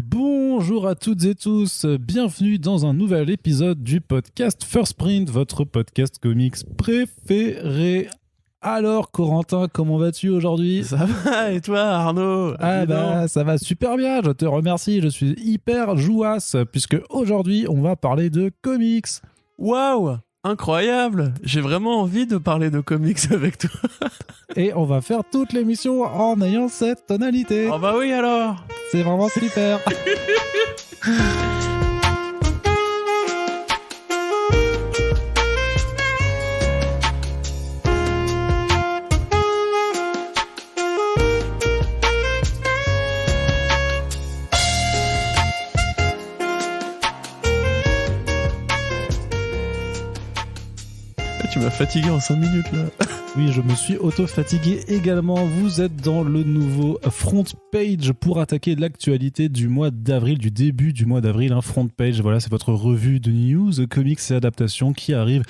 Bonjour à toutes et tous, bienvenue dans un nouvel épisode du podcast First Print, votre podcast comics préféré. Alors Corentin, comment vas-tu aujourd'hui ? Ça va, et toi Arnaud ? Ça va super bien, je te remercie, je suis hyper jouasse puisque aujourd'hui on va parler de comics. Waouh, incroyable ! J'ai vraiment envie de parler de comics avec toi. Et on va faire toute l'émission en ayant cette tonalité. Oh bah oui alors. C'est vraiment super. Tu m'as fatigué en 5 minutes là. Oui, je me suis auto-fatigué également. Vous êtes dans le nouveau Front Page pour attaquer l'actualité du mois d'avril, du début du mois d'avril. Front Page, voilà, c'est votre revue de news, comics et adaptations qui arrive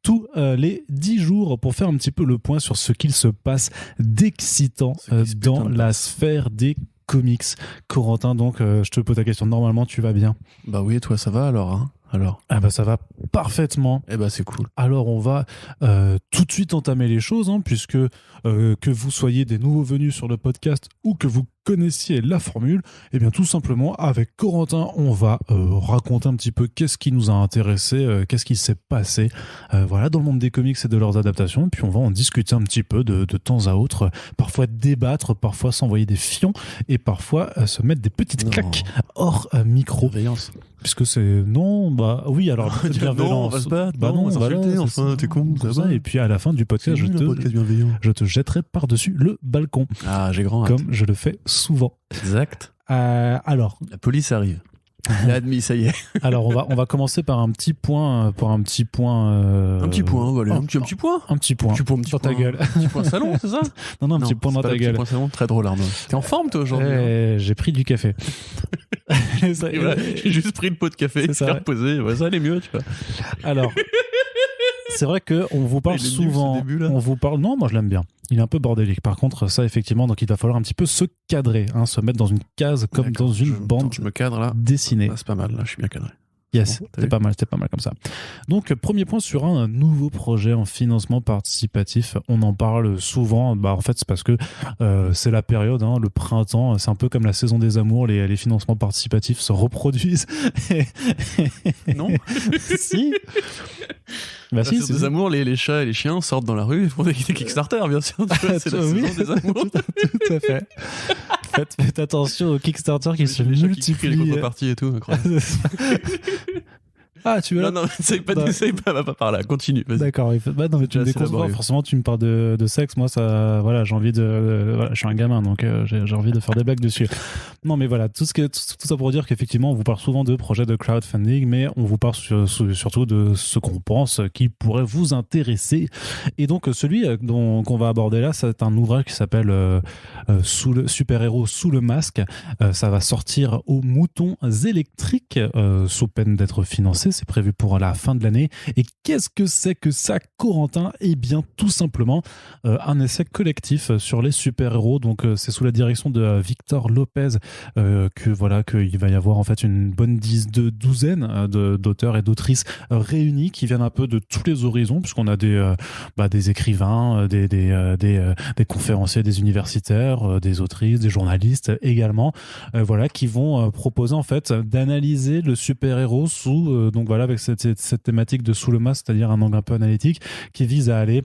tous les 10 jours pour faire un petit peu le point sur ce qu'il se passe d'excitant dans la sphère des comics. Corentin, donc, je te pose la question. Normalement, tu vas bien ? Bah oui, et toi ça va alors Ah bah ça va parfaitement. Eh bah c'est cool. Alors on va tout de suite entamer les choses, puisque que vous soyez des nouveaux venus sur le podcast ou que vous connaissiez la formule, eh bien tout simplement avec Corentin on va raconter un petit peu qu'est-ce qui nous a intéressé, qu'est-ce qui s'est passé voilà, dans le monde des comics et de leurs adaptations, et puis on va en discuter un petit peu de temps à autre, parfois débattre, parfois s'envoyer des fions et parfois se mettre des petites claques hors micro. Bienveillance. Puisque c'est non, bah oui, alors non, on va se battre, bah non, on va s'insulter, enfin, t'es con, ça va. Et puis à la fin du podcast, je te jetterai par-dessus le balcon. Ah, j'ai grand hâte. Comme je le fais souvent. Exact. Alors, la police arrive. Il a admis, ça y est. Alors on va commencer par un petit point, un petit point, voilà, un petit point. Un petit point. Dans ta gueule. Un petit point salon, c'est ça ? Non, un petit point dans ta gueule. Un petit point salon, très drôle Arnaud. T'es en forme toi aujourd'hui ? J'ai pris du café. Voilà, j'ai juste pris le pot de café, je l'ai reposé, ça allait mieux, tu vois. Alors, c'est vrai qu'on vous parle souvent. On vous parle. Non, moi je l'aime bien. Il est un peu bordélique. Par contre, ça effectivement, donc il va falloir un petit peu se cadrer, se mettre dans une case comme dans une bande. Je me cadre là. Dessinée. Là, c'est pas mal. Là, je suis bien cadré. Yes, c'était pas mal comme ça. Donc, premier point sur un nouveau projet en financement participatif. On en parle souvent. En fait, c'est parce que c'est la période, le printemps. C'est un peu comme la saison des amours. Les financements participatifs se reproduisent. Non. Si. Bah si, c'est des amours, les chats et les chiens sortent dans la rue et font des Kickstarter, bien sûr. C'est la saison des amours. Tout à fait. Faites attention aux Kickstarter qui se multiplient. Les contreparties et tout, incroyable. Ah, tu veux Non, essaye pas par là, continue. Vas-y. D'accord, non, mais tu me déconcentres, forcément tu me parles de sexe, moi ça, voilà, j'ai envie voilà, je suis un gamin, donc j'ai envie de faire des blagues dessus. Non mais voilà, tout ça pour dire qu'effectivement on vous parle souvent de projets de crowdfunding, mais on vous parle surtout de ce qu'on pense qui pourrait vous intéresser. Et donc celui qu'on va aborder là, c'est un ouvrage qui s'appelle Super-héros sous le masque. Ça va sortir aux moutons électriques sous peine d'être financé. C'est prévu pour la fin de l'année. Et qu'est-ce que c'est que ça, Corentin ? Eh bien, tout simplement, un essai collectif sur les super-héros. Donc, c'est sous la direction de Victor Lopez qu'il va y avoir en fait une bonne douzaine d'auteurs et d'autrices réunis qui viennent un peu de tous les horizons, puisqu'on a des écrivains, des conférenciers, des universitaires, des autrices, des journalistes également, qui vont proposer en fait d'analyser le super-héros sous donc voilà, avec cette thématique de sous le masque, c'est-à-dire un angle un peu analytique qui vise à aller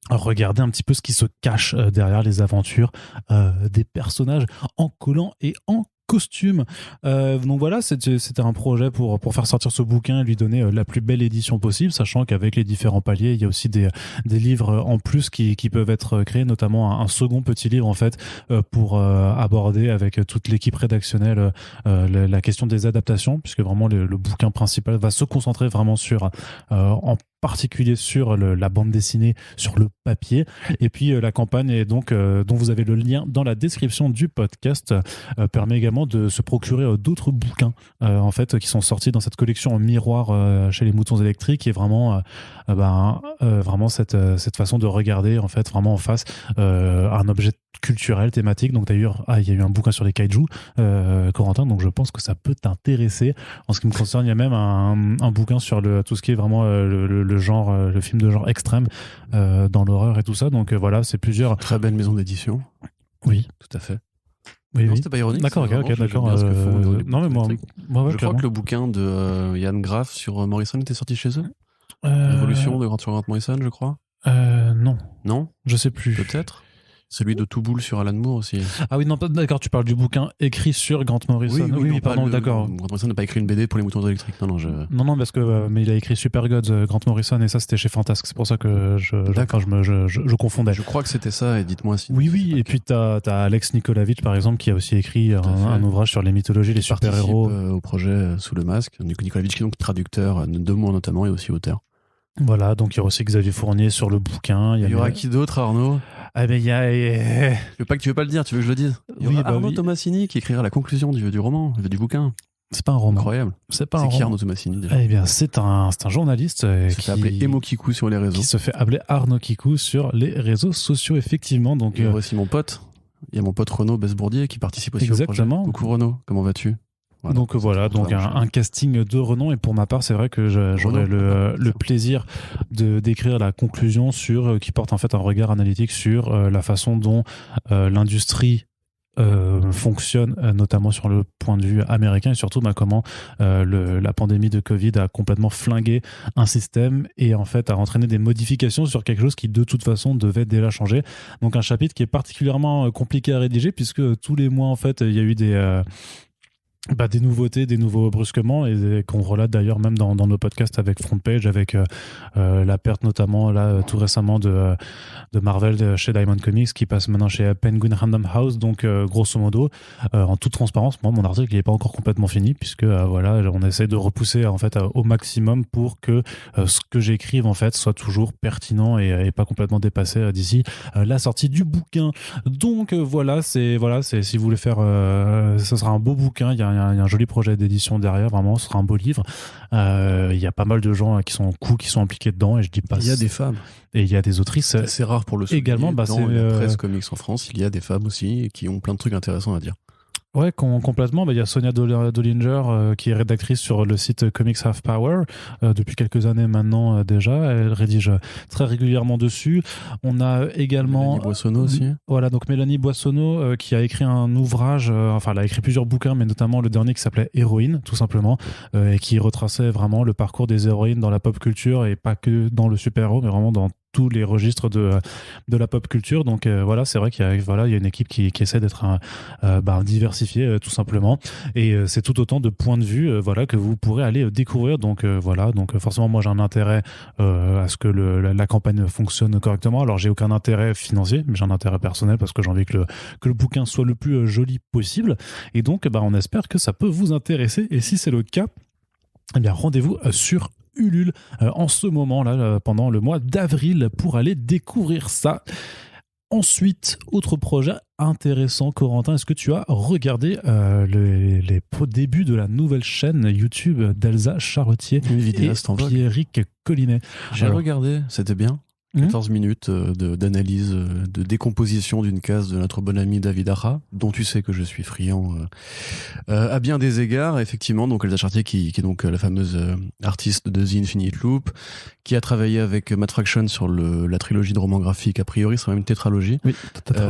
regarder un petit peu ce qui se cache derrière les aventures des personnages en collant et en costume. Donc voilà, c'était un projet pour faire sortir ce bouquin et lui donner la plus belle édition possible, sachant qu'avec les différents paliers, il y a aussi des livres en plus qui peuvent être créés, notamment un second petit livre en fait pour aborder avec toute l'équipe rédactionnelle la question des adaptations, puisque vraiment le bouquin principal va se concentrer vraiment sur en particulier sur la bande dessinée, sur le papier. Et puis la campagne est donc dont vous avez le lien dans la description du podcast permet également de se procurer d'autres bouquins en fait qui sont sortis dans cette collection en miroir chez les moutons électriques, et vraiment vraiment cette façon de regarder en fait vraiment en face un objet culturel, thématique. Donc il y a eu un bouquin sur les kaiju, Corentin, donc je pense que ça peut t'intéresser. En ce qui me concerne, il y a même un bouquin sur tout ce qui est vraiment le genre, le film de genre extrême dans l'horreur et tout ça. Donc voilà, c'est plusieurs... Très belle maison d'édition. Oui. Tout à fait. Oui, non, c'était pas ironique. D'accord, d'accord. Non, mais moi je crois que le bouquin de Yann Graff sur Morrison était sorti chez eux. L'évolution de Grant Morrison, je crois. Non. Non, je sais plus. Peut-être. Celui de Touboul sur Alan Moore aussi. Ah oui, non, d'accord, tu parles du bouquin écrit sur Grant Morrison. Oui, pardon, d'accord. Grant Morrison n'a pas écrit une BD pour les moutons électriques. Non, parce que mais il a écrit Super Gods, Grant Morrison, et ça c'était chez Fantasque. C'est pour ça que je confondais. Je crois que c'était ça, et dites-moi si. Oui, et puis t'as Alex Nikolavitch par exemple qui a aussi écrit un ouvrage sur les mythologies, les super-héros. Au projet Sous le masque. Nikolavitch qui est donc traducteur de mots notamment et aussi auteur. Voilà, donc il y aura aussi Xavier Fournier sur le bouquin. Il y aura qui d'autre, Arnaud? Ah ben il y a... Tu veux pas le dire, tu veux que je le dise? Il y aura Arnaud Tomassini qui écrira la conclusion du roman, du bouquin. C'est pas un roman. Incroyable. C'est pas un roman. C'est qui Arnaud Tomassini déjà? Eh bien, c'est un journaliste qui se fait appeler Emo Kikou sur les réseaux. Qui se fait appeler Arnaud Kikou sur les réseaux sociaux, effectivement. Donc, il y a aussi mon pote. Il y a mon pote Renaud Besbourdier qui participe aussi au projet. Coucou Renaud, comment vas-tu? Voilà. Donc un casting de renom, et pour ma part c'est vrai que j'aurais le plaisir de d'écrire la conclusion qui porte en fait un regard analytique sur la façon dont l'industrie fonctionne, notamment sur le point de vue américain, et surtout comment la pandémie de Covid a complètement flingué un système et en fait a entraîné des modifications sur quelque chose qui de toute façon devait déjà changer. Donc un chapitre qui est particulièrement compliqué à rédiger, puisque tous les mois en fait il y a eu des nouveautés, des nouveaux brusquements, et qu'on relate d'ailleurs même dans nos podcasts avec Frontpage, avec la perte notamment là tout récemment de Marvel chez Diamond Comics, qui passe maintenant chez Penguin Random House. Donc grosso modo, en toute transparence, moi mon article il est pas encore complètement fini, puisque on essaie de repousser en fait au maximum pour que ce que j'écrive en fait soit toujours pertinent et pas complètement dépassé d'ici la sortie du bouquin. Donc voilà, c'est si vous voulez faire, ce sera un beau bouquin. Il y a un joli projet d'édition derrière, vraiment, ce sera un beau livre. Il y a pas mal de gens qui sont impliqués dedans, et je dis pas. Il y a des femmes. Et il y a des autrices. C'est rare pour le souligner. Également, dans la presse comics en France, il y a des femmes aussi qui ont plein de trucs intéressants à dire. Ouais, complètement. Il y a Sonia Dollinger qui est rédactrice sur le site Comics Have Power depuis quelques années maintenant déjà. Elle rédige très régulièrement dessus. On a également Mélanie Boissonneau aussi. Voilà, donc Mélanie Boissonneau qui a écrit un ouvrage, elle a écrit plusieurs bouquins, mais notamment le dernier qui s'appelait Héroïne, tout simplement, et qui retraçait vraiment le parcours des héroïnes dans la pop culture, et pas que dans le super-héros, mais vraiment dans tous les registres de la pop culture. Donc c'est vrai qu'il y a une équipe qui essaie d'être diversifiée tout simplement, et c'est tout autant de points de vue que vous pourrez aller découvrir. Donc forcément moi j'ai un intérêt à ce que la campagne fonctionne correctement. Alors j'ai aucun intérêt financier, mais j'ai un intérêt personnel parce que j'ai envie que le bouquin soit le plus joli possible, et donc on espère que ça peut vous intéresser, et si c'est le cas, eh bien rendez-vous sur Ulule en ce moment-là, pendant le mois d'avril, pour aller découvrir ça. Ensuite, autre projet intéressant, Corentin, est-ce que tu as regardé les débuts de la nouvelle chaîne YouTube d'Elsa Charretier et Pierrick Collinet? J'ai regardé, c'était bien. 14 minutes d'analyse, de décomposition d'une case de notre bon ami David Ara, dont tu sais que je suis friand à bien des égards. Effectivement, donc Elsa Charretier qui est donc la fameuse artiste de The Infinite Loop, qui a travaillé avec Matt Fraction sur la trilogie de romans graphiques, a priori c'est même une tétralogie,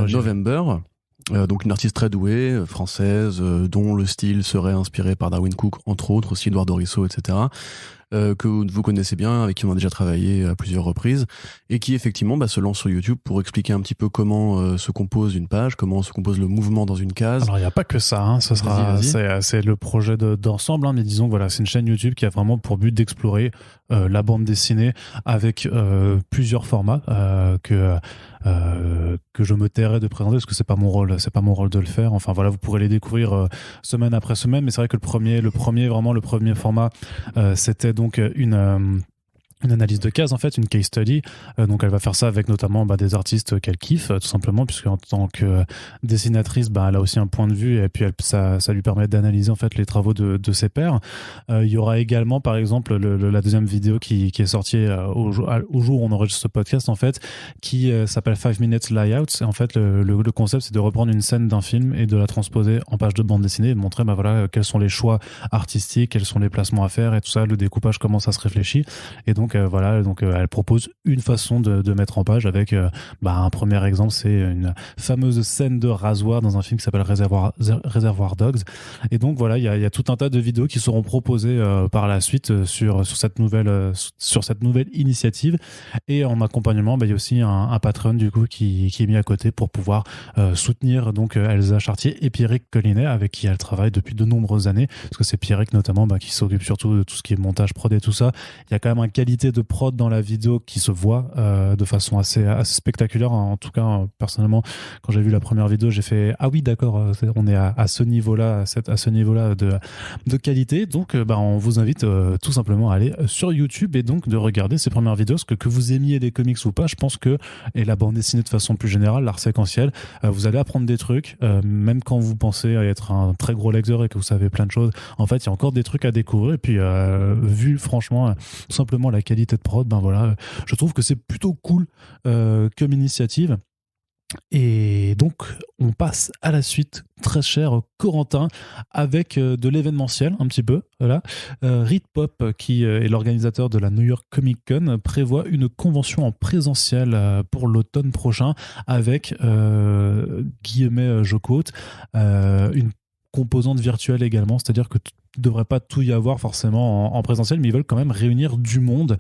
November. Donc une artiste très douée, française, dont le style serait inspiré par Darwin Cook, entre autres, aussi Edouard Dorisso, etc., que vous connaissez bien, avec qui on a déjà travaillé à plusieurs reprises, et qui effectivement se lance sur YouTube pour expliquer un petit peu comment se compose une page, comment se compose le mouvement dans une case. Alors il n'y a pas que ça, c'est le projet d'ensemble, mais disons que c'est une chaîne YouTube qui a vraiment pour but d'explorer la bande dessinée avec plusieurs formats que je me tairais de présenter, parce que c'est pas mon rôle de le faire. Enfin vous pourrez les découvrir semaine après semaine, mais c'est vrai que le premier format c'était donc une analyse de case en fait, une case study. Donc elle va faire ça avec notamment des artistes qu'elle kiffe tout simplement, puisque en tant que dessinatrice, elle a aussi un point de vue et puis ça lui permet d'analyser en fait les travaux de ses pairs. Il y aura également par exemple la deuxième vidéo qui est sortie au jour où on enregistre ce podcast en fait, qui s'appelle 5 Minutes Layout. Et en fait le concept c'est de reprendre une scène d'un film et de la transposer en page de bande dessinée et de montrer quels sont les choix artistiques, quels sont les placements à faire et tout ça, le découpage, comment ça se réfléchit. Et donc elle propose une façon de mettre en page avec un premier exemple, c'est une fameuse scène de rasoir dans un film qui s'appelle Reservoir Dogs. Et donc voilà, il y a tout un tas de vidéos qui seront proposées par la suite sur cette nouvelle initiative. Et en accompagnement, il y a aussi un Patreon du coup qui est mis à côté pour pouvoir soutenir donc Elsa Chartier et Pierrick Collinet, avec qui elle travaille depuis de nombreuses années, parce que c'est Pierrick notamment qui s'occupe surtout de tout ce qui est montage prod et tout ça. Il y a quand même une qualité de prod dans la vidéo qui se voit de façon assez spectaculaire. En tout cas, personnellement, quand j'ai vu la première vidéo, j'ai fait ah oui, d'accord, on est à ce niveau-là, à ce niveau-là de qualité. Donc, on vous invite tout simplement à aller sur YouTube et donc de regarder ces premières vidéos. Parce que vous aimiez les comics ou pas, je pense que, et la bande dessinée de façon plus générale, l'art séquentiel, vous allez apprendre des trucs, même quand vous pensez être un très gros lecteur et que vous savez plein de choses. En fait, il y a encore des trucs à découvrir. Et puis, vu franchement, tout simplement la qualité de prod, je trouve que c'est plutôt cool comme initiative. Et donc on passe à la suite, très cher Corentin, avec de l'événementiel un petit peu. Voilà. Ritpop, qui est l'organisateur de la New York Comic Con, prévoit une convention en présentiel pour l'automne prochain avec guillemets je quote, une composante virtuelle également, c'est-à-dire que ne devrait pas tout y avoir forcément en présentiel, mais ils veulent quand même réunir du monde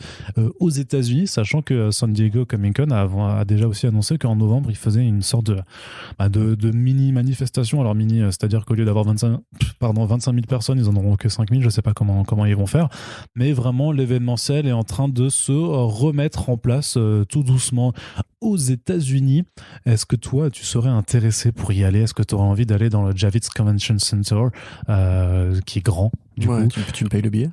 aux États-Unis, sachant que San Diego Comic Con a déjà aussi annoncé qu'en novembre, ils faisaient une sorte de mini-manifestation. Alors mini, c'est-à-dire qu'au lieu d'avoir 25 000 personnes, ils en auront que 5 000, je ne sais pas comment ils vont faire, mais vraiment l'événementiel est en train de se remettre en place tout doucement aux États-Unis. Est-ce que toi, tu serais intéressé pour y aller? Est-ce que tu aurais envie d'aller dans le Javits Convention Center, qui est grand? Du coup, tu me payes le billet?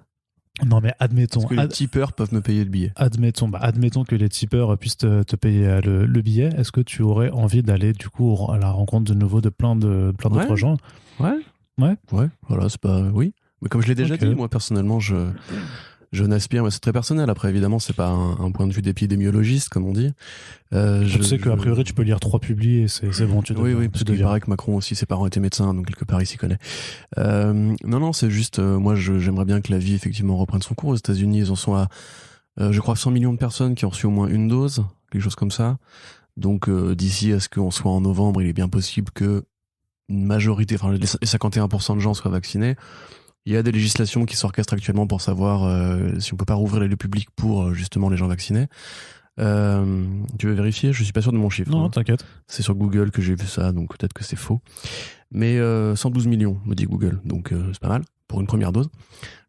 Non, mais admettons. Est-ce que les tipeurs peuvent me payer le billet? Admettons que les tipeurs puissent te payer le billet. Est-ce que tu aurais envie d'aller du coup à la rencontre de nouveau de plein d'autres gens? Ouais. Voilà, c'est pas oui. Mais comme je l'ai déjà dit, moi personnellement, je n'aspire, mais c'est très personnel. Après, évidemment, c'est pas un point de vue d'épidémiologiiste, comme on dit. Tu sais qu'a priori, tu peux lire 3 publiés et c'est bon. Oui, parce qu'il paraît que Macron aussi, ses parents étaient médecins, donc quelque part, il s'y connaît. Non, c'est juste, moi, j'aimerais bien que la vie, effectivement, reprenne son cours. Aux États-Unis, ils en sont à, je crois, 100 millions de personnes qui ont reçu au moins une dose, quelque chose comme ça. Donc, d'ici à ce qu'on soit en novembre, il est bien possible que une majorité, enfin, les 51% de gens soient vaccinés. Il y a des législations qui s'orchestrent actuellement pour savoir si on peut pas rouvrir le public pour justement les gens vaccinés. Tu veux vérifier? Je suis pas sûr de mon chiffre. Non, t'inquiète. C'est sur Google que j'ai vu ça, donc peut-être que c'est faux. Mais 112 millions, me dit Google, donc c'est pas mal pour une première dose.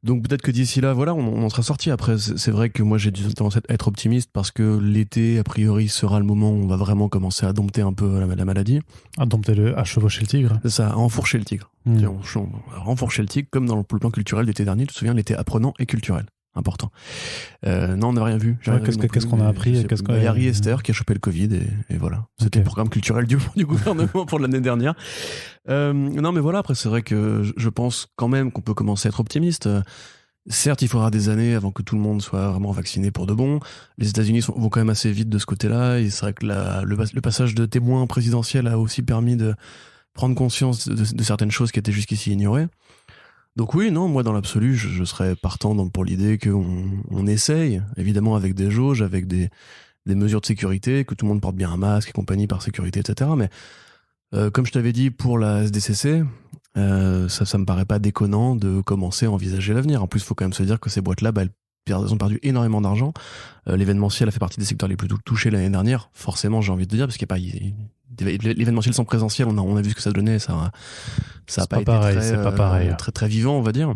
Donc peut-être que d'ici là, voilà, on en sera sorti. Après, c'est vrai que moi j'ai tendance à être optimiste parce que l'été, a priori, sera le moment où on va vraiment commencer à dompter un peu la maladie. À chevaucher le tigre. C'est ça, à enfourcher le tigre. À enfourcher le tigre, comme dans le plan culturel d'été dernier. Tu te souviens, l'été apprenant et culturel. Important. Non, on n'a rien vu. Qu'est-ce qu'on a appris? Il y a Harry Esther qui a chopé le Covid et voilà. C'était le programme culturel du gouvernement pour l'année dernière. Non, mais voilà, après, c'est vrai que je pense quand même qu'on peut commencer à être optimiste. Certes, il faudra des années avant que tout le monde soit vraiment vacciné pour de bon. Les États-Unis vont quand même assez vite de ce côté-là. Et c'est vrai que le passage de témoin présidentiel a aussi permis de prendre conscience de certaines choses qui étaient jusqu'ici ignorées. Donc oui, non, moi dans l'absolu, je serais partant pour l'idée qu'on essaye, évidemment avec des jauges, avec des mesures de sécurité, que tout le monde porte bien un masque et compagnie par sécurité, etc. Mais comme je t'avais dit pour la SDCC, ça me paraît pas déconnant de commencer à envisager l'avenir. En plus, il faut quand même se dire que ces boîtes-là, elles ont perdu énormément d'argent. L'événementiel a fait partie des secteurs les plus touchés l'année dernière. Forcément, j'ai envie de dire, parce qu'il n'y a pas... L'événementiel sans présentiel, on a vu ce que ça donnait, ça a pas été très, très vivant, on va dire.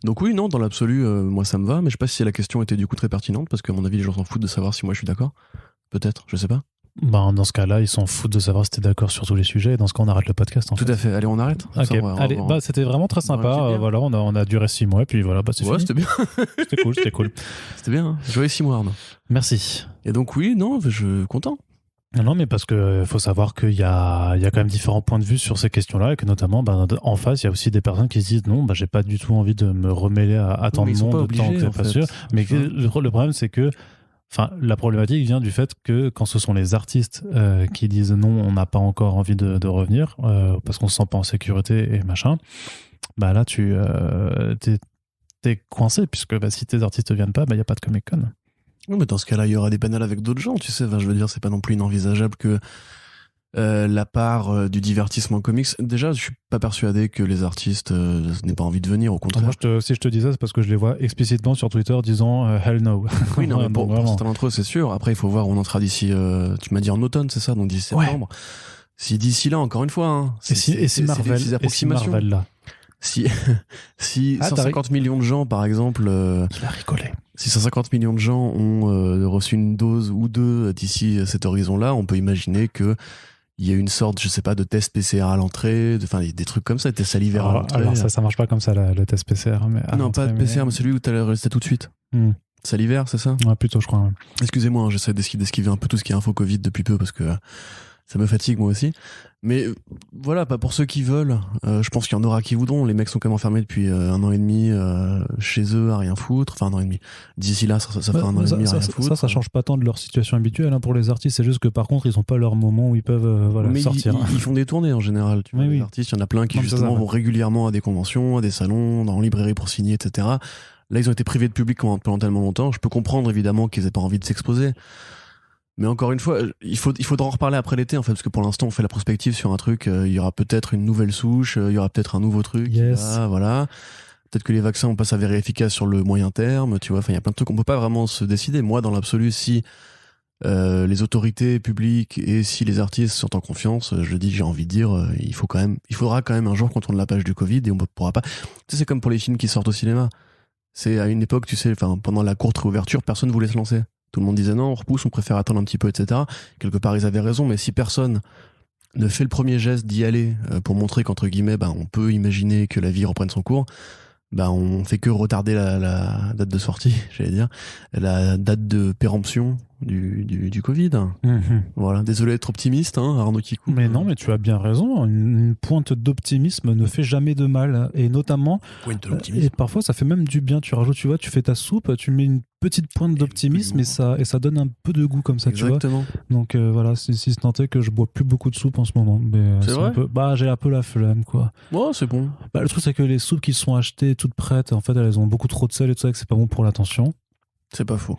Donc oui, non, dans l'absolu, moi ça me va, mais je sais pas si la question était du coup très pertinente, parce qu'à mon avis, les gens s'en foutent de savoir si moi je suis d'accord. Peut-être, je sais pas. Bah, dans ce cas-là, ils s'en foutent de savoir si t'es d'accord sur tous les sujets. Et dans ce cas, on arrête le podcast. Tout à fait. Allez, on arrête. Ok. Allez, c'était vraiment très sympa. Voilà, on a duré 6 mois. Et puis voilà, c'est fini. C'était bien. C'était cool. C'était bien. Hein. Joué 6 mois, Arnaud. Merci. Et donc, oui, non, je suis content. Non, mais parce que faut savoir qu'il y a quand même différents points de vue sur ces questions-là et que notamment, en face, il y a aussi des personnes qui se disent non, j'ai pas du tout envie de me remêler à tant de monde tant que c'est pas sûr. Mais le problème, c'est que la problématique vient du fait que quand ce sont les artistes qui disent non, on n'a pas encore envie de revenir parce qu'on se sent pas en sécurité et machin, là, t'es coincé puisque si tes artistes viennent pas, il y a pas de Comic-Con. Oui, mais dans ce cas-là, il y aura des panels avec d'autres gens, tu sais. Je veux dire, c'est pas non plus inenvisageable que la part du divertissement comics. Déjà, je suis pas persuadé que les artistes n'aient pas envie de venir, au contraire. Moi, si je te dis ça, c'est parce que je les vois explicitement sur Twitter disant hell no. Oui, non, mais pour certains d'entre eux, c'est sûr. Après, il faut voir où on en sera d'ici. Tu m'as dit en automne, c'est ça, donc d'ici septembre. Si d'ici là, encore une fois, hein, c'est Marvel là. Si 150 millions de gens, par exemple, il a rigolé. Si 150 millions de gens ont reçu une dose ou deux d'ici cet horizon-là, on peut imaginer que il y a une sorte, je sais pas, de test PCR à l'entrée, des trucs comme ça, des tests salivaires à l'entrée. Alors ça marche pas comme ça, le test PCR. Non, pas de PCR, mais celui où tu as resté tout de suite. Salivaire, c'est ça? Ouais, plutôt, je crois. Ouais. Excusez-moi, j'essaie d'esquiver un peu tout ce qui est info Covid depuis peu parce que ça me fatigue moi aussi. Mais voilà, pas pour ceux qui veulent. Je pense qu'il y en aura qui voudront. Les mecs sont quand même enfermés depuis 1 an et demi chez eux à rien foutre. Enfin, 1 an et demi. D'ici là, ça fera 1 an et demi à rien foutre. Ça change pas tant de leur situation habituelle pour les artistes. C'est juste que par contre, ils ont pas leur moment où ils peuvent sortir. Ils font des tournées en général. Tu vois, les artistes, il y en a plein qui justement vont régulièrement à des conventions, à des salons, dans librairies pour signer, etc. Là, ils ont été privés de public pendant tellement longtemps. Je peux comprendre évidemment qu'ils aient pas envie de s'exposer. Mais encore une fois, il faudra en reparler après l'été, en fait, parce que pour l'instant, on fait la prospective sur un truc, il y aura peut-être une nouvelle souche, il y aura peut-être un nouveau truc. Yes. Voilà. Peut-être que les vaccins vont pas s'avérer efficaces sur le moyen terme, tu vois. Enfin, il y a plein de trucs, on peut pas vraiment se décider. Moi, dans l'absolu, si les autorités publiques et si les artistes sont en confiance, j'ai envie de dire, il faudra quand même un jour qu'on tourne la page du Covid et on pourra pas. Tu sais, c'est comme pour les films qui sortent au cinéma. C'est à une époque, tu sais, pendant la courte réouverture, personne voulait se lancer. Tout le monde disait non, on repousse, on préfère attendre un petit peu, etc. Quelque part, ils avaient raison, mais si personne ne fait le premier geste d'y aller pour montrer qu'entre guillemets, on peut imaginer que la vie reprenne son cours, on fait que retarder la date de sortie, j'allais dire, la date de péremption du Covid. Voilà, désolé d'être optimiste, Arnaud Kikou. Mais non, mais tu as bien raison. Une pointe d'optimisme ne fait jamais de mal, et notamment. Et parfois, ça fait même du bien. Tu rajoutes, tu vois, tu fais ta soupe, tu mets une petite pointe d'optimisme et ça donne un peu de goût comme ça. Exactement. Tu vois. Donc voilà, si ce tant est que je bois plus beaucoup de soupe en ce moment, mais c'est vrai. J'ai un peu la flemme, quoi. Ouais, c'est bon. Le truc, c'est que les soupes qui sont achetées toutes prêtes, en fait, elles ont beaucoup trop de sel et tout ça, que c'est pas bon pour la tension. C'est pas faux.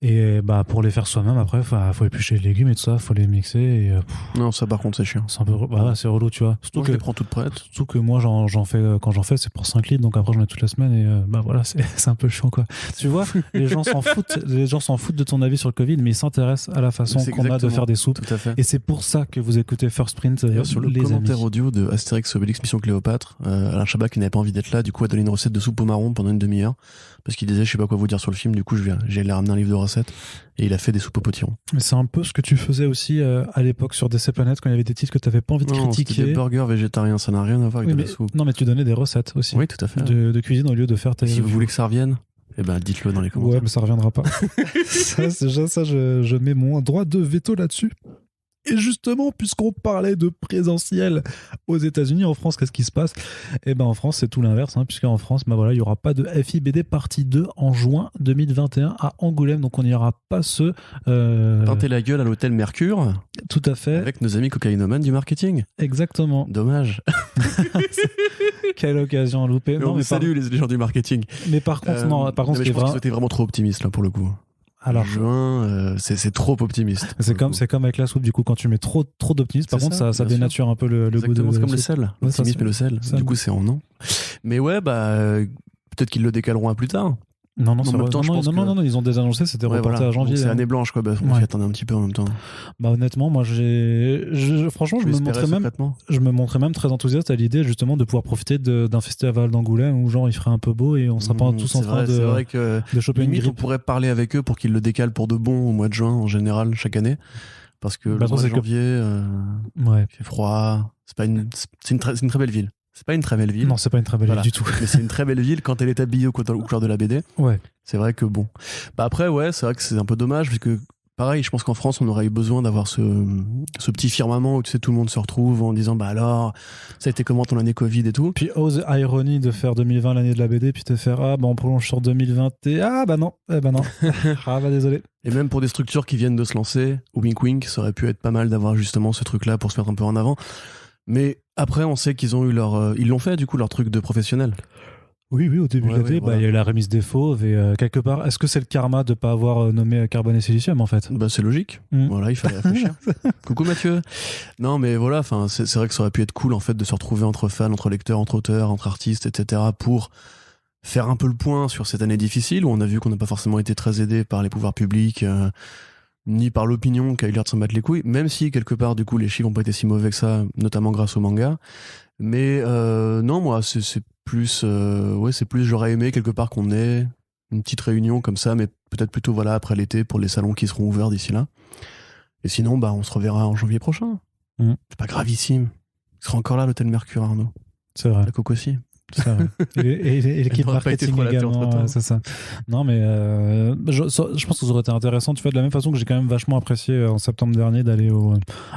Et pour les faire soi-même, après, faut éplucher les légumes et tout ça, faut les mixer. Et, non, ça par contre, c'est chiant. C'est un peu, c'est relou, tu vois. Surtout que je les prends toutes prêtes. Surtout que moi, quand j'en fais, c'est pour 5 litres, donc après, j'en ai toute la semaine et voilà, c'est un peu chiant, quoi. Tu vois, les gens s'en foutent de ton avis sur le Covid, mais ils s'intéressent à la façon qu'on a de faire des soupes. Tout à fait. Et c'est pour ça que vous écoutez First Print. Sur le commentaire audio de Astérix Obélix Mission Cléopâtre, Alain Chabat, qui n'avait pas envie d'être là, du coup, a donné une recette de soupe au marron pendant une demi-heure. Parce qu'il disait, je sais pas quoi vous dire sur le film, du coup, j'ai allé ramener un livre de recettes. Et il a fait des soupes au potiron. Mais c'est un peu ce que tu faisais aussi à l'époque sur DC Planet quand il y avait des titres que tu n'avais pas envie de critiquer. C'était des burgers végétariens, ça n'a rien à voir avec de la soupe. Non, mais tu donnais des recettes aussi. Oui, tout à fait. De cuisine au lieu de faire tes. Si vous voulez que ça revienne, dites-le dans les commentaires. Ouais, mais ça reviendra pas. Je mets mon droit de veto là-dessus. Et justement, puisqu'on parlait de présentiel aux États-Unis, en France, qu'est-ce qui se passe ? En France, c'est tout l'inverse, puisqu'en France, il n'y aura pas de FIBD partie 2 en juin 2021 à Angoulême, donc on n'ira pas se teinter la gueule à l'hôtel Mercure. Tout à fait. Avec nos amis cocaïnomanes du marketing. Exactement. Dommage. Quelle occasion loupée. Salut les gens du marketing. Mais par contre, je pense qu'ils étaient vraiment trop optimistes là pour le coup. Alors, juin, c'est trop optimiste. C'est comme avec la soupe, du coup, quand tu mets trop d'optimisme, par contre, ça dénature un peu le goût de. C'est comme le sel. L'optimisme et le sel. Du coup, c'est en non. Mais ouais, peut-être qu'ils le décaleront à plus tard. Non, ils ont déjà annoncé, c'était reporté à janvier. C'est année blanche, quoi. On s'y attendait un petit peu en même temps. Honnêtement, moi, franchement, je me montrais même très enthousiaste à l'idée, justement, de pouvoir profiter d'un festival d'Angoulême où, genre, il ferait un peu beau et on serait pas tous en train de choper une grippe. On pourrait parler avec eux pour qu'ils le décalent pour de bon au mois de juin, en général, chaque année. Parce que le mois de janvier, il fait froid. C'est une très belle ville. C'est pas une très belle ville. Non, c'est pas une très belle ville du tout. Mais c'est une très belle ville quand elle est habillée aux couleurs de la BD. Ouais. C'est vrai que bon. Après, c'est vrai que c'est un peu dommage parce que pareil, je pense qu'en France, on aurait eu besoin d'avoir ce petit firmament où tu sais, tout le monde se retrouve en disant alors, ça a été comment ton année Covid et tout. Puis, ose ironie de faire 2020 l'année de la BD, puis te faire on prolonge sur 2020 et non. Désolé. Et même pour des structures qui viennent de se lancer, wink wink, ça aurait pu être pas mal d'avoir justement ce truc-là pour se mettre un peu en avant. Mais après, on sait qu'ils ont eu ils l'ont fait du coup, leur truc de professionnel. Oui, au début de l'été, il y a eu la remise des fauves et quelque part, est-ce que c'est le karma de ne pas avoir nommé Carbone et Silicium en fait ? C'est logique. Voilà, il fallait réfléchir. Coucou Mathieu. Non, mais voilà, c'est vrai que ça aurait pu être cool en fait de se retrouver entre fans, entre lecteurs, entre auteurs, entre artistes, etc. pour faire un peu le point sur cette année difficile où on a vu qu'on n'a pas forcément été très aidé par les pouvoirs publics, ni par l'opinion qui a eu l'air de s'en battre les couilles, même si quelque part du coup les chiffres n'ont pas été si mauvais que ça, notamment grâce au manga. Mais non, moi c'est plus j'aurais aimé quelque part qu'on ait une petite réunion comme ça, mais peut-être plutôt après l'été pour les salons qui seront ouverts d'ici là. Et sinon on se reverra en janvier prochain. C'est pas gravissime. Il sera encore là l'hôtel Mercure, Arnaud. C'est vrai. La Coco aussi. C'est vrai. Et l'équipe marketing également, c'est ça. Non, mais je pense que ça aurait été intéressant. Tu vois, de la même façon que j'ai quand même vachement apprécié en septembre dernier d'aller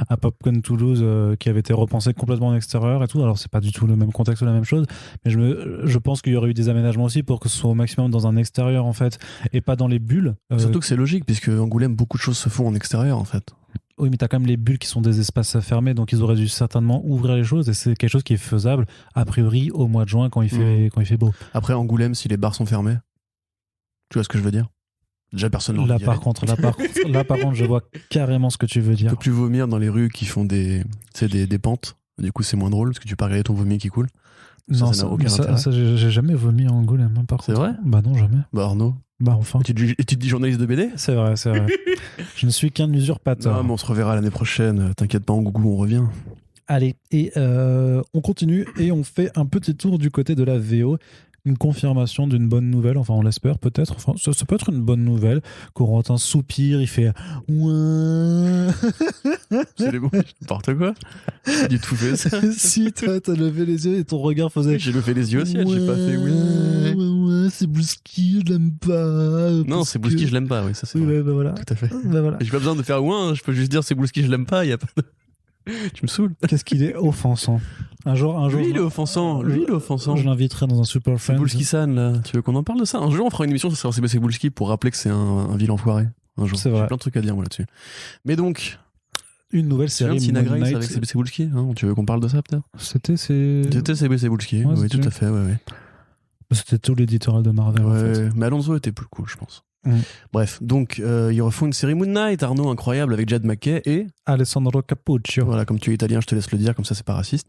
à PopCon Toulouse, qui avait été repensé complètement en extérieur et tout. Alors, c'est pas du tout le même contexte ou la même chose, mais je pense qu'il y aurait eu des aménagements aussi pour que ce soit au maximum dans un extérieur en fait et pas dans les bulles. Surtout que c'est logique, puisque Angoulême, beaucoup de choses se font en extérieur en fait. Oui, mais t'as quand même les bulles qui sont des espaces fermés, donc ils auraient dû certainement ouvrir les choses, et c'est quelque chose qui est faisable, a priori, au mois de juin, quand il fait beau. Après, Angoulême, si les bars sont fermés, tu vois ce que je veux dire ? Déjà, personne n'en là, par contre, je vois carrément ce que tu veux dire. Tu peux plus vomir dans les rues qui font des pentes. Du coup, c'est moins drôle, parce que tu peux regarder ton vomi qui coule. Non, ça n'a aucun intérêt. Ça, j'ai jamais vomi en Angoulême, par contre. C'est vrai ? Bah non, jamais. Bah Arnaud. Bah enfin. Et tu te dis journaliste de BD ? C'est vrai. Je ne suis qu'un usurpateur. Non, mais on se reverra l'année prochaine. T'inquiète pas, en gougou, on revient. Allez, et on continue et on fait un petit tour du côté de la VO. Une confirmation d'une bonne nouvelle, enfin on l'espère peut-être, enfin ça peut être une bonne nouvelle. Corentin soupire, il fait ouin. C'est les mots, n'importe quoi. J'ai du tout fait ça. Si, toi t'as levé les yeux et ton regard faisait. J'ai levé les yeux aussi, j'ai pas fait ouin. C'est Blouski, je l'aime pas. Non, c'est Blouski, je l'aime pas, oui, ça c'est vrai. Bah voilà. Tout à fait. Bah voilà. J'ai pas besoin de faire ouin, je peux juste dire c'est Blouski, je l'aime pas, y a pas de... Tu me saoules. Qu'est-ce qu'il est offensant. Un jour. Lui, il est offensant. Je l'inviterai dans un Super Friends. Boulski-san, là. Tu veux qu'on en parle de ça ? Un jour, on fera une émission sur CBC Boulski pour rappeler que c'est un vil enfoiré. Un jour. C'est vrai. J'ai plein de trucs à dire, moi, là-dessus. Mais donc. Une nouvelle série. Tina Grace avec CBC Boulski, hein ? Tu veux qu'on parle de ça, peut-être ? C'était CBC Boulski, ouais, oui, tout à fait, ouais. C'était tout l'éditorial de Marvel, en fait. Mais Alonso était plus cool, je pense. Bref, donc ils refont une série Moon Knight, Arnaud, incroyable, avec Jed McKay et Alessandro Cappuccio. Voilà, comme tu es italien, je te laisse le dire, comme ça c'est pas raciste.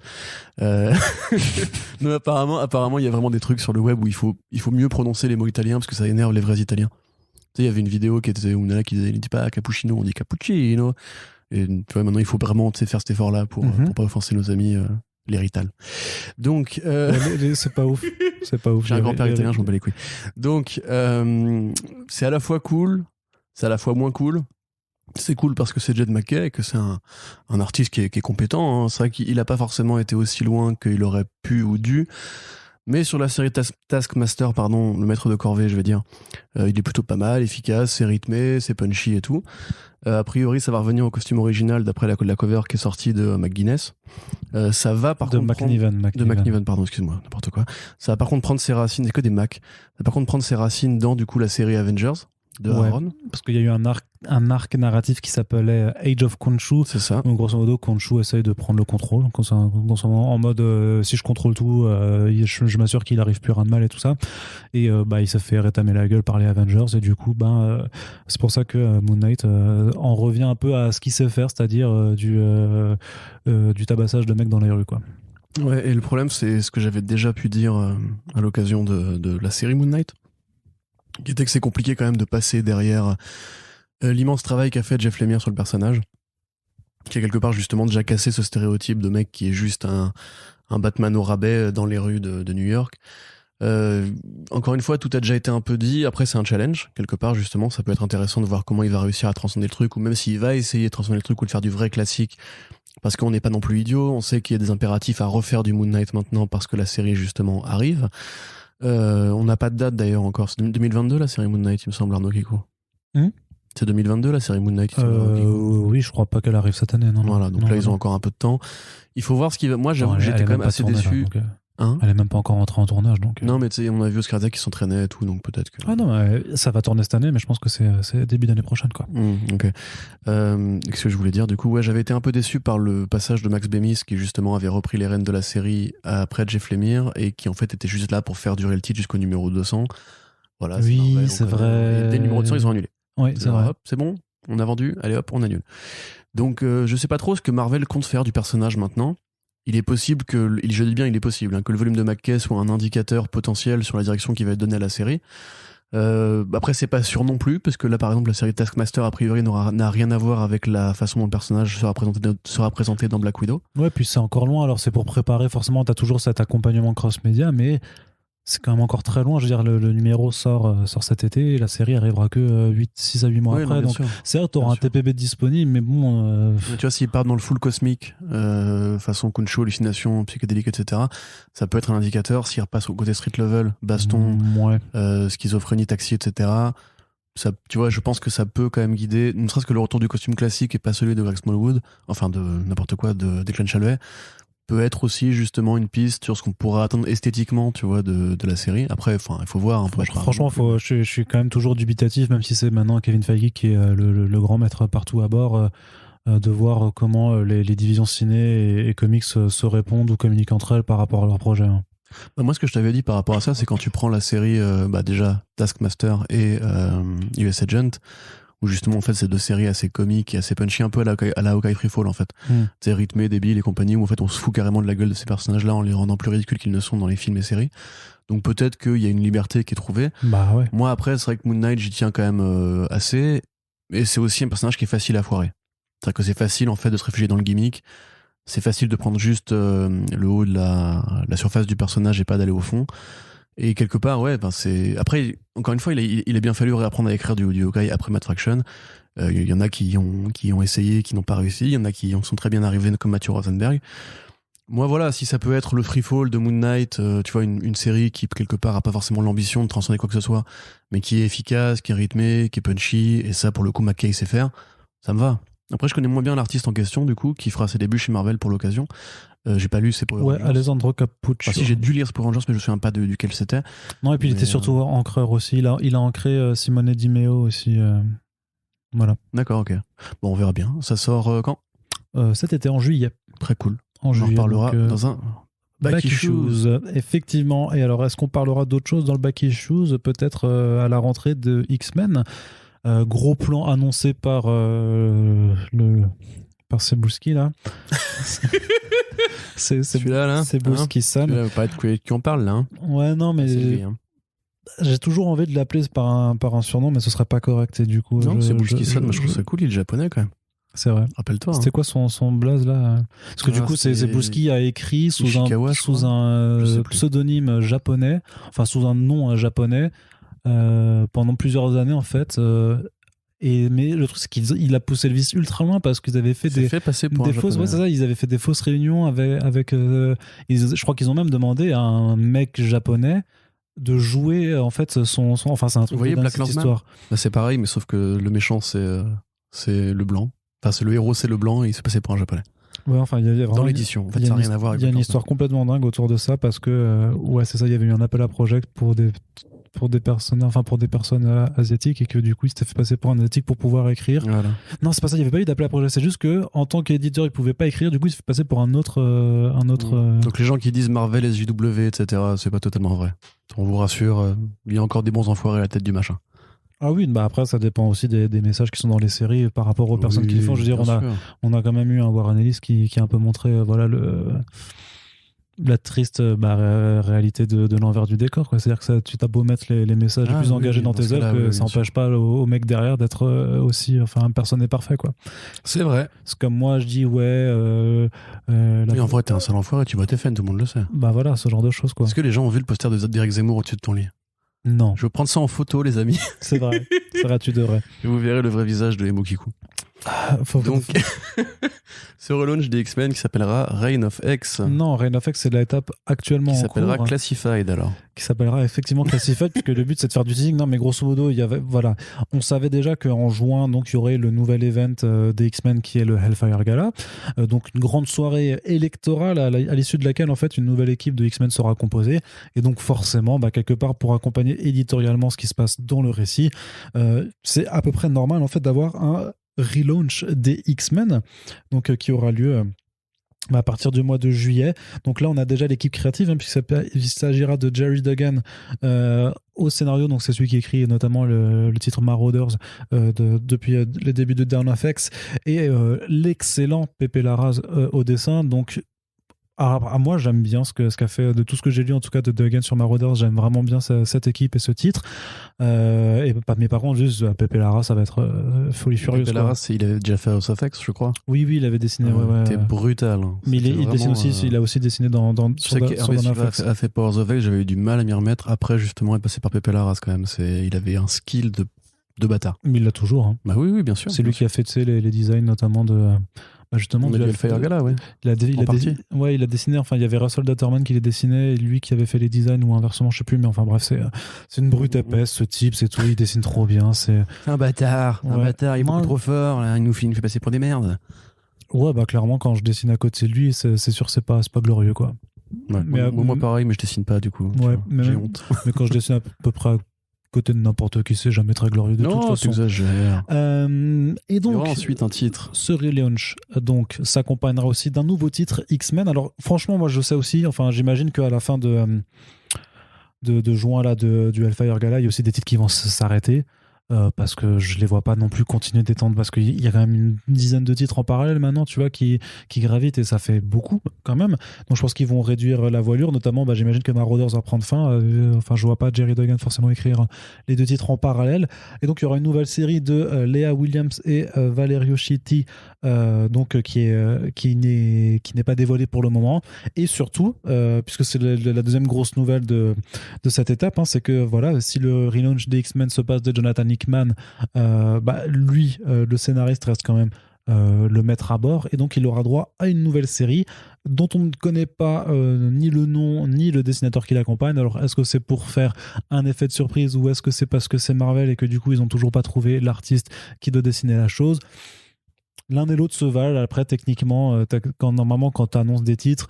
Non, apparemment, il y a vraiment des trucs sur le web où il faut mieux prononcer les mots italiens parce que ça énerve les vrais Italiens. Tu sais, il y avait une vidéo qui était où Nana qui disait, il dit pas cappuccino, on dit cappuccino. Et tu vois, maintenant il faut vraiment faire cet effort-là pour pas offenser nos amis. Les Rital. Donc, c'est pas ouf. J'ai un grand-père italien, je m'en bats les couilles. Donc, c'est à la fois cool, c'est à la fois moins cool. C'est cool parce que c'est Jed McKay et que c'est un artiste qui est compétent. Hein. C'est vrai qu'il n'a pas forcément été aussi loin qu'il aurait pu ou dû. Mais sur la série Taskmaster, pardon, le maître de corvée, je vais dire, il est plutôt pas mal, efficace, c'est rythmé, c'est punchy et tout. A priori, ça va revenir au costume original d'après la cover qui est sortie de McGuinness. Ça va par contre de McNiven, pardon, excuse-moi, n'importe quoi. Ça va par contre prendre ses racines, c'est que des Mac. Ça va par contre prendre ses racines dans du coup la série Avengers de Aaron. Parce qu'il y a eu un arc narratif qui s'appelait Age of Khonshu. C'est ça. Donc grosso modo, Khonshu essaye de prendre le contrôle. En mode si je contrôle tout, je m'assure qu'il arrive plus rien de mal et tout ça. Et il se fait rétamer la gueule par les Avengers. Et du coup, c'est pour ça que Moon Knight en revient un peu à ce qu'il sait faire, c'est-à-dire du tabassage de mecs dans les rues, quoi. Ouais, et le problème, c'est ce que j'avais déjà pu dire à l'occasion de la série Moon Knight, qui était que c'est compliqué quand même de passer derrière l'immense travail qu'a fait Jeff Lemire sur le personnage, qui a quelque part justement déjà cassé ce stéréotype de mec qui est juste un Batman au rabais dans les rues de New York. Encore une fois, tout a déjà été un peu dit. Après, c'est un challenge, quelque part, justement. Ça peut être intéressant de voir comment il va réussir à transcender le truc, ou même s'il va essayer de transcender le truc ou de faire du vrai classique. Parce qu'on n'est pas non plus idiot. On sait qu'il y a des impératifs à refaire du Moon Knight maintenant parce que la série, justement, arrive. On n'a pas de date d'ailleurs encore. C'est 2022 la série Moon Knight, il me semble, Arnaud Kiko. C'est 2022 la série Moon Knight. Oui, je crois pas qu'elle arrive cette année. Non, voilà, donc non, là, ils ont encore un peu de temps. Il faut voir ce qui va. Moi, j'avoue que j'étais quand même assez déçu. Là, donc, elle est même pas encore entrée en tournage. Donc, non, mais tu sais, on a vu Oscar Isaac qui s'entraînait et tout, donc peut-être que. Ah non, ça va tourner cette année, mais je pense que c'est début d'année prochaine, quoi. Ok. Qu'est-ce que je voulais dire? Du coup, ouais, j'avais été un peu déçu par le passage de Max Bemis, qui justement avait repris les rênes de la série après Jeff Lemire, et qui en fait était juste là pour faire durer le titre jusqu'au numéro 200. Voilà. Oui, Marvel, c'est vrai. Dès le numéro 200, ils ont annulé. Oui, c'est vrai. Hop, c'est bon, on a vendu, allez hop, on annule. Donc, je sais pas trop ce que Marvel compte faire du personnage maintenant. Il est possible que, je dis bien il est possible, que le volume de McKay soit un indicateur potentiel sur la direction qui va être donnée à la série. Après, c'est pas sûr non plus, parce que là, par exemple, la série Taskmaster, a priori, n'a rien à voir avec la façon dont le personnage sera présenté dans Black Widow. Ouais, puis c'est encore loin, alors c'est pour préparer, forcément, t'as toujours cet accompagnement cross-média, mais c'est quand même encore très loin. Je veux dire, le numéro sort cet été et la série arrivera que 6 à 8 mois après. Donc, certes, tu auras un TPB disponible, mais bon. Tu vois, s'ils partent dans le full cosmique, façon Kuncho, hallucination, psychédélique, etc., ça peut être un indicateur. S'ils repassent au côté street level, baston, schizophrénie, taxi, etc., ça, tu vois, je pense que ça peut quand même guider, ne serait-ce que le retour du costume classique et pas celui de Greg Smallwood, enfin de n'importe quoi, de Declan Shalvey, peut être aussi justement une piste sur ce qu'on pourra attendre esthétiquement, tu vois, de la série. Après, enfin, il faut voir. Franchement, je suis quand même toujours dubitatif, même si c'est maintenant Kevin Feige qui est le grand maître partout à bord, de voir comment les divisions ciné et comics se répondent ou communiquent entre elles par rapport à leur projet. Bah, moi, ce que je t'avais dit par rapport à ça, c'est quand tu prends la série, déjà Taskmaster et US Agent, où justement en fait c'est deux séries assez comiques et assez punchy, un peu à la Hawkeye Freefall en fait. C'est rythmé, débile et compagnie, où en fait on se fout carrément de la gueule de ces personnages là en les rendant plus ridicules qu'ils ne sont dans les films et séries. Donc peut-être qu'il y a une liberté qui est trouvée. Bah ouais. Moi après c'est vrai que Moon Knight j'y tiens quand même assez, et c'est aussi un personnage qui est facile à foirer. C'est-à-dire que c'est facile en fait de se réfugier dans le gimmick, c'est facile de prendre juste le haut de la surface du personnage et pas d'aller au fond. Et quelque part, ouais, c'est. Après, encore une fois, il a bien fallu réapprendre à écrire du Hawkeye après Matt Fraction. Il y en a qui ont essayé, qui n'ont pas réussi. Il y en a qui sont très bien arrivés, comme Matthew Rosenberg. Moi, voilà, si ça peut être le Freefall de Moon Knight, tu vois, une série qui, quelque part, a pas forcément l'ambition de transcender quoi que ce soit, mais qui est efficace, qui est rythmée, qui est punchy, et ça, pour le coup, McKay sait faire, ça me va. Après, je connais moins bien l'artiste en question, du coup, qui fera ses débuts chez Marvel pour l'occasion. J'ai pas lu ses Power Rangers. Ouais, Alessandro Cappuccio. Si, j'ai dû lire ses Power Rangers, mais je me souviens pas duquel c'était. Non, et puis il était surtout encreur aussi. Il a ancré Simone Di Meo aussi. Voilà. D'accord, ok. Bon, on verra bien. Ça sort quand cet été, en juillet. Très cool. On en reparlera dans un Back Issues. Effectivement. Et alors, est-ce qu'on parlera d'autre chose dans le Back Issues? Peut-être à la rentrée de X-Men. Gros plan annoncé par Cebulski là. c'est celui-là là. Cebulski-san. Va pas être qui en parle là. Hein. Ouais, non, mais lui, hein. J'ai toujours envie de l'appeler par un surnom, mais ce serait pas correct. Et du coup, non, Cebulski-san, moi je trouve ça cool, il est japonais quand même. C'est vrai. Rappelle-toi. C'était quoi son blaze là? Parce que du coup, Cebulski a écrit sous un pseudonyme japonais, enfin sous un nom japonais, pendant plusieurs années en fait. Mais le truc c'est qu'il a poussé le vice ultra loin parce qu'ils avaient fait des fausses, ouais, c'est ça, ils avaient fait des fausses réunions avec je crois qu'ils ont même demandé à un mec japonais de jouer en fait son enfin c'est un truc. Vous voyez de Black Landsman, histoire. Bah, c'est pareil, mais sauf que le méchant c'est le blanc, enfin c'est le héros, c'est le blanc et il se passait pour un japonais. Ouais, enfin, il y a dans l'édition, en fait, ça n'a rien à voir avec. Il y a une histoire complètement dingue autour de ça parce que ouais, c'est ça, il y avait eu un appel à projet pour des personnes asiatiques et que du coup il s'était fait passer pour un asiatique pour pouvoir écrire. Voilà. Non, c'est pas ça, il n'y avait pas eu d'appel à projet, c'est juste que en tant qu'éditeur il pouvait pas écrire, du coup il s'est fait passer pour un autre Donc les gens qui disent Marvel, SJW, etc., c'est pas totalement vrai. On vous rassure, il y a encore des bons enfoirés à la tête du machin. Ah oui, bah après ça dépend aussi des messages qui sont dans les séries par rapport aux personnes qui les font. Je veux dire, on a quand même eu un Warren Ellis qui a un peu montré voilà la triste réalité de l'envers du décor, quoi. C'est-à-dire que ça, tu t'as beau mettre les messages les plus engagés dans tes œuvres, que ça n'empêche pas au mec derrière d'être aussi, enfin, personne n'est parfait, quoi. C'est vrai. C'est comme moi, je dis mais en vrai, t'es un sale enfoiré, tu vois tes fans, tout le monde le sait. Bah voilà, ce genre de choses, quoi. Est-ce que les gens ont vu le poster d'Éric Zemmour au-dessus de ton lit? Non. Je vais prendre ça en photo, les amis. C'est vrai, tu devrais. Et vous verrez le vrai visage de Emo Kiku. Donc, ce relaunch des X-Men qui s'appellera Reign of X. Non, Reign of X, c'est l'étape actuellement qui en s'appellera cours. Classified, alors. Qui s'appellera effectivement Classified, puisque le but c'est de faire du teasing. Non, mais grosso modo, on savait déjà qu'en juin, donc, il y aurait le nouvel event des X-Men qui est le Hellfire Gala. Donc, une grande soirée électorale à l'issue de laquelle, en fait, une nouvelle équipe de X-Men sera composée. Et donc, forcément, quelque part, pour accompagner éditorialement ce qui se passe dans le récit, c'est à peu près normal, en fait, d'avoir un relaunch des X-Men, donc qui aura lieu à partir du mois de juillet. Donc là, on a déjà l'équipe créative, puisqu'il s'agira de Jerry Duggan au scénario. Donc c'est celui qui écrit notamment le titre Marauders depuis les débuts de Dawn of X, et l'excellent Pepe Larraz au dessin. Donc moi, j'aime bien ce qu'a fait, de tout ce que j'ai lu en tout cas de Duggan sur Marauders. J'aime vraiment bien cette équipe et ce titre. Mais par contre, juste Pepe Larraz, ça va être folie furieuse. Pepe Larraz, il avait déjà fait House of X, je crois. Oui, il avait dessiné. C'était brutal. Hein. Mais il dessine aussi. Il a aussi dessiné dans sur Dawn of X. A fait Powers of X. J'avais eu du mal à m'y remettre. Après, justement, être passé par Pepe Larraz quand même. Il avait un skill de bâtard. Mais il l'a toujours. Hein. Bah oui, bien sûr. C'est lui qui a fait les designs notamment de. Justement, du Hellfire Gala, ouais. Il a dessiné, enfin, il y avait Russell Datterman qui les dessinait, et lui qui avait fait les designs, ou inversement, je sais plus, mais enfin, bref, c'est une brute épaisse, ce type, c'est tout, il dessine trop bien, c'est un bâtard, il est beaucoup trop fort, là, il nous fait passer pour des merdes. Ouais, clairement, quand je dessine à côté de lui, c'est sûr, c'est pas glorieux, quoi. Ouais, moi, pareil, mais je dessine pas, du coup. Ouais, j'ai honte. Mais quand je dessine à peu près côté de n'importe qui, c'est jamais très glorieux de toute façon. Non, t'exagères. Et donc, il y aura ensuite un titre. Ce relaunch, donc, s'accompagnera aussi d'un nouveau titre X-Men. Alors, franchement, moi, je sais aussi, enfin, j'imagine qu'à la fin de juin, là, du Hellfire Gala, il y a aussi des titres qui vont s'arrêter. Parce que je les vois pas non plus continuer d'étendre, parce qu'il y a quand même une dizaine de titres en parallèle maintenant, tu vois, qui gravitent, et ça fait beaucoup quand même. Donc je pense qu'ils vont réduire la voilure, notamment j'imagine que Marauders va prendre fin. Enfin, je vois pas Jerry Duggan forcément écrire les deux titres en parallèle, et donc il y aura une nouvelle série de Leah Williams et Valerio Chitti, donc qui n'est pas dévoilée pour le moment. Et surtout, puisque c'est la deuxième grosse nouvelle de cette étape, c'est que voilà, si le relaunch des X-Men se passe de Jonathan Hickman, lui, le scénariste, reste quand même le maître à bord, et donc il aura droit à une nouvelle série dont on ne connaît pas ni le nom ni le dessinateur qui l'accompagne. Alors est-ce que c'est pour faire un effet de surprise, ou est-ce que c'est parce que c'est Marvel et que du coup ils n'ont toujours pas trouvé l'artiste qui doit dessiner la chose? L'un et l'autre se valent. Après, techniquement, normalement quand tu annonces des titres,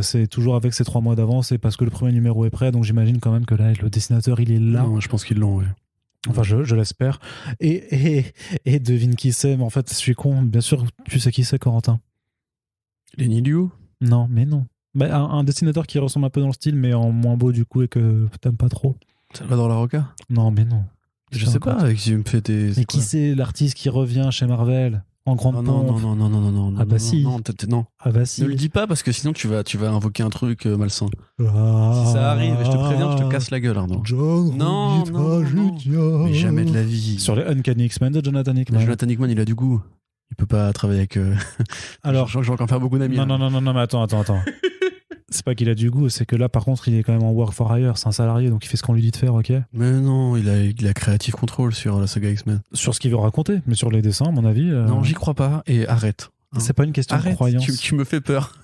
c'est toujours avec ces 3 mois d'avance, et parce que le premier numéro est prêt, donc j'imagine quand même que là le dessinateur il est là. Non, je pense qu'ils l'ont, ouais. Enfin, je l'espère. Et devine qui c'est, mais en fait, je suis con. Bien sûr, tu sais qui c'est, Corentin. Lenny Liu? Non, mais non. Un dessinateur qui ressemble un peu dans le style, mais en moins beau, du coup, et que t'aimes pas trop. Salvador Larroca? Non, mais non. Je sais pas, avec qui me fait des... Mais qui c'est l'artiste qui revient chez Marvel en grande pompe? Non. Ah bah si. Non. Ah bah si. Ne le dis pas, parce que sinon tu vas invoquer un truc malsain. Ah, si ça arrive, je te préviens, je te casse la gueule, Arnaud. Non. Mais jamais de la vie. Sur les Uncanny X-Men de Jonathan Hickman. Jonathan Hickman, il a du goût. Il peut pas travailler avec... Alors, je vais encore faire beaucoup d'amis. Non, mais attends. C'est pas qu'il a du goût, c'est que là, par contre, il est quand même en work for hire, c'est un salarié, donc il fait ce qu'on lui dit de faire, ok? Mais non, il a creative control sur la saga X-Men. Sur ce qu'il veut raconter, mais sur les dessins, à mon avis... Non, j'y crois pas, et arrête. C'est pas une question de croyance. Tu me fais peur.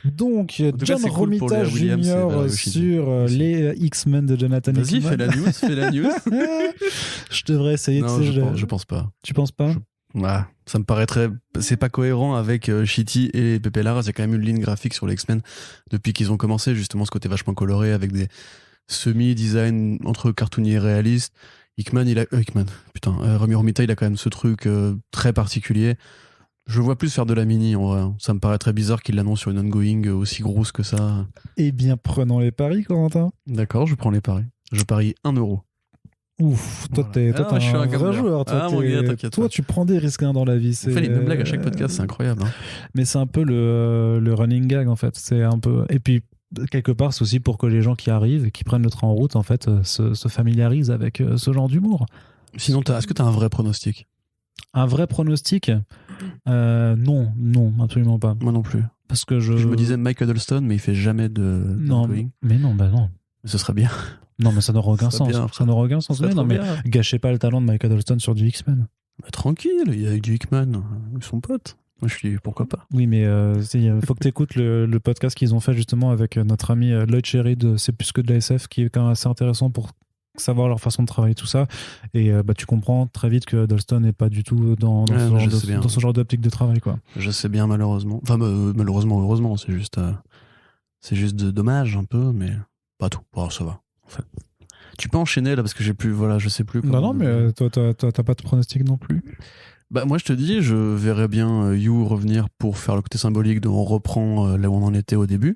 Donc, John Romita Jr. sur les X-Men de Jonathan Hickman. Vas-y, fais la news. Je devrais essayer. Non, je pense pas. Tu penses pas? Ça me paraîtrait... C'est pas cohérent avec Chitti et Pepe Larraz. Il y a quand même une ligne graphique sur les X-Men depuis qu'ils ont commencé, justement, ce côté vachement coloré avec des semi-design entre cartoonier et réaliste. Rami Romita, il a quand même ce truc très particulier. Je vois plus faire de la mini, en vrai. Ça me paraît très bizarre qu'il l'annonce sur une ongoing aussi grosse que ça. Eh bien, prenons les paris, Corentin. D'accord, je prends les paris. Je parie 1 euro. Ouf, toi, t'es un vrai joueur. Toi, mon gars, t'inquiète. Toi, tu prends des risques dans la vie. On fait les mêmes blagues à chaque podcast, c'est incroyable. Hein. Mais c'est un peu le running gag, en fait. C'est un peu... Et puis, quelque part, c'est aussi pour que les gens qui arrivent et qui prennent le train en route, en fait, se familiarisent avec ce genre d'humour. Sinon, est-ce que t'as un vrai pronostic ? Un vrai pronostic ? Non, absolument pas. Moi non plus. Parce que je me disais Mike Huddleston, mais il fait jamais non, going. Mais non. Ce serait bien. Non, mais ça n'aura aucun sens. Ça n'aura aucun sens. Mais non, mais gâchez pas le talent de Mike Huddleston sur du X-Men. Bah, tranquille, il y a du Hickman, ils sont potes. Moi, je suis pourquoi pas. Oui, mais il faut que tu écoutes le podcast qu'ils ont fait justement avec notre ami Lloyd Cherry de C'est plus que de la SF, qui est quand même assez intéressant pour savoir leur façon de travailler, tout ça. Et tu comprends très vite que Huddleston n'est pas du tout dans ce genre d'optique de travail, quoi. Je sais bien, malheureusement. Enfin, malheureusement, heureusement, c'est juste dommage un peu, mais pas tout. Bon, ça va, en fait. Tu peux enchaîner là parce que j'ai plus, je sais plus. Non, mais toi, t'as pas de pronostic non plus. Bah, moi, je te dis, je verrais bien You revenir pour faire le côté symbolique de on reprend là où on en était au début.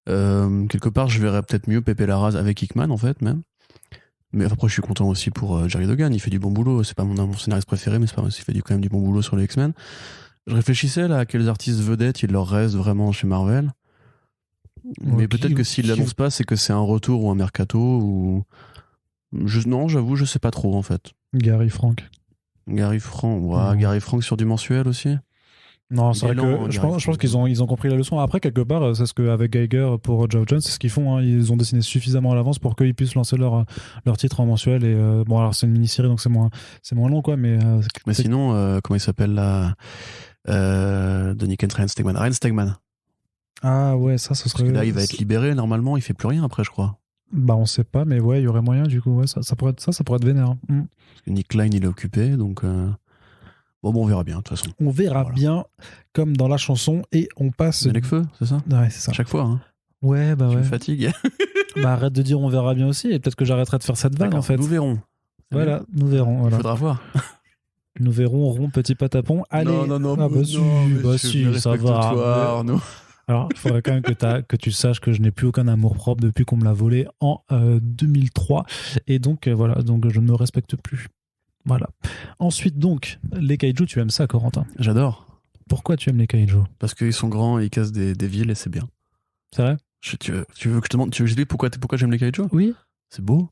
Quelque part, je verrais peut-être mieux Pepe Larraz avec Hickman, en fait, même. Mais après, je suis content aussi pour Jerry Duggan. Il fait du bon boulot. C'est pas mon scénariste préféré, mais il fait quand même du bon boulot sur les X-Men. Je réfléchissais là à quels artistes vedettes il leur reste vraiment chez Marvel. Mais peut-être que s'ils l'annoncent pas, c'est que c'est un retour ou un mercato ou. Non, j'avoue, je sais pas trop en fait. Gary Frank. Gary Frank sur du mensuel aussi. Non, c'est vrai que je pense qu'ils ont compris la leçon. Après, quelque part, c'est ce qu'avec Geiger pour Geoff Johns, c'est ce qu'ils font. Hein. Ils ont dessiné suffisamment à l'avance pour qu'ils puissent lancer leur titre en mensuel. Et bon, alors c'est une mini-série, donc c'est moins long, quoi. Mais sinon, comment il s'appelle là Donny Kent, Ryan Stegman. Ah ouais, ça ce serait. Parce que là, il va être libéré normalement. Il fait plus rien après, je crois. Bah, on sait pas, mais ouais, il y aurait moyen du coup. Ouais, ça pourrait être vénère. Hein. Parce que Nick Klein, il est occupé, donc. Bon, on verra bien, de toute façon. On verra bien, comme dans la chanson, et on passe. Nekfeu, c'est ça ? Ouais, c'est ça. À chaque fois, hein. Ouais, bah ouais. Tu me fatigues. Bah arrête de dire on verra bien aussi, et peut-être que j'arrêterai de faire cette vanne, en fait. Nous verrons. Voilà, nous verrons. Voilà. Il faudra voir. Nous verrons, rond, petit patapon. Allez. Non. Ah bah si, ça va. Toi, Arnaud. Alors, il faudrait quand même que tu saches que je n'ai plus aucun amour-propre depuis qu'on me l'a volé en 2003. Et donc, voilà, donc je ne me respecte plus. Voilà. Ensuite, donc, les kaiju, tu aimes ça, Corentin ? J'adore. Pourquoi tu aimes les kaiju ? Parce qu'ils sont grands et ils cassent des villes et c'est bien. C'est vrai ? Tu veux que je te demande, tu veux que je dise pourquoi j'aime les kaiju ? Oui. C'est beau.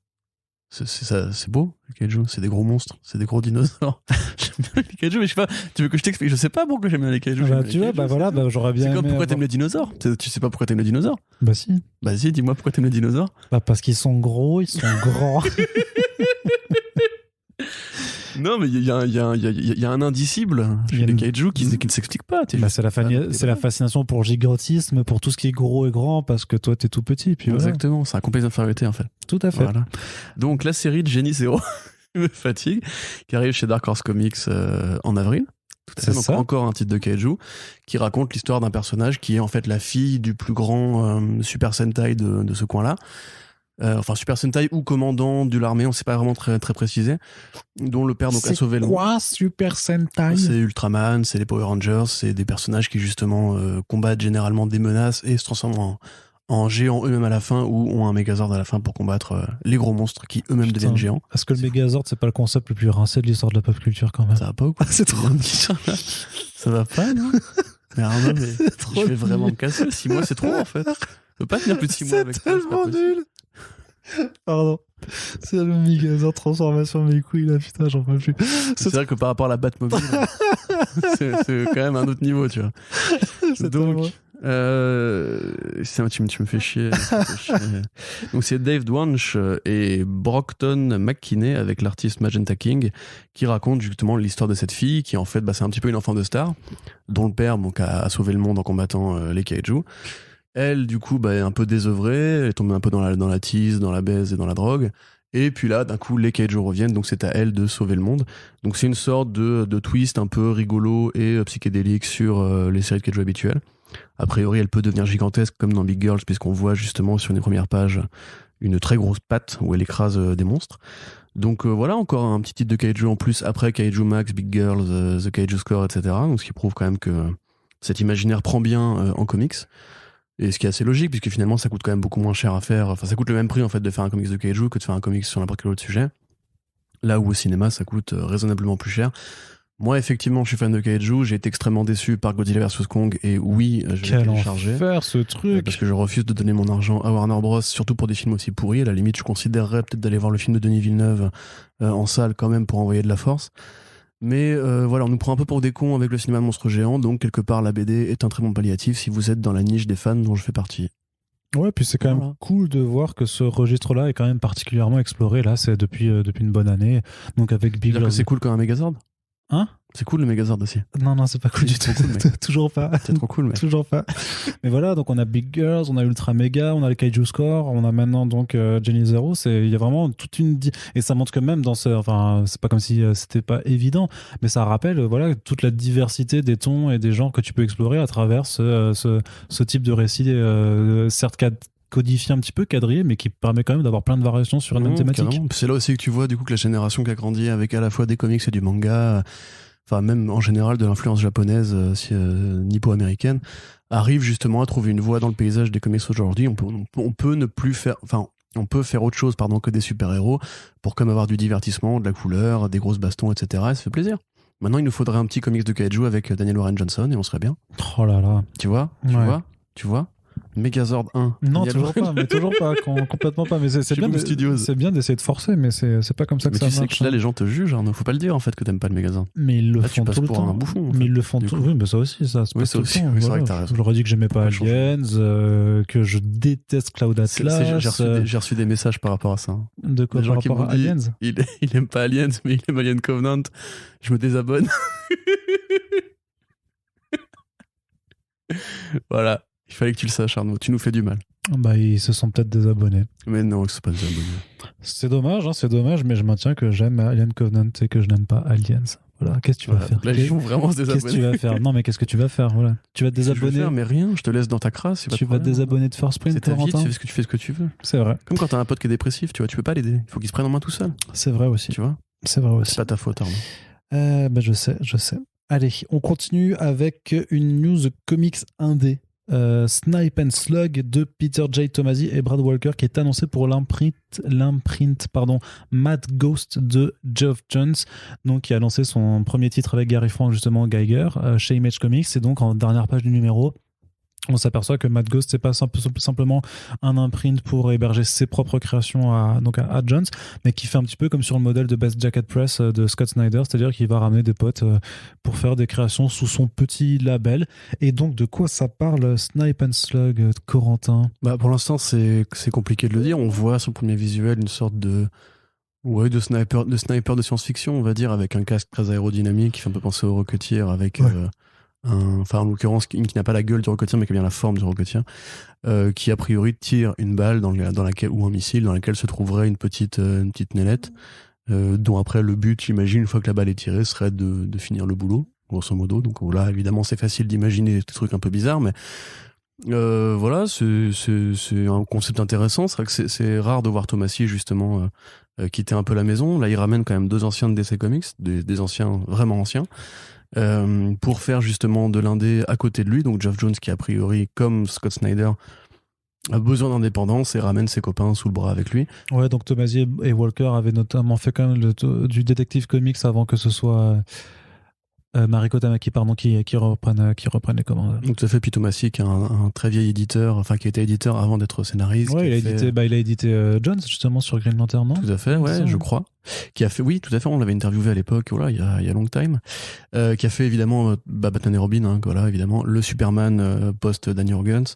C'est beau, les kaiju. C'est des gros monstres, c'est des gros dinosaures. J'aime bien les kaiju, mais je sais pas. Tu veux que je t'explique ? Je sais pas pourquoi j'aime bien les kaiju. J'aurais bien. C'est comme pourquoi t'aimes les dinosaures ? Tu sais pas pourquoi t'aimes les dinosaures ? Bah si. Bah si, dis-moi pourquoi t'aimes les dinosaures ? Bah parce qu'ils sont gros, ils sont grands. Non, mais il y a un indicible chez les kaiju qui ne s'explique pas. Bah, c'est la fascination pour le gigantisme, pour tout ce qui est gros et grand, parce que toi, t'es tout petit. Puis exactement, voilà. C'est un complexe d'infériorité, en fait. Tout à fait. Voilà. Donc, la série de Génie Zéro me fatigue, qui arrive chez Dark Horse Comics en avril. Tout à fait. Donc, encore un titre de kaiju qui raconte l'histoire d'un personnage qui est en fait la fille du plus grand Super Sentai de ce coin-là. Enfin Super Sentai ou commandant de l'armée, on sait pas vraiment très, très précisé, dont le père donc a sauvé le monde. C'est quoi Super Sentai ? C'est Ultraman, c'est les Power Rangers, c'est des personnages qui justement combattent généralement des menaces et se transforment en géants eux-mêmes à la fin ou ont un Megazord à la fin pour combattre les gros monstres qui eux-mêmes deviennent géants. Est-ce que le Megazord c'est pas le concept le plus rincé de l'histoire de la pop culture quand même ? Ça va pas ou quoi ? C'est trop ça va pas, non ? Mais Arnaud, je vais vraiment me casser. 6 mois c'est trop en fait. Je peux pas tenir plus de 6 mois avec ça. C'est tellement nul. Pardon. C'est le Megazord transformation mes couilles là, putain, j'en peux plus. C'est vrai que par rapport à la Batmobile, c'est quand même un autre niveau, tu vois. Donc, tu me fais chier. Donc c'est Dave Dwanch et Brockton McKinney avec l'artiste Magenta King qui racontent justement l'histoire de cette fille qui en fait c'est un petit peu une enfant de star dont le père donc a sauvé le monde en combattant les kaiju. Elle, du coup, est un peu désœuvrée, elle est tombée un peu dans la tease, dans la baise et dans la drogue. Et puis là, d'un coup, les kaiju reviennent, donc c'est à elle de sauver le monde. Donc c'est une sorte de twist un peu rigolo et psychédélique sur les séries de kaiju habituelles. A priori, elle peut devenir gigantesque comme dans Big Girls, puisqu'on voit justement sur les premières pages une très grosse patte où elle écrase des monstres. Donc voilà, encore un petit titre de kaiju en plus, après Kaiju Max, Big Girls, The Kaiju Score, etc. Donc ce qui prouve quand même que cet imaginaire prend bien en comics. Et ce qui est assez logique, puisque finalement ça coûte quand même beaucoup moins cher à faire. Enfin, ça coûte le même prix en fait de faire un comics de kaiju que de faire un comics sur n'importe quel autre sujet. Là où au cinéma, ça coûte raisonnablement plus cher. Moi, effectivement, je suis fan de Kaiju. J'ai été extrêmement déçu par Godzilla vs Kong. Et oui, je vais télécharger. Quel enfer, ce truc. Parce que je refuse de donner mon argent à Warner Bros. Surtout pour des films aussi pourris. À la limite, je considérerais peut-être d'aller voir le film de Denis Villeneuve en salle quand même pour envoyer de la force. Mais voilà, on nous prend un peu pour des cons avec le cinéma de monstres géants. Donc, quelque part, la BD est un très bon palliatif si vous êtes dans la niche des fans dont je fais partie. Ouais, puis c'est quand même cool de voir que ce registre-là est quand même particulièrement exploré. Là, c'est depuis une bonne année. Donc, avec Big Lord. C'est cool quand un Megazord. Hein? C'est cool le Megazord aussi. Non, c'est pas cool du tout. Cool, toujours pas. C'est trop cool, mec. Toujours pas. Mais voilà, donc on a Big Girls, on a Ultra Mega, on a le Kaiju Score, on a maintenant donc Jenny Zero. Il y a vraiment toute une. Et ça montre que même dans ce. Enfin, c'est pas comme si c'était pas évident, mais ça rappelle voilà, toute la diversité des tons et des genres que tu peux explorer à travers ce type de récit, certes codifié un petit peu, quadrillé, mais qui permet quand même d'avoir plein de variations sur une même thématique. Carrément. C'est là aussi que tu vois du coup que la génération qui a grandi avec à la fois des comics et du manga, enfin même en général de l'influence japonaise, nippo-américaine, arrive justement à trouver une voie dans le paysage des comics aujourd'hui. On peut ne plus faire, enfin on peut faire autre chose que des super-héros pour comme avoir du divertissement, de la couleur, des grosses bastons, etc. Et ça fait plaisir. Maintenant, il nous faudrait un petit comics de Kaiju avec Daniel Warren Johnson et on serait bien. Oh là là. Tu vois Megazord 1. Non, toujours pas, complètement pas. Mais c'est bien d'essayer de forcer, mais c'est pas comme ça que ça marche. Mais tu sais que là, les gens te jugent, ne faut pas le dire en fait que t'aimes pas le Megazord. Mais ils le font tout le temps. Un bouffon. Mais ils le font tout. Oui, mais ça aussi, ça se passe tout le temps. C'est vrai que t'as raison. J'aurais dit que j'aimais pas Aliens, que je déteste Cloud Atlas. J'ai reçu des messages par rapport à ça. De quoi par rapport à Aliens? Il aime pas Aliens, mais il aime Alien Covenant. Je me désabonne. Voilà. Il fallait que tu le saches, Arnaud. Tu nous fais du mal. Bah, ils se sont peut-être désabonnés. Mais non, ils sont pas désabonnés. C'est dommage, mais je maintiens que j'aime Alien Covenant et que je n'aime pas Aliens. Voilà, qu'est-ce que tu vas faire? Là, ils vont vraiment se désabonner. Qu'est-ce que tu vas faire? Non, mais qu'est-ce que tu vas faire? Voilà. Tu vas te désabonner. Mais rien, je te laisse dans ta crasse. Tu vas te désabonner de First Print. C'est ta vie, tu fais ce que tu veux. C'est vrai. Comme quand t'as un pote qui est dépressif, tu vois, tu peux pas l'aider. Il faut qu'il se prenne en main tout seul. C'est vrai aussi. Tu vois? C'est vrai aussi. C'est pas ta faute, Arnaud. Bah, je sais. Allez, on continue avec une news comics indé. Snipe and Slug de Peter J. Tomasi et Brad Walker qui est annoncé pour l'imprint Mad Ghost de Geoff Johns, donc qui a lancé son premier titre avec Gary Frank justement Geiger chez Image Comics. Et donc en dernière page du numéro, on s'aperçoit que Mad Ghost, c'est pas simplement un imprint pour héberger ses propres créations à Johns, mais qui fait un petit peu comme sur le modèle de Best Jacket Press de Scott Snyder, c'est-à-dire qu'il va ramener des potes pour faire des créations sous son petit label. Et donc, de quoi ça parle, Snipe and Slug, Corentin? Bah, pour l'instant, c'est compliqué de le dire. On voit sur le premier visuel une sorte de sniper de science-fiction, on va dire, avec un casque très aérodynamique qui fait un peu penser au Rocketeer, avec... enfin en l'occurrence qui n'a pas la gueule du Rocketeer mais qui a bien la forme du Rocketeer, qui a priori tire une balle dans laquelle, ou un missile dans laquelle se trouverait une petite nainette, dont après le but, j'imagine, une fois que la balle est tirée, serait de finir le boulot, grosso modo. Donc là évidemment c'est facile d'imaginer des trucs un peu bizarres, mais voilà, c'est un concept intéressant. C'est vrai que c'est rare de voir Tomasi justement quitter un peu la maison. Là il ramène quand même 2 anciens de DC Comics, des anciens vraiment anciens, pour faire justement de l'indé à côté de lui, donc Geoff Johns qui a priori comme Scott Snyder a besoin d'indépendance et ramène ses copains sous le bras avec lui. Ouais, donc Tomasi et Walker avaient notamment fait quand même du Detective Comics avant que ce soit Mariko Tamaki qui reprenne les commandes. Donc tout à fait. Puis Tomasi qui est un très vieil éditeur, enfin qui était éditeur avant d'être scénariste. Ouais, il a édité Jones justement sur Green Lantern, non? Tout à fait, ouais, je crois. Qui a fait, oui, tout à fait, on l'avait interviewé à l'époque, voilà, il y a long time. Qui a fait évidemment Batman et Robin, voilà, évidemment, le Superman post Danny Jurgens,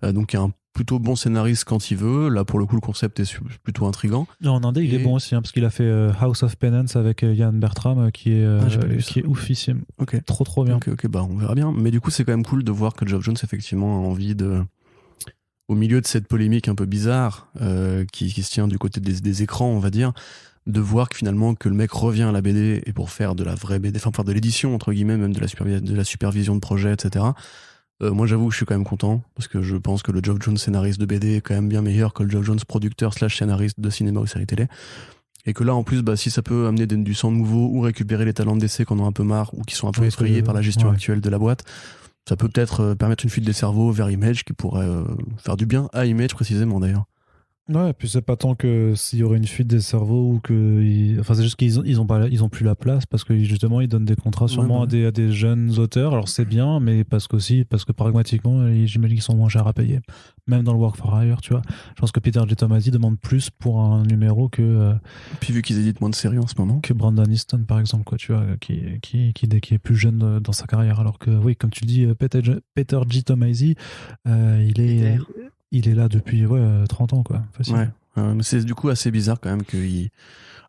donc qui est un plutôt bon scénariste quand il veut. Là, pour le coup, le concept est plutôt intriguant. En indé, il est bon aussi, parce qu'il a fait House of Penance avec Ian Bertram, qui est oufissime. Ok. Trop bien. Ok, bah on verra bien. Mais du coup, c'est quand même cool de voir que Geoff Johns, effectivement, a envie de... Au milieu de cette polémique un peu bizarre, qui se tient du côté des écrans, on va dire, de voir que finalement que le mec revient à la BD et pour faire de la vraie BD, enfin faire de l'édition entre guillemets, même de la supervision de projet, etc. Moi j'avoue que je suis quand même content parce que je pense que le Geoff Johns scénariste de BD est quand même bien meilleur que le Geoff Johns producteur / scénariste de cinéma ou série télé, et que là en plus si ça peut amener du sang nouveau ou récupérer les talents de DC qu'on a un peu marre ou qui sont un peu effrayés par la gestion actuelle de la boîte, ça peut peut-être permettre une fuite des cerveaux vers Image qui pourrait faire du bien à Image précisément d'ailleurs. Ouais, puis c'est pas tant que s'il y aurait une fuite des cerveaux ou que. Enfin, c'est juste qu'ils ils ont plus la place parce que justement, ils donnent des contrats sûrement à des jeunes auteurs. Alors c'est bien, mais parce que pragmatiquement, j'imagine qu'ils sont moins chers à payer. Même dans le Work for Hire, tu vois. Je pense que Peter J. Tomasi demande plus pour un numéro que. Puis vu qu'ils éditent moins de séries en ce moment. Que Brandon Easton, par exemple, quoi, tu vois, qui est plus jeune dans sa carrière. Alors que, oui, comme tu le dis, Peter J. Tomasi, il est là depuis 30 ans, quoi. Facile. Ouais. Mais c'est du coup assez bizarre quand même qu'il.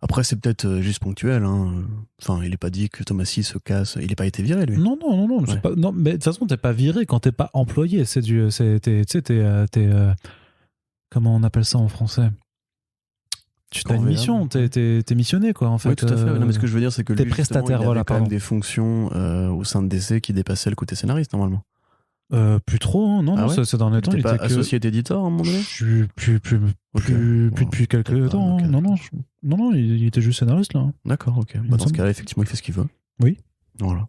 Après, c'est peut-être juste ponctuel. Hein. Enfin, il n'est pas dit que Tomasi se casse. Il n'a pas été viré, lui. Non. Ouais. Non, mais de toute façon, t'es pas viré quand t'es pas employé. Tu sais, comment on appelle ça en français? Tu as une mission, t'es missionné, quoi, en fait. Oui, tout à fait. Non, mais ce que je veux dire, c'est que lui, t'es prestataire, il avait quand même des fonctions au sein de DC qui dépassaient le côté scénariste, normalement. Plus trop, hein. Non, ouais, c'est dans les temps. Il était pas associé d'éditeur à un moment donné. Plus depuis quelques temps. Okay. Non, il était juste scénariste là. D'accord, ok. Dans ce cas-là, effectivement, il fait ce qu'il veut. Oui. Voilà.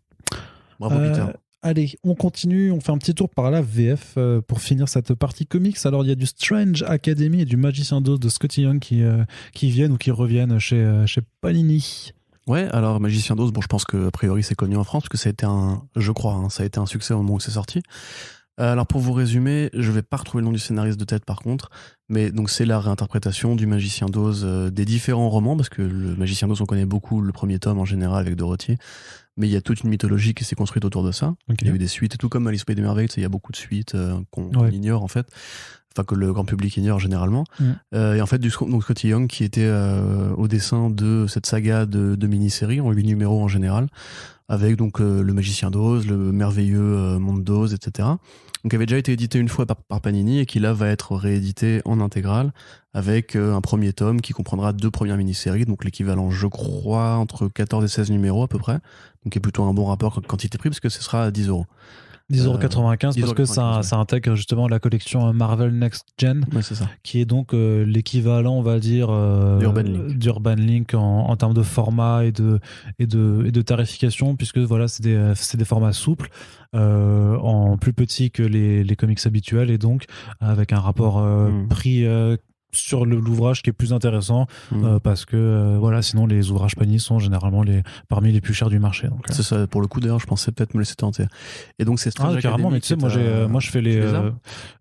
Bravo Peter. Allez, on continue, on fait un petit tour par la VF pour finir cette partie comics. Alors, il y a du Strange Academy et du Magicien d'Oz de Scotty Young qui viennent ou qui reviennent chez Panini. Ouais, alors Magicien d'Oz, bon, je pense que a priori c'est connu en France parce que ça a été ça a été un succès au moment où c'est sorti. Alors pour vous résumer, je vais pas retrouver le nom du scénariste de tête par contre, mais donc c'est la réinterprétation du Magicien d'Oz des différents romans, parce que le Magicien d'Oz on connaît beaucoup le premier tome en général avec Dorothy, mais il y a toute une mythologie qui s'est construite autour de ça. Okay. Il y a eu des suites, et tout comme Alice au Pays des Merveilles, il y a beaucoup de suites qu'on ignore en fait. Enfin, que le grand public ignore généralement. Et en fait, donc Scotty Young qui était au dessin de cette saga de mini-séries en 8 numéros en général, avec donc le Magicien d'Oz, le merveilleux monde d'Oz, etc. Donc, avait déjà été édité une fois par Panini et qui là va être réédité en intégrale avec un premier tome qui comprendra 2 premières mini-séries, donc l'équivalent, je crois, entre 14 et 16 numéros à peu près. Donc, qui est plutôt un bon rapport quantité-prix parce que ce sera à 10 €. 10,95 € parce que ça intègre justement la collection Marvel Next Gen, c'est ça. Qui est donc l'équivalent, on va dire, d'Urban Link en termes de format et de tarification, puisque voilà, c'est des formats souples, en plus petit que les comics habituels, et donc avec un rapport prix sur l'ouvrage qui est plus intéressant, parce que voilà, sinon les ouvrages Panini sont généralement parmi les plus chers du marché. Donc, c'est ça, pour le coup d'ailleurs je pensais peut-être me laisser tenter. Et donc c'est Strange carrément, Academy, mais tu sais, moi je fais les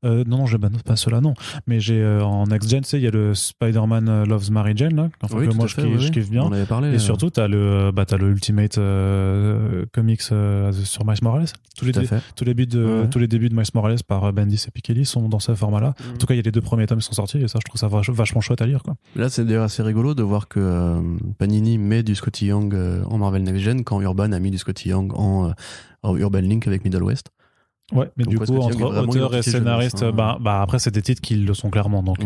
non, pas cela, non, mais j'ai en Next Gen, tu sais, il y a le Spider-Man Loves Mary Jane là, enfin, que moi je kiffe bien. On avait parlé, et surtout t'as le Ultimate Comics sur Miles Morales. Tous les débuts de Miles Morales par Bendis et Piketty sont dans ce format-là. En tout cas, il y a les 2 premiers tomes qui sont sortis, et ça, je trouve ça vachement chouette à lire, quoi. Là, c'est d'ailleurs assez rigolo de voir que Panini met du Scotty Young en Marvel Next Gen quand Urban a mis du Scotty Young en Urban Link avec Middle West. Ouais, mais donc, du coup, entre auteur et scénariste, après, c'est des titres qui le sont clairement, donc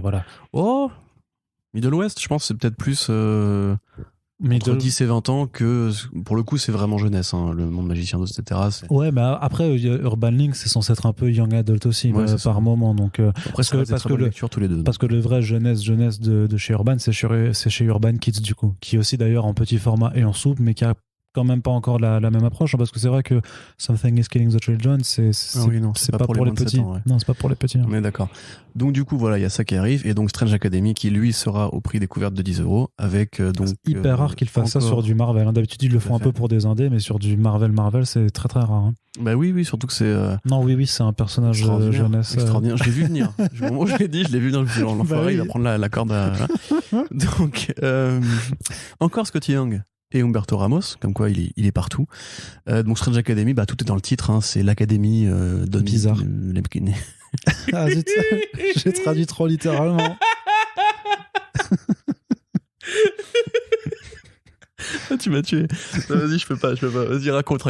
voilà. Oh, Middle West, je pense que c'est peut-être plus entre 10 et 20 ans que, pour le coup, c'est vraiment jeunesse, hein, le monde Magicien d'Oz, etc. Ouais, mais après, Urban Link, c'est censé être un peu young adult aussi, par moment. Donc, après, parce que le vrai jeunesse de chez Urban, c'est chez Urban Kids, du coup, qui est aussi d'ailleurs en petit format et en souple, mais qui a quand même pas encore la même approche, hein, parce que c'est vrai que Something is Killing the Children, c'est pas pour les petits. Non, c'est pas pour les petits. On est d'accord. Donc du coup, voilà, il y a ça qui arrive, et donc Strange Academy qui lui sera au prix découverte de 10 € avec donc. C'est hyper rare qu'ils fassent ça sur du Marvel. Hein. D'habitude, ils le font un peu pour des indés, mais sur du Marvel, c'est très très rare. Hein. Bah oui, surtout que c'est. Non, oui, c'est un personnage jeunesse. Extraordinaire. Je l'ai vu venir. Au moment où je l'ai dit, je l'ai vu venir. L'enfoiré, il va prendre la corde à. Donc encore Scotty Young et Humberto Ramos, comme quoi il est partout. Donc Strange Academy, tout est dans le titre, hein, c'est l'académie bizarre. Ah zut, j'ai traduit trop littéralement. Tu m'as tué. Non, vas-y, je peux pas. Vas-y, raconte.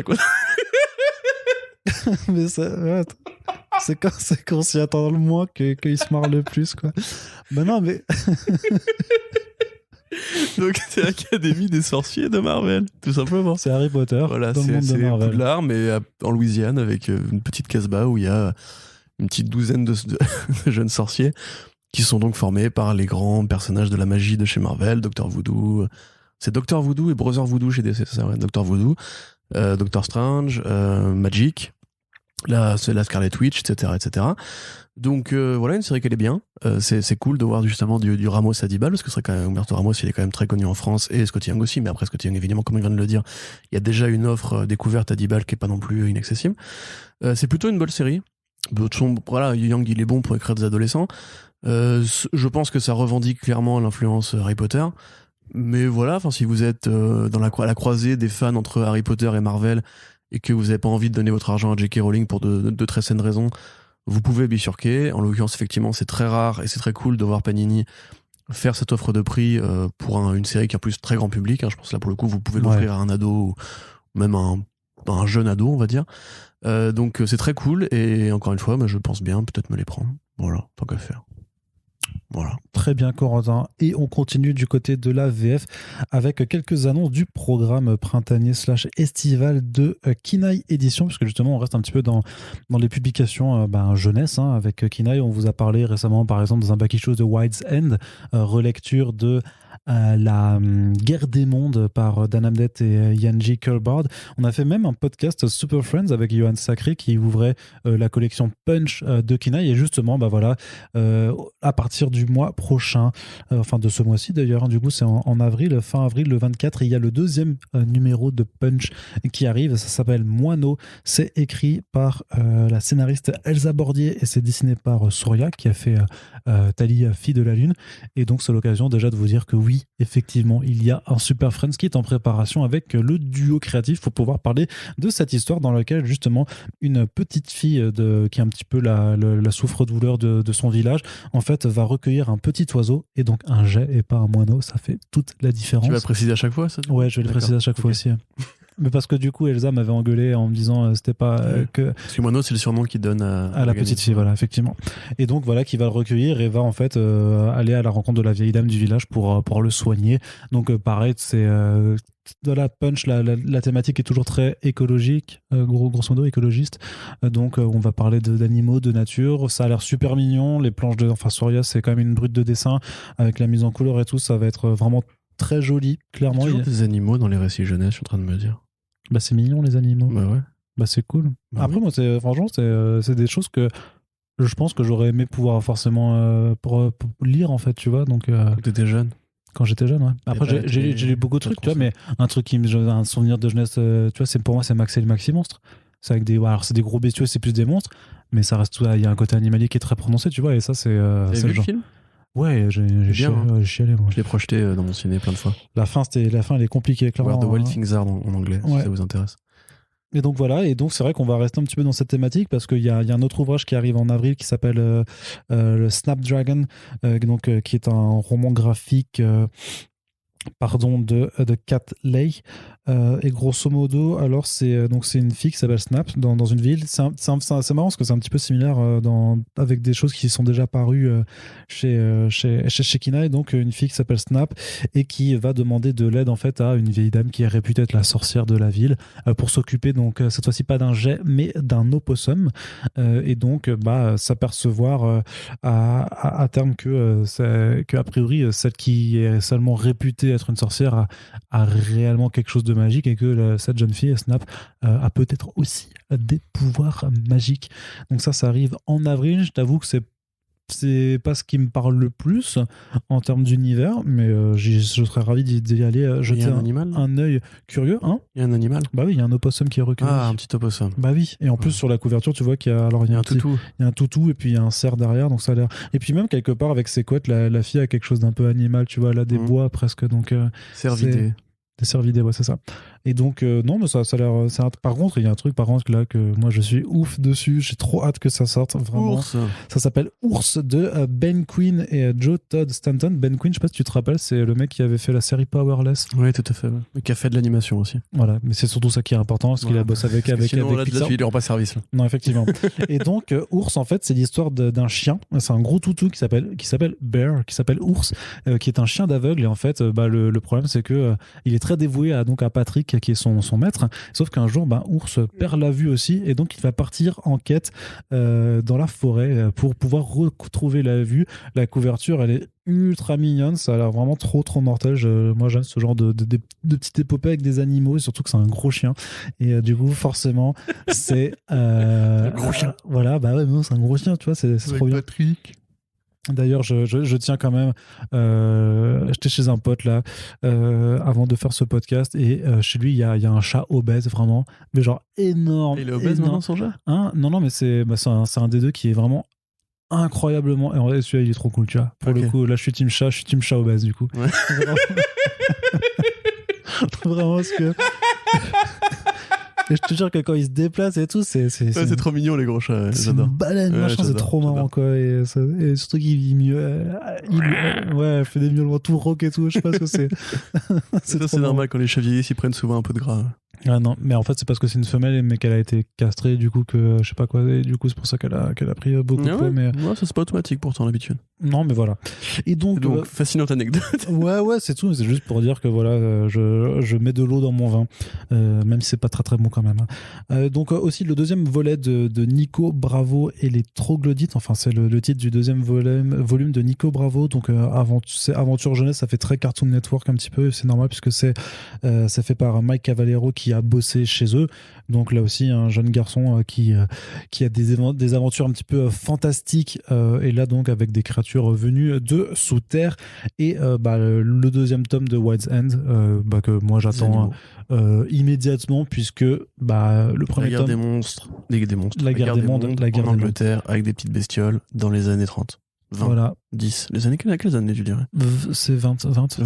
Mais c'est quand on s'y attend le moins qu'il se marre le plus, quoi. Ben non, mais... Donc c'est l'Académie des sorciers de Marvel, tout simplement. C'est Harry Potter, voilà, dans le monde de Marvel. C'est Poudlard, mais en Louisiane, avec une petite casbah où il y a une petite douzaine de jeunes sorciers qui sont donc formés par les grands personnages de la magie de chez Marvel, Dr Voodoo. C'est Dr Voodoo et Brother Voodoo chez DC, c'est ça, ouais. Dr Voodoo, Dr Strange, Magic, la Scarlet Witch, etc., etc. Donc voilà, une série qui est bien. C'est cool de voir justement du Ramos Adibal, parce que c'est quand même, Humberto Ramos, il est quand même très connu en France, et Scotty Young aussi, mais après Scotty Young, évidemment, comme il vient de le dire, il y a déjà une offre découverte Adibal qui est pas non plus inaccessible. C'est plutôt une bonne série. Voilà, Young, il est bon pour écrire des adolescents. Je pense que ça revendique clairement l'influence Harry Potter. Mais voilà, enfin, si vous êtes dans la croisée des fans entre Harry Potter et Marvel, et que vous n'avez pas envie de donner votre argent à J.K. Rowling pour de très saines raisons, vous pouvez bifurquer. En l'occurrence, effectivement, c'est très rare et c'est très cool de voir Panini faire cette offre de prix pour une série qui est en plus très grand public. Je pense que là, pour le coup, vous pouvez l'offrir à un ado ou même un jeune ado, on va dire. Donc, c'est très cool. Et encore une fois, je pense bien peut-être me les prendre. Voilà, tant qu'à faire. Voilà. Très bien, Corentin. Et on continue du côté de la VF avec quelques annonces du programme printanier / estival de Kinaï Édition, puisque justement on reste un petit peu dans les publications jeunesse avec Kinaï. On vous a parlé récemment, par exemple, dans un back issue de Wide's End, relecture de la guerre des mondes par Dan Abnett et Yanji Kurbard. On a fait même un podcast Super Friends avec Johan Sacré qui ouvrait la collection Punch de Kinaï, et justement à partir du mois prochain, enfin de ce mois-ci d'ailleurs, du coup c'est en avril, fin avril, le 24, il y a le deuxième numéro de Punch qui arrive. Ça s'appelle Moineau, c'est écrit par la scénariste Elsa Bordier et c'est dessiné par Souria qui a fait Tali, fille de la lune. Et donc c'est l'occasion déjà de vous dire que oui, effectivement, il y a un Super Friends qui est en préparation avec le duo créatif pour pouvoir parler de cette histoire dans laquelle justement une petite fille qui est un petit peu la souffre-douleur de son village, en fait va recueillir un petit oiseau, et donc un jet et pas un moineau, ça fait toute la différence. Tu vas préciser à chaque fois ça? Ouais, je vais le préciser à chaque fois aussi. Mais parce que du coup Elsa m'avait engueulé en me disant c'était pas que... Parce que moineau c'est le surnom qu'il donne à la petite fille, voilà, effectivement. Et donc voilà, qui va le recueillir et va en fait aller à la rencontre de la vieille dame du village pour le soigner. Donc pareil, c'est de la Punch, la thématique est toujours très écologique, grosso modo écologiste. Donc on va parler d'animaux, de nature. Ça a l'air super mignon. Les planches Soria, c'est quand même une brute de dessin avec la mise en couleur et tout. Ça va être vraiment très joli, clairement. Il y a toujours des animaux dans les récits jeunesse, je suis en train de me dire. Bah c'est mignon les animaux. Bah ouais. Bah c'est cool. Après moi franchement c'est des choses que je pense que j'aurais aimé pouvoir forcément pour lire en fait, tu vois. Donc quand t'étais jeune. Quand j'étais jeune, ouais. Après j'ai lu beaucoup de trucs, tu vois, mais un truc qui me un souvenir de jeunesse, tu vois, pour moi c'est Max et le Maxi Monstre. C'est avec alors c'est des gros bestiaux, c'est plus des monstres, mais ça reste, il y a un côté animalier qui est très prononcé, tu vois, et ça c'est le genre. Le film? Ouais, j'ai chialé, moi. Je l'ai projeté dans mon ciné plein de fois. La fin elle est compliquée, clairement. The Wild Things Are en anglais, si ça vous intéresse. Et donc voilà, et donc c'est vrai qu'on va rester un petit peu dans cette thématique parce qu'il y a un autre ouvrage qui arrive en avril qui s'appelle le Snapdragon, qui est un roman graphique de Kat Ley, et grosso modo alors c'est une fille qui s'appelle Snap dans une ville. C'est marrant parce que c'est un petit peu similaire avec des choses qui sont déjà parues chez Kinaï. Donc une fille qui s'appelle Snap et qui va demander de l'aide en fait à une vieille dame qui est réputée être la sorcière de la ville pour s'occuper donc cette fois-ci pas d'un jet mais d'un opossum, et donc s'apercevoir à terme que a priori celle qui est seulement réputée être une sorcière a réellement quelque chose de magique, et que cette jeune fille, Snap, a peut-être aussi des pouvoirs magiques. Donc ça arrive en avril. Je t'avoue que c'est pas ce qui me parle le plus en termes d'univers, mais je serais ravi d'y aller jeter un œil curieux. Il y a un animal? Bah oui, il y a un opossum qui est recueilli. Ah, un petit opossum. Bah oui, et en plus sur la couverture tu vois qu'il y a un toutou. Il y a un toutou et puis il y a un cerf derrière, donc ça a l'air. Et puis même quelque part avec ses couettes, la fille a quelque chose d'un peu animal, tu vois, elle a des bois presque, donc cervidés. Des cervidés, ouais, c'est ça. Et donc non, mais ça a l'air. Par contre, il y a un truc là que moi je suis ouf dessus. J'ai trop hâte que ça sorte, vraiment. Ours. Ça s'appelle Ours de Ben Quinn et Joe Todd Stanton. Ben Quinn, je sais pas si tu te rappelles, c'est le mec qui avait fait la série Powerless. Oui, tout à fait. Ouais. Qui a fait de l'animation aussi. Voilà, mais c'est surtout ça qui est important, parce qu'il a bossé avec Pixar. Il rend pas service. Là. Non, effectivement. Et donc Ours, en fait, c'est l'histoire d'un chien. C'est un gros toutou qui s'appelle Bear, qui s'appelle Ours, qui est un chien d'aveugle. Et en fait, le problème, c'est que il est très dévoué à Patrick, qui est son maître. Sauf qu'un jour, Ours perd la vue aussi, et donc il va partir en quête dans la forêt pour pouvoir retrouver la vue. La couverture, elle est ultra mignonne, ça a l'air vraiment trop mortel. Moi j'aime ce genre de petites épopées avec des animaux, et surtout que c'est un gros chien, et du coup forcément c'est gros chien. Voilà, bah ouais, non, c'est un gros chien, tu vois, c'est trop bien. Patrick. D'ailleurs, je tiens quand même. J'étais chez un pote là avant de faire ce podcast, et chez lui il y a un chat obèse, vraiment, mais genre énorme. Et il est obèse maintenant, son chat? Non, mais c'est un des deux qui est vraiment incroyablement. Et en vrai, celui-là il est trop cool, tu vois. Pour le coup, là je suis team chat obèse du coup. Ouais. Vraiment, parce que. Et je te jure que quand il se déplace et tout, c'est trop mignon, les gros chats. C'est une baleine, machin, c'est trop marrant, quoi. Et surtout qu'il fait des miaulements tout rock et tout, je sais pas ce que c'est. C'est normal, quand les chats vieillissent, ils prennent souvent un peu de gras. Ah non, mais en fait c'est parce que c'est une femelle, mais qu'elle a été castrée, du coup que je sais pas quoi, et du coup c'est pour ça qu'elle a pris beaucoup de poids. Mais ça c'est pas automatique pourtant l'habitude. Non, mais voilà. Et donc fascinante anecdote. ouais, c'est tout, c'est juste pour dire que voilà, je mets de l'eau dans mon vin, même si c'est pas très très bon quand même. Donc aussi le deuxième volet de Nico Bravo et les Troglodytes, enfin c'est le titre du deuxième volume de Nico Bravo, donc c'est aventure jeunesse, ça fait très Cartoon Network un petit peu, c'est normal puisque c'est fait par Mike Cavallero qui a bossé chez eux. Donc là aussi un jeune garçon qui a des aventures un petit peu fantastiques, et là donc avec des créatures venues de sous terre, et le deuxième tome de Wild's End que moi j'attends immédiatement, puisque le premier tome, des monstres, la guerre des mondes en Angleterre, avec des petites bestioles dans les années 30. 20, voilà. 10. Quelles années tu dirais? C'est 20, 30,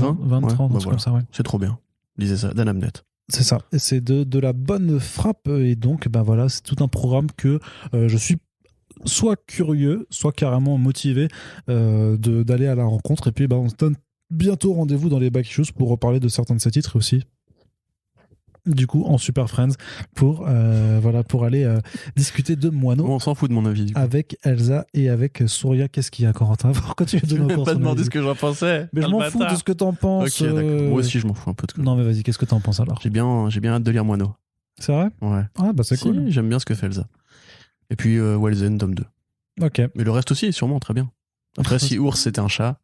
comme ça, ouais. C'est trop bien. Lisez ça, Dan Abnett. C'est ça, et c'est de la bonne frappe, et donc voilà, c'est tout un programme que je suis soit curieux, soit carrément motivé d'aller à la rencontre, et puis on se donne bientôt rendez-vous dans les Back Issues pour reparler de certains de ces titres, et aussi du coup en Super Friends pour aller discuter de Moineau. On s'en fout de mon avis. Avec Elsa et avec Souria. Qu'est-ce qu'il y a, Corentin? Pourquoi tu veux pas demander ce que j'en pensais? Mais je m'en fous de ce que t'en penses. Ok, d'accord. Moi aussi je m'en fous un peu de ce que... Non mais vas-y, qu'est-ce que t'en penses alors? J'ai bien hâte de lire Moineau. C'est vrai? Ouais. Ah bah c'est cool. J'aime bien ce que fait Elsa. Et puis Wild's tome 2. Ok. Mais le reste aussi, sûrement, très bien. Après, si Ours c'était un chat,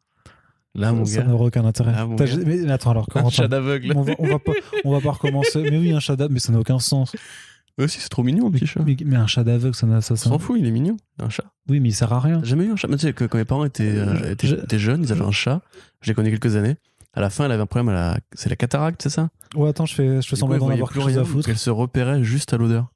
là, mon gars. Ça n'aurait aucun intérêt. Là, mais attends, alors, un chat d'aveugle. On va pas recommencer. Mais oui, un chat d'aveugle, mais ça n'a aucun sens. Oui, c'est trop mignon, un petit chat. Mais un chat d'aveugle, ça s'en fout, il est mignon, un chat. Oui, mais il sert à rien. T'as jamais eu un chat? Mais tu sais, quand mes parents étaient jeunes, ils avaient un chat. Je l'ai connu quelques années. À la fin, elle avait un problème c'est la cataracte, c'est ça? Ouais, attends, je fais semblant d'en avoir quelque chose à foutre. Elle se repérait juste à l'odeur.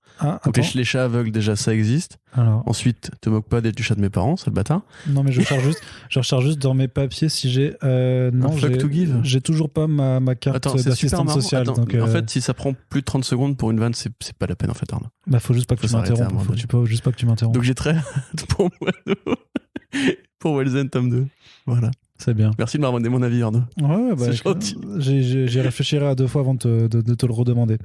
Donc les chats aveugles, déjà, ça existe. Alors. Ensuite, te moque pas du chat de mes parents, c'est le bâtard. Non, mais je recherche juste dans mes papiers si j'ai. Non, j'ai toujours pas ma carte d'assistante sociale. Donc, en fait, si ça prend plus de 30 secondes pour une vanne, c'est pas la peine, en fait, Arnaud. Bah, faut juste pas que tu m'interrompes. Faut juste pas que tu m'interrompes. Donc j'ai très hâte pour Wild's End tome 2. Voilà. C'est bien. Merci de m'avoir demandé mon avis, Arnaud. Ouais, c'est gentil. J'y réfléchirai à 2 fois avant de te le redemander.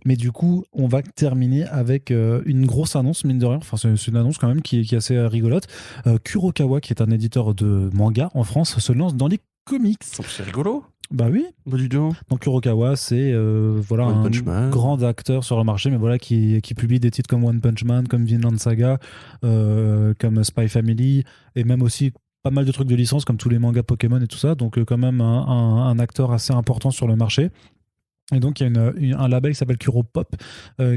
Mais du coup, on va terminer avec une grosse annonce, mine de rien. Enfin, c'est une annonce quand même qui est assez rigolote. Kurokawa, qui est un éditeur de manga en France, se lance dans les comics. C'est rigolo. Bah oui. Bah du tout. Donc Kurokawa, c'est un grand acteur sur le marché, mais voilà, qui publie des titres comme One Punch Man, comme Vinland Saga, comme Spy Family, et même aussi pas mal de trucs de licence comme tous les mangas Pokémon et tout ça, donc quand même un acteur assez important sur le marché. Et donc il y a un label qui s'appelle Kuropop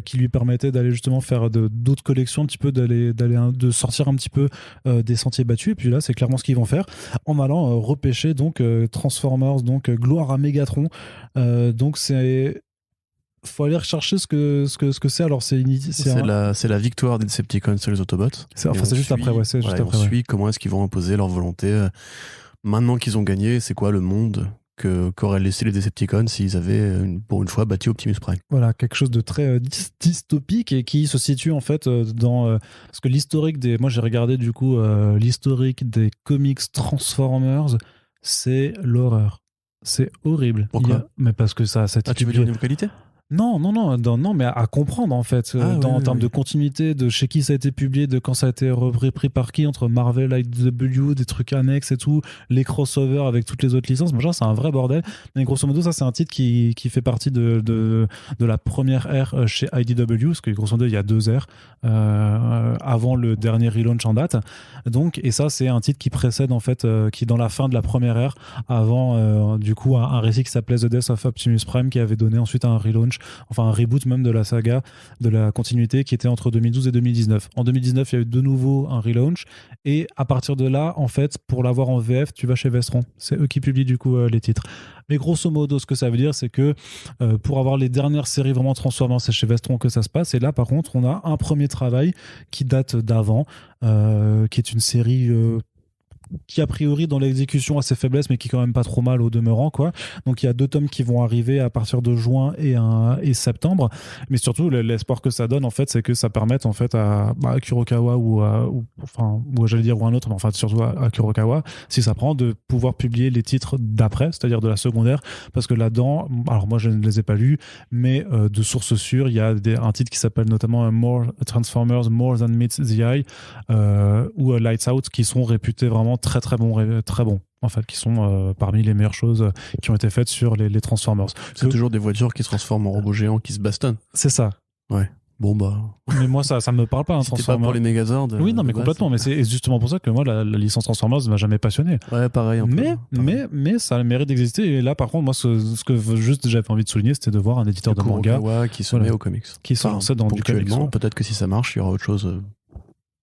qui lui permettait d'aller justement faire d'autres collections, un petit peu de sortir un petit peu des sentiers battus. Et puis là, c'est clairement ce qu'ils vont faire en allant repêcher donc Transformers, donc gloire à Megatron. Donc faut aller rechercher ce que c'est. Alors c'est la victoire des Decepticons sur les Autobots. C'est juste après, ouais. C'est juste après. On suit comment est-ce qu'ils vont imposer leur volonté. Maintenant qu'ils ont gagné, c'est quoi le monde qu'auraient laissé les Decepticons s'ils avaient pour une fois battu Optimus Prime? Voilà, quelque chose de très dystopique, et qui se situe en fait dans parce que moi j'ai regardé du coup l'historique des comics Transformers, c'est l'horreur. C'est horrible. Pourquoi? Mais parce que ça tu veux dire niveau qualité? Non, mais à comprendre en fait, en termes de continuité, de chez qui ça a été publié, de quand ça a été repris par qui, entre Marvel, IDW, des trucs annexes et tout, les crossovers avec toutes les autres licences, machin, c'est un vrai bordel. Mais grosso modo, ça c'est un titre qui fait partie de la première ère chez IDW, parce que grosso modo il y a 2 ères avant le dernier relaunch en date. Donc, et ça c'est un titre qui précède en fait, qui est dans la fin de la première ère, avant du coup un récit qui s'appelait The Death of Optimus Prime, qui avait donné ensuite un relaunch, enfin un reboot même de la saga, de la continuité, qui était entre 2012 et 2019. En 2019, il y a eu de nouveau un relaunch, et à partir de là, en fait, pour l'avoir en VF, tu vas chez Vestron. C'est eux qui publient du coup les titres. Mais grosso modo, ce que ça veut dire, c'est que pour avoir les dernières séries vraiment Transformers, c'est chez Vestron que ça se passe. Et là, par contre, on a un premier travail qui date d'avant, qui est une série qui a priori dans l'exécution a ses faiblesses, mais qui est quand même pas trop mal au demeurant, quoi. Donc il y a 2 tomes qui vont arriver à partir de juin et septembre, mais surtout l'espoir que ça donne en fait, c'est que ça permette en fait à Kurokawa ou j'allais dire ou un autre, mais enfin surtout à Kurokawa, si ça prend, de pouvoir publier les titres d'après, c'est-à-dire de la secondaire, parce que là-dedans, alors moi je ne les ai pas lus, mais de sources sûres, il y a un titre qui s'appelle notamment Transformers More Than Meets the Eye ou Lights Out, qui sont réputés vraiment très bons en fait, qui sont parmi les meilleures choses qui ont été faites sur les Transformers. C'est toujours des voitures qui se transforment en robots géants qui se bastonnent. C'est ça. Ouais. Bon bah. Mais moi ça me parle pas, un Transformers. Transformers. Pas pour les Megazords. Oui, non, mais complètement. Mais c'est justement pour ça que moi la licence Transformers m'a jamais passionné. Ouais, pareil. Mais ça a le mérite d'exister. Et là, par contre, moi, ce que juste j'avais envie de souligner, c'était de voir un éditeur de manga qui se met aux comics, qui se lançait dans du comics. Peut-être que si ça marche, il y aura autre chose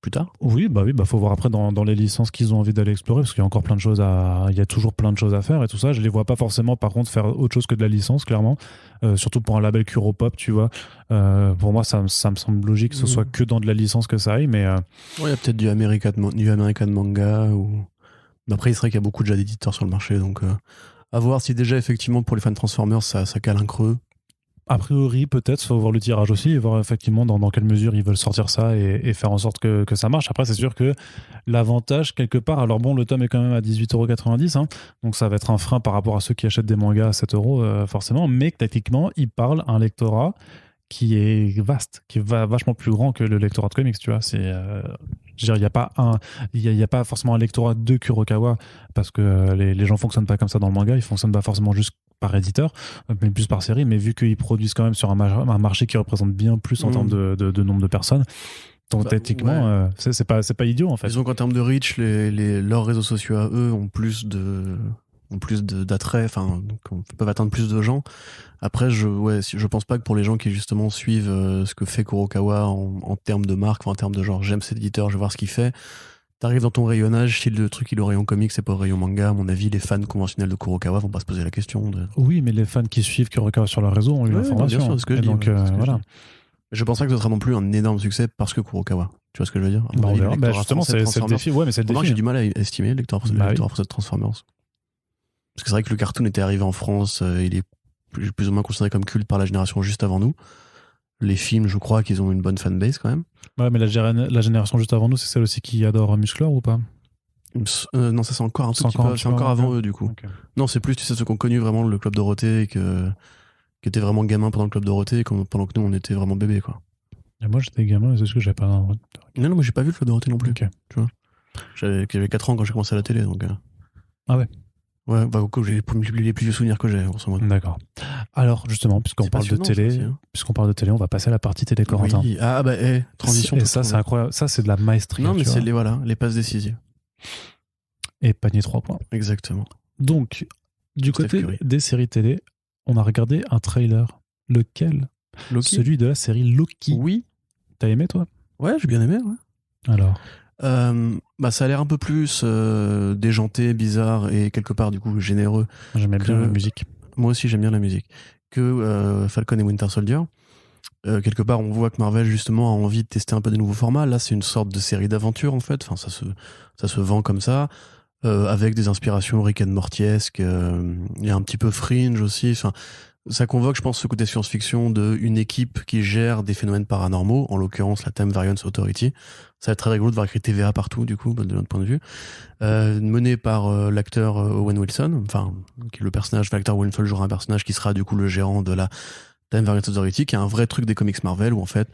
plus tard. Oui, faut voir après dans les licences qu'ils ont envie d'aller explorer, parce qu'il y a encore plein de choses il y a toujours plein de choses à faire et tout ça. Je les vois pas forcément, par contre, faire autre chose que de la licence, clairement. Surtout pour un label Kuropop, tu vois. Pour moi, ça me semble logique que ce soit que dans de la licence que ça aille, mais. Il y a peut-être du American Manga ou. Mais après, il serait qu'il y a beaucoup déjà d'éditeurs sur le marché, donc à voir si déjà effectivement pour les fans de Transformers ça cale un creux. A priori, peut-être, faut voir le tirage aussi et voir effectivement dans quelle mesure ils veulent sortir ça et faire en sorte que ça marche. Après, c'est sûr que l'avantage, quelque part, alors bon, le tome est quand même à 18,90 €, hein, donc ça va être un frein par rapport à ceux qui achètent des mangas à 7 €, forcément, mais techniquement, il parle à un lectorat qui est vaste, qui est vachement plus grand que le lectorat de comics, tu vois. Je veux dire, il n'y a pas forcément un lectorat de Kurokawa, parce que les gens fonctionnent pas comme ça dans le manga, ils fonctionnent pas forcément juste par éditeur, mais plus par série, mais vu qu'ils produisent quand même sur un marché qui représente bien plus en termes de nombre de personnes, donc techniquement, c'est pas idiot en fait. Disons qu'en termes de reach, leurs réseaux sociaux à eux ont plus d'attrait, enfin, peuvent atteindre plus de gens. Après, je pense pas que pour les gens qui justement suivent ce que fait Kurokawa en termes de marque, en termes de genre j'aime cet éditeur, je vais voir ce qu'il fait. T'arrives dans ton rayonnage, si le truc il est au rayon comics, c'est pas au rayon manga, à mon avis, les fans conventionnels de Kurokawa vont pas se poser la question. Oui, mais les fans qui suivent Kurokawa sur leur réseau ont eu l'information. Bien sûr, c'est ce que je dis. Donc, voilà. Je pense pas que ce sera non plus un énorme succès parce que Kurokawa. Tu vois ce que je veux dire? On verra. Justement, c'est le défi. Ouais, mais c'est le défi. Moi, j'ai du mal à estimer le lecteur français de Transformers. Parce que c'est vrai que le cartoon était arrivé en France, il est plus ou moins considéré comme culte par la génération juste avant nous. Les films, je crois qu'ils ont une bonne fanbase quand même. Ouais, mais la génération juste avant nous, c'est celle aussi qui adore Musclor ou pas? Non, ça c'est encore un tout petit peu. C'est encore avant eux, du coup. Okay. Non, c'est plus, tu sais, ceux qui ont connu vraiment le Club Dorothée, qui étaient vraiment gamins pendant le Club Dorothée, pendant que nous, on était vraiment bébés, quoi. Et moi, j'étais gamin, c'est ce que j'avais pas. Non, moi, j'ai pas vu le Club Dorothée non plus. Okay. Tu vois. J'avais 4 ans quand j'ai commencé à la télé, donc. Ah ouais. Ouais, j'ai les plus vieux souvenirs que j'ai, en ce moment. D'accord. Alors, justement, puisqu'on parle de télé, on va passer à la partie télé, Corentin. Oui. Ah, transition. Et ça, c'est incroyable. Ça, c'est de la maestrie. Non, mais c'est les passes décisives. Et panier 3 points. Exactement. Donc, du côté des séries télé, on a regardé un trailer. Lequel? Loki. Celui de la série Loki. Oui. T'as aimé, toi? Ouais, j'ai bien aimé, ouais. Alors ça a l'air un peu plus déjanté, bizarre et quelque part du coup généreux. J'aime bien la musique. Moi aussi j'aime bien la musique. Que Falcon et Winter Soldier. Quelque part on voit que Marvel justement a envie de tester un peu des nouveaux formats. Là c'est une sorte de série d'aventure en fait. Enfin ça se vend comme ça. Avec des inspirations Rick and Mortiesques. Il y a un petit peu Fringe aussi. Enfin, ça convoque, je pense, ce côté science-fiction d'une équipe qui gère des phénomènes paranormaux, en l'occurrence la Time Variance Authority. Ça va être très rigolo de voir écrit TVA partout, du coup, de notre point de vue. Mené par l'acteur Owen Wilson, enfin, qui est le personnage, l'acteur Owen Wilson jouera un personnage qui sera du coup le gérant de la Time Variance Authority, qui est un vrai truc des comics Marvel, où en fait,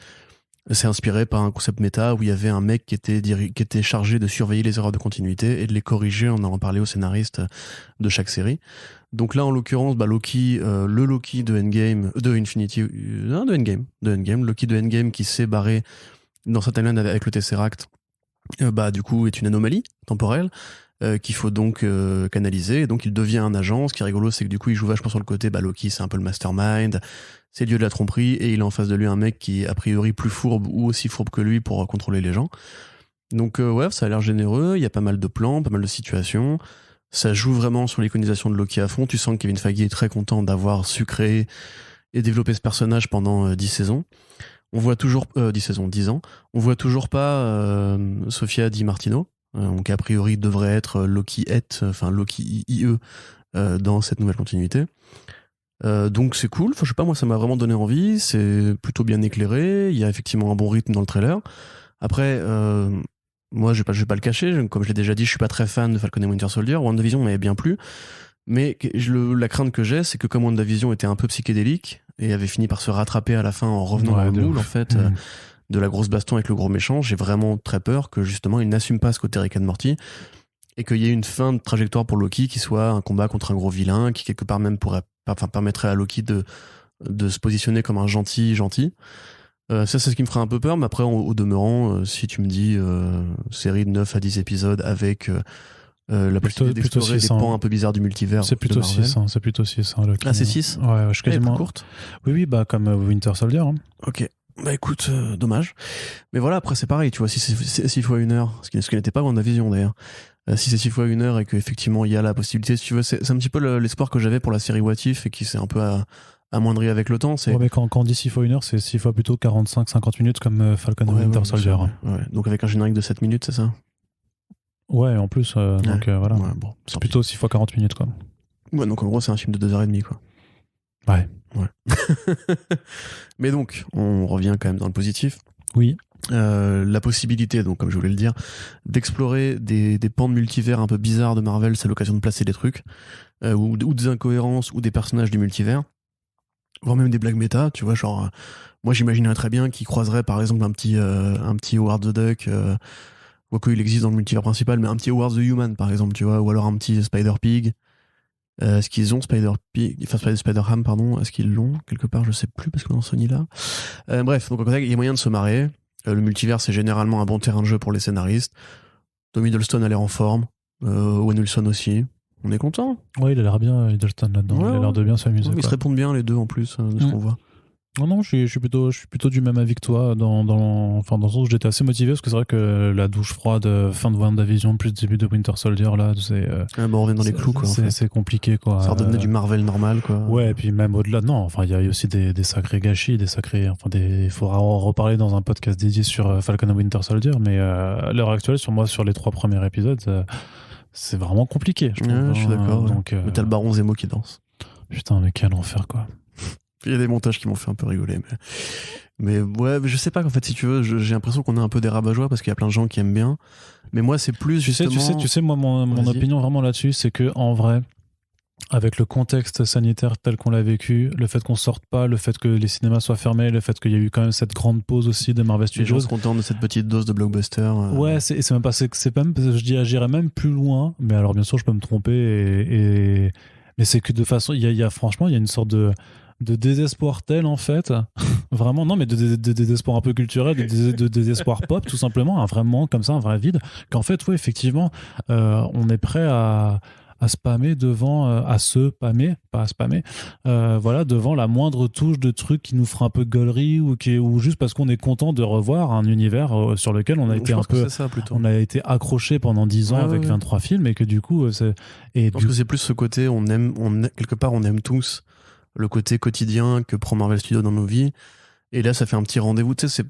c'est inspiré par un concept méta où il y avait un mec qui était chargé de surveiller les erreurs de continuité et de les corriger en allant parler aux scénaristes de chaque série. Donc là, en l'occurrence, Loki, le Loki de Endgame, de Endgame, Loki de Endgame qui s'est barré dans sa timeline avec le Tesseract, du coup, est une anomalie temporelle qu'il faut donc canaliser. Et donc, il devient un agent. Ce qui est rigolo, c'est que du coup, il joue vachement sur le côté, Loki, c'est un peu le mastermind, c'est le dieu de la tromperie, et il a en face de lui un mec qui est a priori plus fourbe ou aussi fourbe que lui pour contrôler les gens. Donc, ça a l'air généreux. Il y a pas mal de plans, pas mal de situations. Ça joue vraiment sur l'iconisation de Loki à fond. Tu sens que Kevin Feige est très content d'avoir su créer et développer ce personnage pendant 10 saisons. On voit toujours 10 ans. On voit toujours pas Sofia Di Martino, donc a priori devrait être Loki IE dans cette nouvelle continuité. Donc c'est cool. Enfin, je sais pas, moi ça m'a vraiment donné envie. C'est plutôt bien éclairé. Il y a effectivement un bon rythme dans le trailer. Après, moi je vais pas le cacher. Comme je l'ai déjà dit, je suis pas très fan de Falcon et Winter Soldier. WandaVision m'avait bien plu. Mais la crainte que j'ai, c'est que comme WandaVision était un peu psychédélique et avait fini par se rattraper à la fin en revenant dans le moule, en fait, de la grosse baston avec le gros méchant, j'ai vraiment très peur que justement il n'assume pas ce côté Rick and Morty et qu'il y ait une fin de trajectoire pour Loki qui soit un combat contre un gros vilain qui quelque part même permettrait à Loki de se positionner comme un gentil. Ça, c'est ce qui me ferait un peu peur, mais après, au demeurant, si tu me dis série de 9 à 10 épisodes avec la possibilité d'explorer des pans un peu bizarres du multivers. C'est plutôt 6, c'est plutôt 6. Ah, c'est 6 ? Ouais, je suis quasiment plus courte. Oui, comme Winter Soldier. Hein. Ok. Écoute, dommage. Mais voilà, après c'est pareil, tu vois, si c'est 6 fois 1 heure, ce qui n'était pas WandaVision d'ailleurs, si c'est 6 fois 1 heure et qu'effectivement il y a la possibilité, si tu veux, c'est un petit peu l'espoir que j'avais pour la série What If et qui s'est un peu amoindri avec le temps. Ouais, mais quand on dit 6 fois 1 heure, c'est 6 fois plutôt 45-50 minutes comme Falcon et Winter Soldier. Ouais. Donc avec un générique de 7 minutes, c'est ça ? Ouais, en plus, donc voilà. Ouais, bon, c'est plutôt 6 fois 40 minutes, quoi. Ouais, donc en gros, c'est un film de 2h30, quoi. Ouais. Mais donc, on revient quand même dans le positif. Oui. La possibilité, donc comme je voulais le dire, d'explorer des pans de multivers un peu bizarres de Marvel, c'est l'occasion de placer des trucs, ou des incohérences, ou des personnages du multivers, voire même des blagues méta, tu vois, genre, moi j'imaginerais très bien qu'il croiserait par exemple un petit Howard the Duck, quoique il existe dans le multivers principal, mais un petit Howard the Human par exemple, tu vois, ou alors un petit Spider-Pig. Est-ce qu'ils ont Spider-Ham, pardon, est-ce qu'ils l'ont quelque part, je sais plus parce que dans Sony là. Bref, donc il y a moyen de se marrer. Le multivers c'est généralement un bon terrain de jeu pour les scénaristes. Tom Hiddleston a l'air en forme, Owen Wilson aussi. On est content. Ouais, il a l'air bien Hiddleston là-dedans. Ouais, il a l'air de bien s'amuser. Ils se répondent bien les deux en plus de ce qu'on voit. Non, je suis plutôt du même avis que toi dans le sens où j'étais assez motivé parce que c'est vrai que la douche froide fin de WandaVision plus début de Winter Soldier là, c'est on revient dans les clous quoi. C'est compliqué quoi. Ça redonnait du Marvel normal quoi. Ouais, et puis même au-delà, non, enfin il y a aussi des sacrés gâchis, il faudra en reparler dans un podcast dédié sur Falcon and Winter Soldier, mais à l'heure actuelle sur les 3 premiers épisodes, c'est vraiment compliqué. Je suis d'accord. Donc mais t'as le baron Zemo qui danse. Putain, mais quel enfer quoi. Il y a des montages qui m'ont fait un peu rigoler, mais ouais, je sais pas qu'en fait, si tu veux, j'ai l'impression qu'on est un peu des rabat-joie parce qu'il y a plein de gens qui aiment bien. Mais moi, c'est plus justement. Tu sais, moi, mon opinion vraiment là-dessus, c'est que en vrai, avec le contexte sanitaire tel qu'on l'a vécu, le fait qu'on sorte pas, le fait que les cinémas soient fermés, le fait qu'il y a eu quand même cette grande pause aussi de Marvel Studios. Les gens se contentent de cette petite dose de blockbuster. Ouais, c'est même pas, j'irais même plus loin. Mais alors, bien sûr, je peux me tromper mais c'est que de façon, franchement, il y a une sorte de désespoir tel en fait vraiment non mais de désespoir un peu culturel, de désespoir pop tout simplement, vraiment comme ça, un vrai vide qu'en fait ouais effectivement on est prêt à spammer devant voilà, devant la moindre touche de truc qui nous fera un peu de gaulerie ou juste parce qu'on est content de revoir un univers sur lequel on a été on a été accroché pendant 10 ans avec 23 films et que du coup je pense que c'est plus ce côté on aime quelque part, on aime tous le côté quotidien que prend Marvel Studios dans nos vies. Et là, ça fait un petit rendez-vous. Tu sais,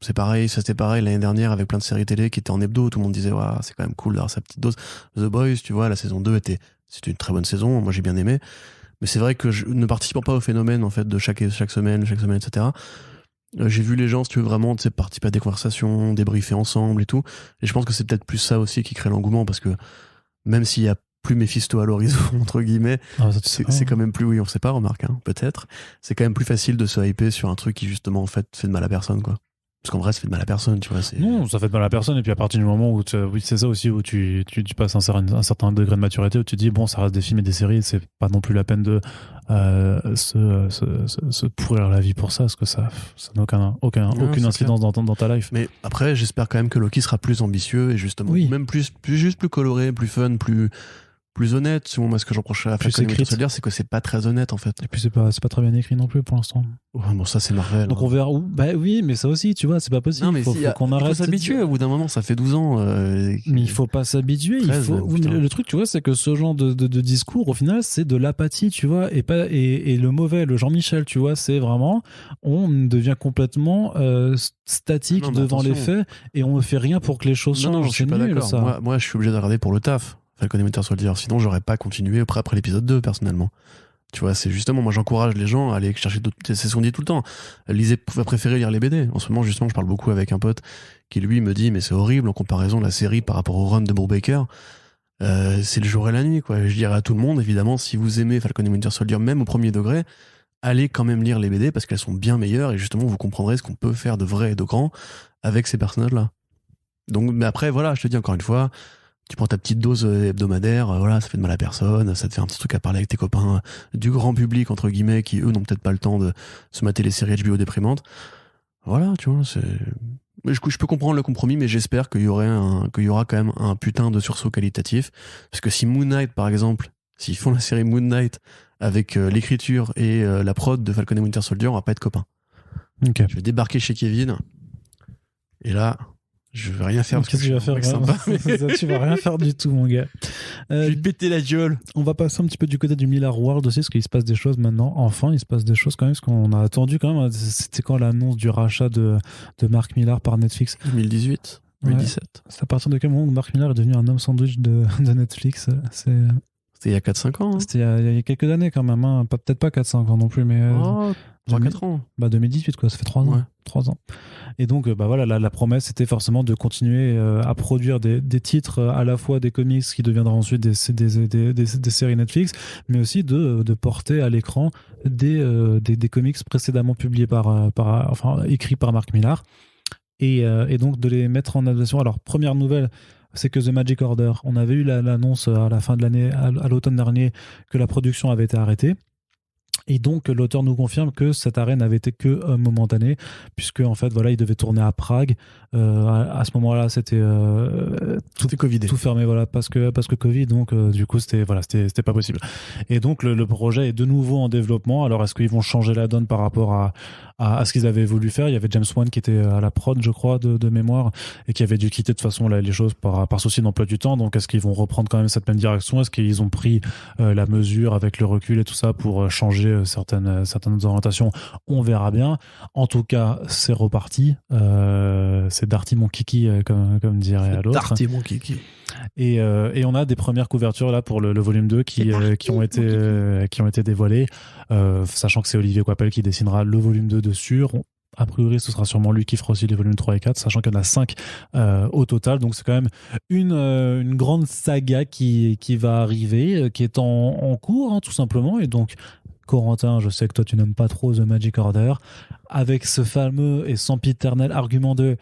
c'est pareil, ça c'était pareil l'année dernière avec plein de séries télé qui étaient en hebdo. Tout le monde disait, ouais, c'est quand même cool d'avoir sa petite dose. The Boys, tu vois, la saison 2 c'était une très bonne saison. Moi, j'ai bien aimé. Mais c'est vrai que ne participant pas au phénomène, en fait, de chaque semaine, etc., j'ai vu les gens, si tu veux vraiment, tu sais, participer à des conversations, débriefer ensemble et tout. Et je pense que c'est peut-être plus ça aussi qui crée l'engouement parce que même s'il y a plus Mephisto à l'horizon, entre guillemets. C'est quand même plus, oui, on sait pas, remarque, hein, peut-être. C'est quand même plus facile de se hyper sur un truc qui, justement, en fait, fait de mal à personne, quoi. Parce qu'en vrai, ça fait de mal à personne, tu vois. Non, ça fait de mal à personne. Et puis à partir du moment où, oui, c'est ça aussi, où tu passes un certain degré de maturité, où tu te dis, bon, ça reste des films et des séries, c'est pas non plus la peine de se pourrir la vie pour ça, parce que ça n'a aucune incidence dans ta life. Mais après, j'espère quand même que Loki sera plus ambitieux et justement, même plus coloré, plus fun, plus honnête. Souvent, moi, ce que je reproche à Falcon Winter Soldier, c'est que c'est pas très honnête, en fait. Et puis, c'est pas très bien écrit non plus pour l'instant. Ouais, bon, ça, c'est Marvel. Donc, on verra où. Bah oui, mais ça aussi, tu vois, c'est pas possible. Non, mais faut qu'on arrête. Il faut s'habituer au bout d'un moment, ça fait 12 ans. Mais il faut pas s'habituer. Le truc, tu vois, c'est que ce genre de discours, au final, c'est de l'apathie, tu vois, et le mauvais, le Jean-Michel, tu vois, c'est vraiment, on devient complètement statique devant les faits et on ne fait rien pour que les choses changent. Non, je suis pas d'accord. Moi, je suis obligé de regarder pour le taf. Falcon et Winter Soldier, sinon j'aurais pas continué après l'épisode 2 personnellement. Tu vois, c'est justement, moi j'encourage les gens à aller chercher d'autres, c'est ce qu'on dit tout le temps, préférez lire les BD. En ce moment justement je parle beaucoup avec un pote qui lui me dit mais c'est horrible en comparaison de la série par rapport au run de Brubaker, c'est le jour et la nuit quoi. Je dirais à tout le monde évidemment, si vous aimez Falcon et Winter Soldier même au premier degré, allez quand même lire les BD parce qu'elles sont bien meilleures et justement vous comprendrez ce qu'on peut faire de vrai et de grand avec ces personnages là. Donc mais après voilà, je te dis encore une fois, tu prends ta petite dose hebdomadaire, voilà, ça fait de mal à personne, ça te fait un petit truc à parler avec tes copains du grand public, entre guillemets, qui eux n'ont peut-être pas le temps de se mater les séries HBO déprimantes. Voilà, tu vois, je peux comprendre le compromis, mais j'espère qu'il y aura quand même un putain de sursaut qualitatif. Parce que si Moon Knight, par exemple, s'ils font la série Moon Knight avec l'écriture et la prod de Falcon et Winter Soldier, on va pas être copains. Okay. Je vais débarquer chez Kevin, et là... Je vais rien faire. Qu'est-ce que tu vas faire sympa, mais... Tu vas rien faire du tout, mon gars. Je vais péter la gueule. On va passer un petit peu du côté du Millar World aussi, parce qu'il se passe des choses maintenant. Enfin, il se passe des choses quand même, parce qu'on a attendu quand même. C'était quand l'annonce du rachat de Mark Millar par Netflix? 2018, 2017. Ouais. C'est à partir de quel moment où Mark Millar est devenu un homme sandwich de Netflix? C'était il y a 4-5 ans. Hein. C'était il y a quelques années quand même. Hein. Peut-être pas 4-5 ans non plus, mais... 3-4 ans. 2018, quoi. Ça fait 3 ans. Ouais. 3 ans. Et donc, voilà, la promesse, c'était forcément de continuer à produire des titres, à la fois des comics qui deviendront ensuite des séries Netflix, mais aussi de porter à l'écran des comics précédemment publiés écrits par Mark Millar. Et donc, de les mettre en adaptation. Alors, première nouvelle, c'est que The Magic Order, on avait eu l'annonce à la fin de l'année, à l'automne dernier, que la production avait été arrêtée. Et donc l'auteur nous confirme que cet arrêt n'avait été que momentané, puisque en fait voilà, il devait tourner à Prague. À ce moment-là, c'était tout fermé, voilà, parce que Covid, donc du coup c'était pas possible. Et donc le projet est de nouveau en développement. Alors est-ce qu'ils vont changer la donne par rapport à ce qu'ils avaient voulu faire? Il y avait James Wan qui était à la prod, je crois, de mémoire, et qui avait dû quitter de toute façon les choses par souci d'emploi du temps. Donc est-ce qu'ils vont reprendre quand même cette même direction? Est-ce qu'ils ont pris la mesure avec le recul et tout ça pour changer certaines orientations? On verra bien. En tout cas, c'est reparti. C'est Darty mon kiki, comme dirait l'autre. Darty mon kiki. Et on a des premières couvertures là pour le volume 2 qui ont été dévoilées, sachant que c'est Olivier Coipel qui dessinera le volume 2 dessus. A priori, ce sera sûrement lui qui fera aussi les volumes 3 et 4, sachant qu'il y en a 5 au total. Donc, c'est quand même une grande saga qui va arriver, qui est en cours, hein, tout simplement. Et donc, Corentin, je sais que toi, tu n'aimes pas trop The Magic Order, avec ce fameux et sempiternel argument de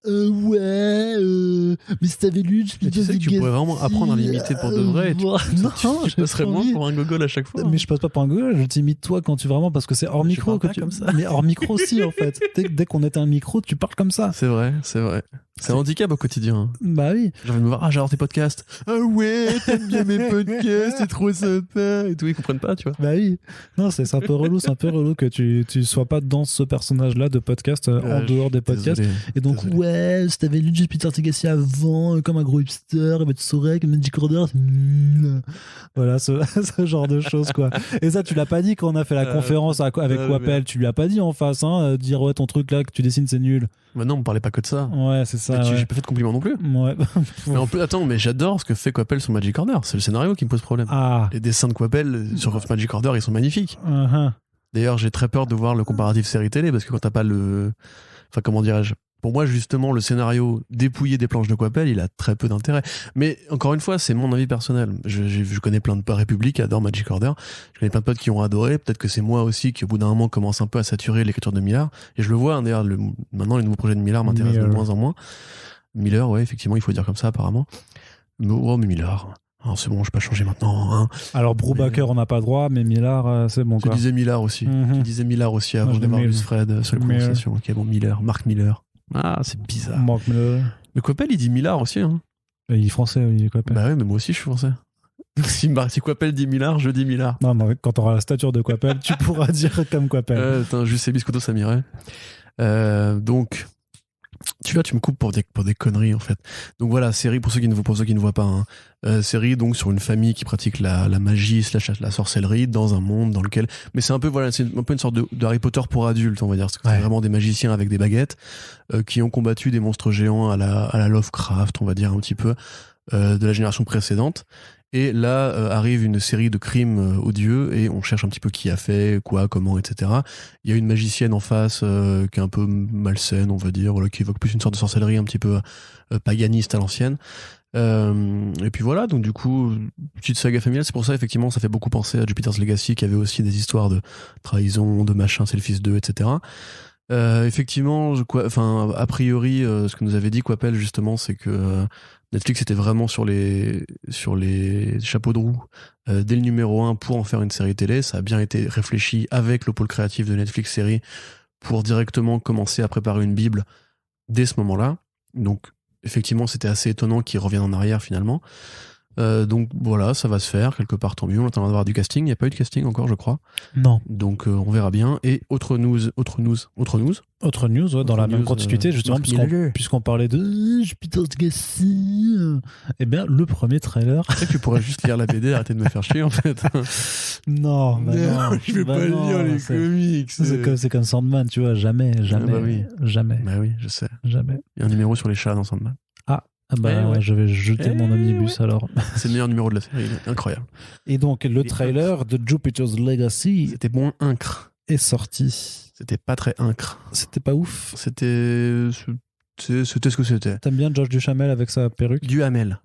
mais si t'avais lu tu sais que tu pourrais vraiment apprendre à l'imiter pour de vrai. Tu passerais moins pour un gogol à chaque fois. Mais je passe pas pour un gogol, je t'imite toi quand tu vraiment, parce que c'est hors micro que tu... comme ça. Mais hors micro aussi en fait. Dès qu'on éteint un micro, tu parles comme ça. C'est vrai. C'est un handicap au quotidien. Bah oui. J'ai envie de me voir, j'adore tes podcasts. Ah ouais, t'aimes bien mes podcasts, c'est trop sympa. Et tout, ils comprennent pas, tu vois. Bah oui. Non, c'est un peu relou, que tu sois pas dans ce personnage-là de podcast en dehors des podcasts. Et donc, ouais, si t'avais lu Peter Tegassi avant, comme un gros hipster, tu saurais que Magic Order, c'est nul. Voilà, ce genre de choses, quoi. Et ça, tu l'as pas dit quand on a fait la conférence avec Coipel. Tu lui as pas dit en face, hein, dire ouais, ton truc là que tu dessines, c'est nul. Bah non, on parlait pas que de ça. Ouais, c'est ça. J'ai pas fait de compliments non plus. Ouais. Mais attends, mais j'adore ce que fait Coipel sur Magic Order. C'est le scénario qui me pose problème. Les dessins de Coipel sur Magic Order, ils sont magnifiques. Uh-huh. D'ailleurs, j'ai très peur de voir le comparatif série télé parce que quand t'as pas le. Enfin, comment dirais-je? pour moi, justement, le scénario dépouillé des planches de Coppel, il a très peu d'intérêt. Mais encore une fois, c'est mon avis personnel. Je connais plein de potes République qui adorent Magic Order. Je connais plein de potes qui ont adoré. Peut-être que c'est moi aussi qui, au bout d'un moment, commence un peu à saturer l'écriture de Millard. Et je le vois, hein, d'ailleurs, maintenant, les nouveaux projets de Millard m'intéressent de moins en moins. Miller, ouais, effectivement, il faut dire comme ça, apparemment. Mais Millard. Alors c'est bon, je peux pas changer maintenant. Hein. Alors Brubaker, on n'a pas le droit, mais Millard, c'est bon. Tu disais Millard aussi. Tu disais Millard aussi avant d'avoir lu Fred sur la prononciation. Ok, bon, Miller, Mark Miller. Ah, c'est bizarre. Mark Miller. Le Coppel, il dit Millard aussi. Hein. Il est français, il est Coppel. Bah ouais, mais moi aussi, je suis français. Si Coppel dit Millard, je dis Millard. Non, mais quand t'auras la stature de Coppel, tu pourras dire comme Coppel. Attends, juste ces biscottos, ça m'irait. Donc... Tu me coupes pour des conneries en fait. Donc voilà, série pour ceux qui ne voient pas. Hein. Série donc sur une famille qui pratique la magie / la sorcellerie dans un monde dans lequel. Mais c'est un peu c'est un peu une sorte de Harry Potter pour adultes, on va dire. Parce que c'est vraiment des magiciens avec des baguettes qui ont combattu des monstres géants à la Lovecraft, on va dire un petit peu de la génération précédente. Et là arrive une série de crimes odieux et on cherche un petit peu qui a fait, quoi, comment, etc. Il y a une magicienne en face qui est un peu malsaine, on va dire, voilà, qui évoque plus une sorte de sorcellerie un petit peu paganiste à l'ancienne. Et puis voilà, donc du coup, petite saga familiale, c'est pour ça effectivement ça fait beaucoup penser à Jupiter's Legacy qui avait aussi des histoires de trahison, de machin, c'est le fils d'eux, etc. Effectivement, a priori, ce que nous avait dit Coppel justement, c'est que Netflix était vraiment sur les chapeaux de roue dès le numéro 1 pour en faire une série télé. Ça a bien été réfléchi avec le pôle créatif de Netflix série pour directement commencer à préparer une bible dès ce moment-là. Donc effectivement, c'était assez étonnant qu'ils reviennent en arrière finalement. Donc voilà, ça va se faire quelque part, tant mieux. On attend d'avoir du casting. Il n'y a pas eu de casting encore, je crois. Non. Donc on verra bien. Et autre news, ouais, dans la même continuité, justement, puisqu'on parlait de Jupiter's Legacy. Eh bien, le premier trailer. Tu sais que tu pourrais juste lire la BD, arrêter de me faire chier en fait. Non, je vais pas lire les comics. C'est comme Sandman, tu vois, jamais. Bah oui. Jamais. Bah oui, je sais. Jamais. Il y a un numéro sur les chats dans Sandman. Je vais jeter mon omnibus alors. C'est le meilleur numéro de la série, incroyable. Et donc, le trailer de Jupiter's Legacy. C'était bon incre. Est sorti. C'était pas très incre. C'était pas ouf. C'était ce que c'était. T'aimes bien Josh Duhamel avec sa perruque? Duhamel.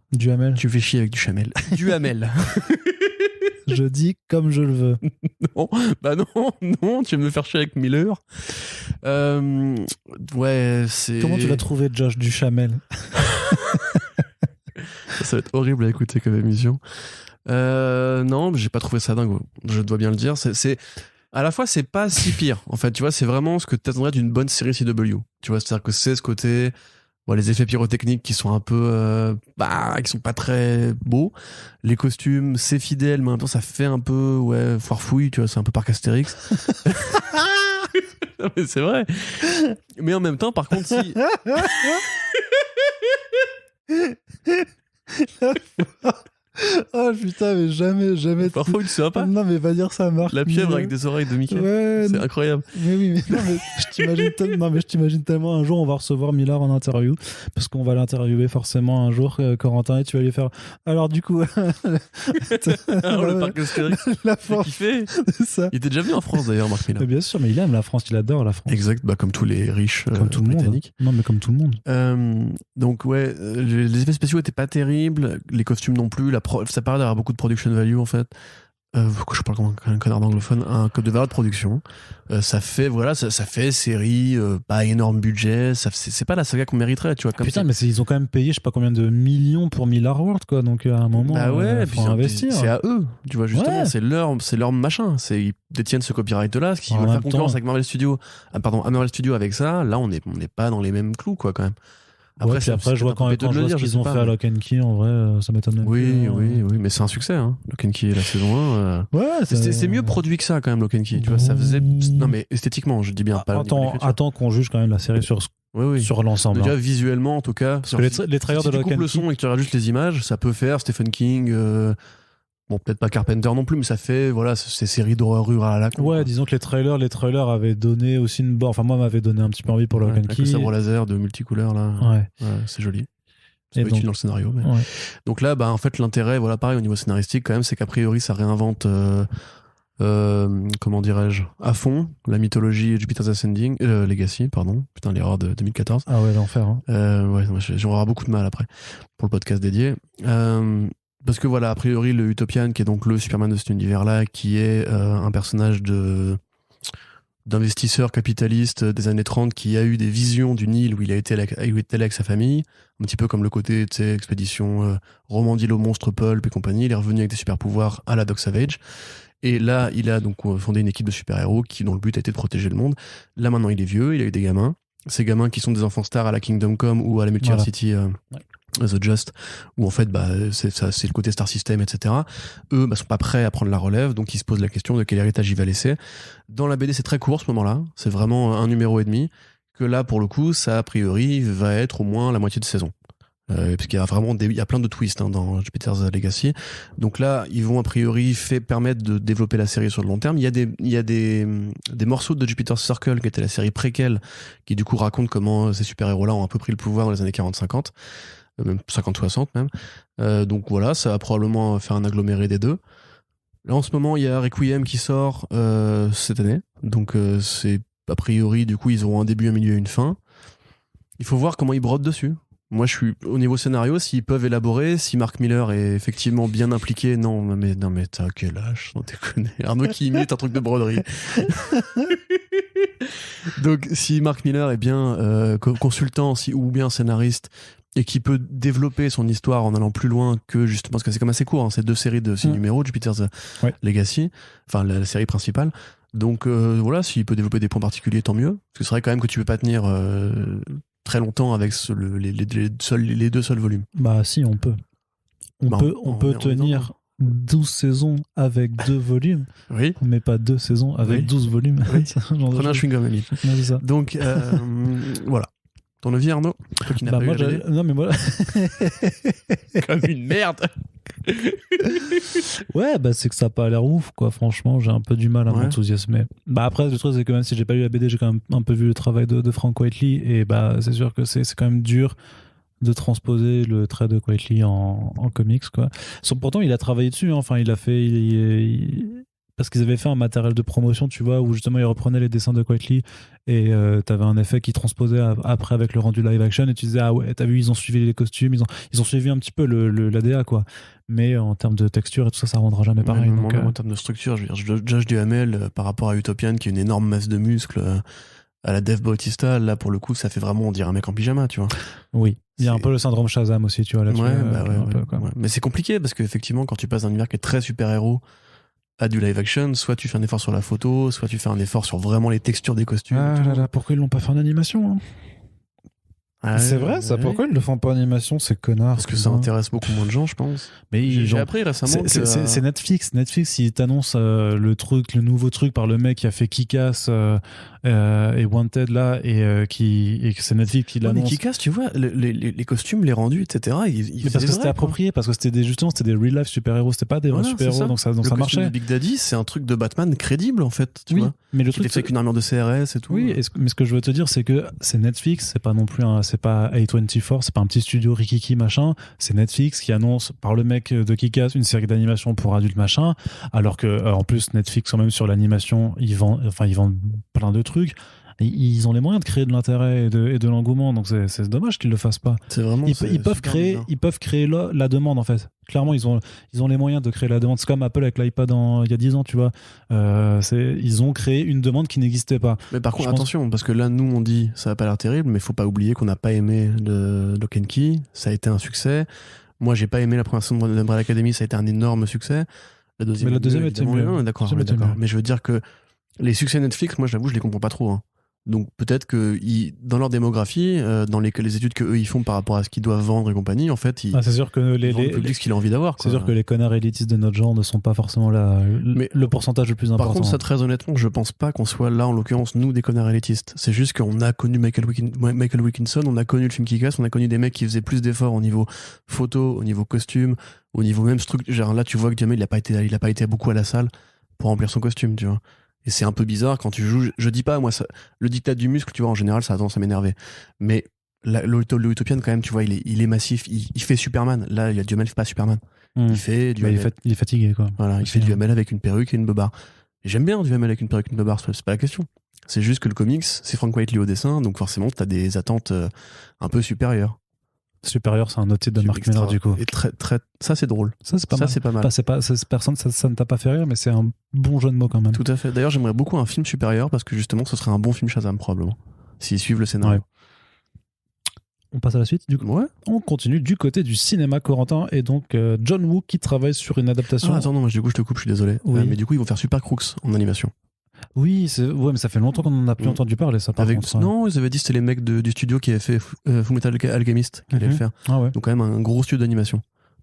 Tu fais chier avec Duhamel. Duhamel. Je dis comme je le veux. Non, tu veux me faire chier avec Miller. Ouais, c'est... Comment tu l'as trouvé, Josh Duhamel? Ça va être horrible à écouter comme émission. Non, j'ai pas trouvé ça dingue, je dois bien le dire. C'est à la fois, c'est pas si pire. En fait, tu vois, c'est vraiment ce que t'attendrais d'une bonne série CW. Tu vois, c'est-à-dire que c'est ce côté... les effets pyrotechniques qui sont un peu qui sont pas très beaux, les costumes c'est fidèle mais en même temps ça fait un peu foirefouille, tu vois, c'est un peu parc Astérix. Mais c'est vrai, mais en même temps par contre si Oh putain, mais jamais. Parfois, tu sais pas. Non, mais va dire ça, Marc. La pieuvre avec des oreilles de Mickey. Ouais, c'est incroyable. Mais oui, mais non, mais je t'imagine tellement un jour, on va recevoir Millard en interview, parce qu'on va l'interviewer forcément un jour, Corentin, et tu vas lui faire. Alors, du coup. Alors, le parc Astérix. La force. Kiffé. Ça. Il était déjà venu en France, d'ailleurs, Marc Millard. Mais bien sûr, mais il aime la France, il adore la France. Exact, comme tous les riches comme tout britanniques. Le monde. Non, mais comme tout le monde. Donc, les effets spéciaux étaient pas terribles, les costumes non plus, ça paraît d'avoir beaucoup de production value en fait. Je parle comme un connard d'anglophone, un code de valeur de production. Ça fait ça fait série, pas énorme budget, c'est pas la saga qu'on mériterait, tu vois. Comme putain, mais ils ont quand même payé je sais pas combien de millions pour Millard World, quoi. Donc à un moment, faut investir. C'est à eux, tu vois, justement, c'est leur machin. Ils détiennent ce copyright-là, ce qui veulent faire concurrence avec Marvel Studios. Marvel Studios avec ça, là on n'est pas dans les mêmes clous, quoi, quand même. Après, je vois quand je vois ce qu'ils ont fait à Lock and Key, en vrai, ça m'étonne même. Oui, mais c'est un succès, hein. Lock and Key, la saison 1. C'est mieux produit que ça, quand même, Lock and Key. Tu vois, ça faisait. Non, mais esthétiquement, je dis bien pas. Attends qu'on juge quand même la série sur l'ensemble. Déjà, visuellement, en tout cas. Parce que les trailers de Lock and Key. Si tu coupes le son et que tu regardes juste les images, ça peut faire Stephen King. Bon, peut-être pas Carpenter non plus, mais ça fait, ces séries d'horreur rurale à la con. Ouais, disons que les trailers avaient donné aussi moi, m'avaient donné un petit peu envie pour Lock and Key. Avec le sabre laser de multicouleurs, là. Ouais, c'est joli. C'est pas utile dans le scénario. Mais... Ouais. Donc là, en fait, l'intérêt, pareil, au niveau scénaristique, quand même, c'est qu'a priori, ça réinvente comment dirais-je, à fond la mythologie Jupiter's Ascending, Legacy, pardon. Putain, l'erreur de 2014. Ah ouais, l'enfer. Hein. Ouais, j'aurai beaucoup de mal après pour le podcast dédié. Parce que voilà, a priori, le Utopian, qui est donc le Superman de cet univers-là, qui est un personnage d'investisseur capitaliste des années 30 qui a eu des visions d'une île où il était avec sa famille, un petit peu comme le côté, tu sais, expédition roman d'île aux monstres pulp et compagnie. Il est revenu avec des super pouvoirs à la Doc Savage. Et là, il a donc fondé une équipe de super-héros dont le but a été de protéger le monde. Là, maintenant, il est vieux, il a eu des gamins. Ces gamins qui sont des enfants stars à la Kingdom Come ou à la Multiversity The Just, où en fait, c'est le côté Star System, etc. Eux, sont pas prêts à prendre la relève, donc ils se posent la question de quel héritage il va laisser. Dans la BD, c'est très court ce moment-là. C'est vraiment un numéro et demi. Que là, pour le coup, ça, a priori, va être au moins la moitié de saison. Parce qu'il y a vraiment il y a plein de twists dans Jupiter's Legacy. Donc là, ils vont a priori permettre de développer la série sur le long terme. Il y a des morceaux de Jupiter's Circle, qui était la série préquelle, qui du coup raconte comment ces super-héros-là ont un peu pris le pouvoir dans les années 40-50, même 50-60 même. Donc voilà, ça va probablement faire un aggloméré des deux. Là, en ce moment, il y a Requiem qui sort cette année. Donc c'est a priori, du coup, ils auront un début, un milieu et une fin. Il faut voir comment ils brodent dessus. Moi, je suis au niveau scénario, s'ils peuvent élaborer, si Mark Miller est effectivement bien impliqué. Non, mais t'as quel âge, non, déconne. Arnaud qui imite un truc de broderie. Donc, si Mark Miller est bien consultant ou bien scénariste et qui peut développer son histoire en allant plus loin que justement, parce que c'est comme assez court, hein, c'est 2 séries de 6 numéros, Jupiter's Legacy, enfin la série principale. Donc voilà, s'il peut développer des points particuliers, tant mieux. Parce que c'est vrai quand même que tu peux pas tenir très longtemps avec les 2 seuls volumes. Bah si, on peut. On peut tenir 12 saisons avec 2 volumes, oui. Mais pas 2 saisons avec 12 volumes. Oui. Prenez un chewing-gum, Emile. C'est ça. Donc voilà. Ton avis, Arnaud? Toi qui n'as pas eu la BD. Non mais moi... Comme une merde. Ouais, c'est que ça a pas l'air ouf, quoi. Franchement, j'ai un peu du mal à m'enthousiasmer. Après, le truc, c'est que même si j'ai pas lu la BD, j'ai quand même un peu vu le travail de Frank Quitely, et c'est sûr que c'est quand même dur de transposer le trait de Quitely en comics, quoi. Pourtant, il a travaillé dessus, hein. Enfin, il a fait... Parce qu'ils avaient fait un matériel de promotion, tu vois, où justement ils reprenaient les dessins de Quitely et t'avais un effet qui transposait après avec le rendu live action et tu disais, ah ouais, t'as vu, ils ont suivi les costumes, ils ont suivi un petit peu l'ADA, quoi. Mais en termes de texture et tout ça, ça rendra jamais pareil. En termes de structure, je veux dire, Josh Duhamel par rapport à Utopian, qui est une énorme masse de muscles à la Dave Bautista, là pour le coup, ça fait vraiment, on dirait un mec en pyjama, tu vois. Oui. Il y a un peu le syndrome Shazam aussi, tu vois, là-dessus. Ouais. Mais c'est compliqué parce qu'effectivement, quand tu passes d'un univers qui est très super-héros à du live action, soit tu fais un effort sur la photo, soit tu fais un effort sur vraiment les textures des costumes. Pourquoi ils l'ont pas fait en animation, hein? C'est vrai, ça. Pourquoi ils le font pas en animation, ces connards? Parce que ça intéresse beaucoup moins de gens, je pense. Mais j'ai appris récemment que c'est Netflix. Netflix, ils t'annoncent le nouveau truc par le mec qui a fait Kick-Ass et Wanted là, et que c'est Netflix qui l'annonce. Mais Kick-Ass, tu vois, les costumes, les rendus, etc. Mais parce que c'était approprié, parce que c'était des real life super-héros, c'était pas des vrais super-héros, donc ça marchait. Le Big Daddy, c'est un truc de Batman crédible en fait, tu vois. Mais le truc, c'est avec une armure de CRS et tout. Oui, mais ce que je veux te dire, c'est que c'est Netflix, c'est pas non plus c'est pas A24, c'est pas un petit studio rikiki machin, c'est Netflix qui annonce par le mec de Kick-Ass une série d'animation pour adultes machin, alors que en plus Netflix quand même sur l'animation, ils vendent plein de trucs. Ils ont les moyens de créer de l'intérêt et de l'engouement, donc c'est dommage qu'ils le fassent pas. C'est vraiment ils peuvent créer la demande en fait. Clairement, ils ont les moyens de créer la demande. C'est comme Apple avec l'iPad il y a 10 ans, tu vois. Ils ont créé une demande qui n'existait pas. Mais par contre, attention, parce que là, nous, on dit ça n'a pas l'air terrible, mais faut pas oublier qu'on n'a pas aimé le Lock and Key. Ça a été un succès. Moi, j'ai pas aimé la première saison de Umbrella Academy, ça a été un énorme succès. La deuxième était mieux. D'accord. Mais je veux dire que les succès Netflix, moi, j'avoue, je les comprends pas trop. Hein. Donc peut-être que dans leur démographie, dans les études qu'eux ils font par rapport à ce qu'ils doivent vendre et compagnie, en fait, c'est sûr que ils vendent le public ce qu'il a envie d'avoir. C'est sûr que les connards élitistes de notre genre ne sont pas forcément le pourcentage le plus important. Par contre, ça, très honnêtement, je pense pas qu'on soit là, en l'occurrence, nous, des connards élitistes. C'est juste qu'on a connu Michael Wilkinson, on a connu le film Kick-Ass, on a connu des mecs qui faisaient plus d'efforts au niveau photo, au niveau costume, au niveau même structure. Genre là, tu vois que Jamel, il a pas été beaucoup à la salle pour remplir son costume, tu vois. Et c'est un peu bizarre quand tu joues. Je dis pas, moi, le dictat du muscle, tu vois, en général, ça a tendance à m'énerver. Mais le Utopian, quand même, tu vois, il est massif. Il fait Superman. Là, il y a Duhamel, il fait pas Superman. Il fait Duhamel. Il est fatigué, quoi. Voilà, il fait Duhamel avec une perruque et une beubare. Et j'aime bien du même avec une perruque, une barbe, c'est pas la question. C'est juste que le comics, c'est Frank Whiteley au dessin, donc forcément, t'as des attentes un peu supérieures. Supérieur, c'est un autre titre de Mark Millar, du coup. Et ça, c'est drôle. Ça, c'est pas mal. C'est pas mal. Personne, ça ne t'a pas fait rire, mais c'est un bon jeu de mots quand même. Tout à fait. D'ailleurs, j'aimerais beaucoup un film supérieur parce que justement, ce serait un bon film Shazam, probablement. S'ils suivent le scénario. Ouais. On passe à la suite, du coup. Ouais. On continue du côté du cinéma, Corentin, et donc John Woo qui travaille sur une adaptation. Ah, attends, non, du coup, je te coupe, je suis désolé. Oui. Mais du coup, ils vont faire Super Crooks en animation. Oui, mais ça fait longtemps qu'on n'en a plus entendu parler, ça, par contre. Non, ils avaient dit que c'était les mecs du studio qui avaient fait Fullmetal Alchemist qui allaient le faire. Ah ouais. Donc, quand même, un gros studio d'animation.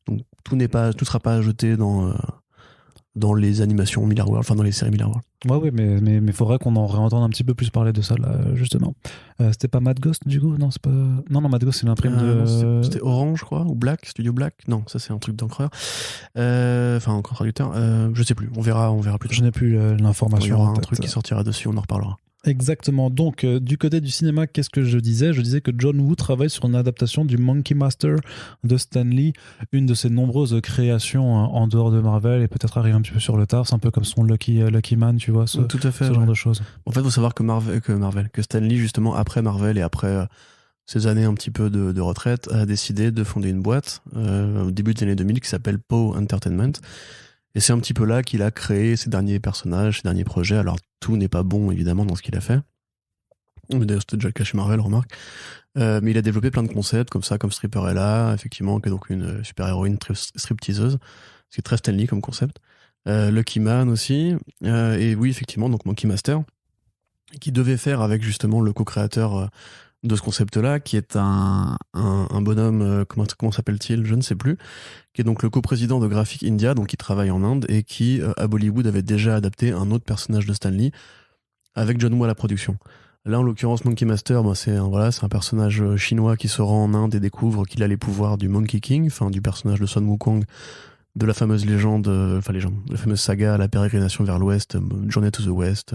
Donc, tout sera pas jeté dans les animations Millar World, enfin, dans les séries Millar World. Ouais, mais faudrait qu'on en réentende un petit peu plus parler de ça, là, justement. C'était pas Mad Ghost, du coup? Non, c'est pas. Non, Mad Ghost, c'est l'imprime de. C'était Orange, je crois, ou Black, Studio Black. Non, ça, c'est un truc d'encreur. Enfin, encore traducteur. Je sais plus, on verra plus tard. Je n'ai plus l'information. Il y aura un truc qui sortira dessus, on en reparlera. Exactement. Donc, du côté du cinéma, qu'est-ce que je disais? Je disais que John Woo travaille sur une adaptation du Monkey Master de Stan Lee, une de ses nombreuses créations en dehors de Marvel, et peut-être arriver un petit peu sur le tard. C'est un peu comme son Lucky Man, tu vois, Tout à fait, ce genre de choses. En fait, il faut savoir que Stan Lee, justement, après Marvel et après ces années un petit peu de retraite, a décidé de fonder une boîte au début des années 2000 qui s'appelle Poe Entertainment. Et c'est un petit peu là qu'il a créé ses derniers personnages, ses derniers projets. Alors, tout n'est pas bon, évidemment, dans ce qu'il a fait. D'ailleurs, c'était déjà le cas chez Marvel, remarque. Mais il a développé plein de concepts, comme ça, comme Stripperella, effectivement, qui est donc une super-héroïne stripteaseuse. Ce qui est très Stan Lee comme concept. Lucky Man aussi. Et oui, effectivement, donc Monkey Master, qui devait faire avec, justement, le co-créateur de ce concept-là, qui est un bonhomme, comment s'appelle-t-il? Je ne sais plus, qui est donc le coprésident de Graphic India, donc qui travaille en Inde, et qui, à Bollywood, avait déjà adapté un autre personnage de Stan Lee, avec John Woo à la production. Là, en l'occurrence, Monkey Master, c'est un personnage chinois qui se rend en Inde et découvre qu'il a les pouvoirs du Monkey King, enfin du personnage de Sun Wukong, de la fameuse la fameuse saga La Pérégrination vers l'Ouest, Journey to the West,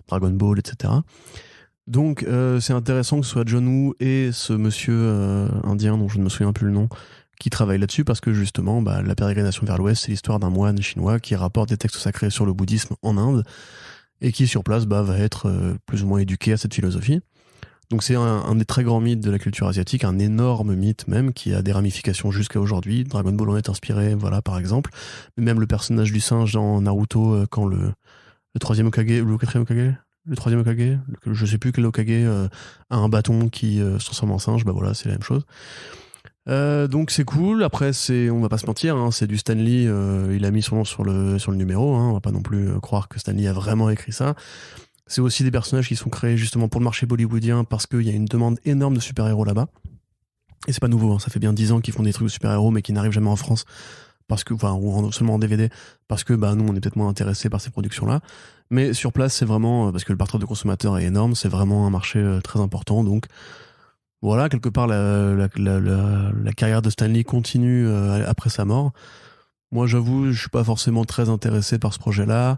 Dragon Ball, etc. Donc c'est intéressant que ce soit John Woo et ce monsieur indien dont je ne me souviens plus le nom qui travaillent là-dessus parce que justement la pérégrination vers l'ouest c'est l'histoire d'un moine chinois qui rapporte des textes sacrés sur le bouddhisme en Inde et qui sur place va être plus ou moins éduqué à cette philosophie. Donc c'est un des très grands mythes de la culture asiatique, un énorme mythe même qui a des ramifications jusqu'à aujourd'hui. Dragon Ball en est inspiré, voilà par exemple. Mais même le personnage du singe dans Naruto quand le troisième Hokage ou le quatrième Hokage, le troisième Hokage, je sais plus quel Hokage a un bâton qui se transforme en singe, voilà, c'est la même chose. Donc c'est cool. Après, on va pas se mentir, hein, c'est du Stan Lee, il a mis son nom sur le numéro, hein, on va pas non plus croire que Stan Lee a vraiment écrit ça. C'est aussi des personnages qui sont créés justement pour le marché bollywoodien parce qu'il y a une demande énorme de super-héros là-bas. Et c'est pas nouveau, hein, ça fait bien 10 ans qu'ils font des trucs de super-héros mais qui n'arrivent jamais en France. Ou seulement en DVD, parce que nous on est peut-être moins intéressés par ces productions-là. Mais sur place, c'est vraiment, parce que le parterre de consommateurs est énorme, c'est vraiment un marché très important. Donc voilà, quelque part, la carrière de Stan Lee continue après sa mort. Moi, j'avoue, je suis pas forcément très intéressé par ce projet-là,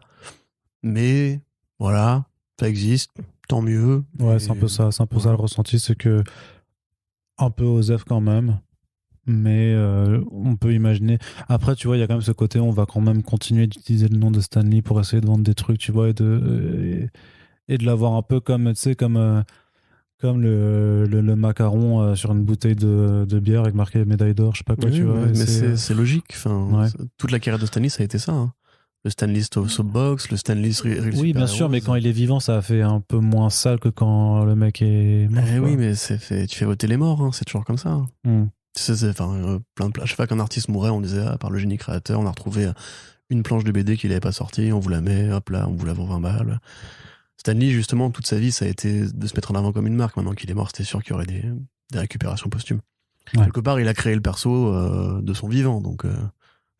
mais voilà, ça existe, tant mieux. Ouais, c'est un peu ça, le ressenti, c'est que un peu osef quand même. Mais on peut imaginer. Après, tu vois, il y a quand même ce côté, on va quand même continuer d'utiliser le nom de Stan Lee pour essayer de vendre des trucs, tu vois, et de l'avoir un peu comme, tu sais, comme le macaron sur une bouteille de bière avec marqué médaille d'or, je sais pas quoi, tu vois. Mais c'est logique. Enfin, toute la carrière de Stan Lee, ça a été ça. Hein. Le Stan Lee Soapbox, le Stan Lee Oui, bien sûr, mais quand il est vivant, ça a fait un peu moins sale que quand le mec est mort. Oui, mais tu fais voter les morts, hein, c'est toujours comme ça. Plein de plages. Chaque fois qu'un artiste mourait, on disait par le génie créateur, on a retrouvé une planche de BD qu'il n'avait pas sortie, on vous la met, hop là, on vous la vend 20 balles. Stan Lee, justement, toute sa vie, ça a été de se mettre en avant comme une marque. Maintenant qu'il est mort, c'était sûr qu'il y aurait des récupérations posthumes. Ouais. Quelque part, il a créé le perso de son vivant, donc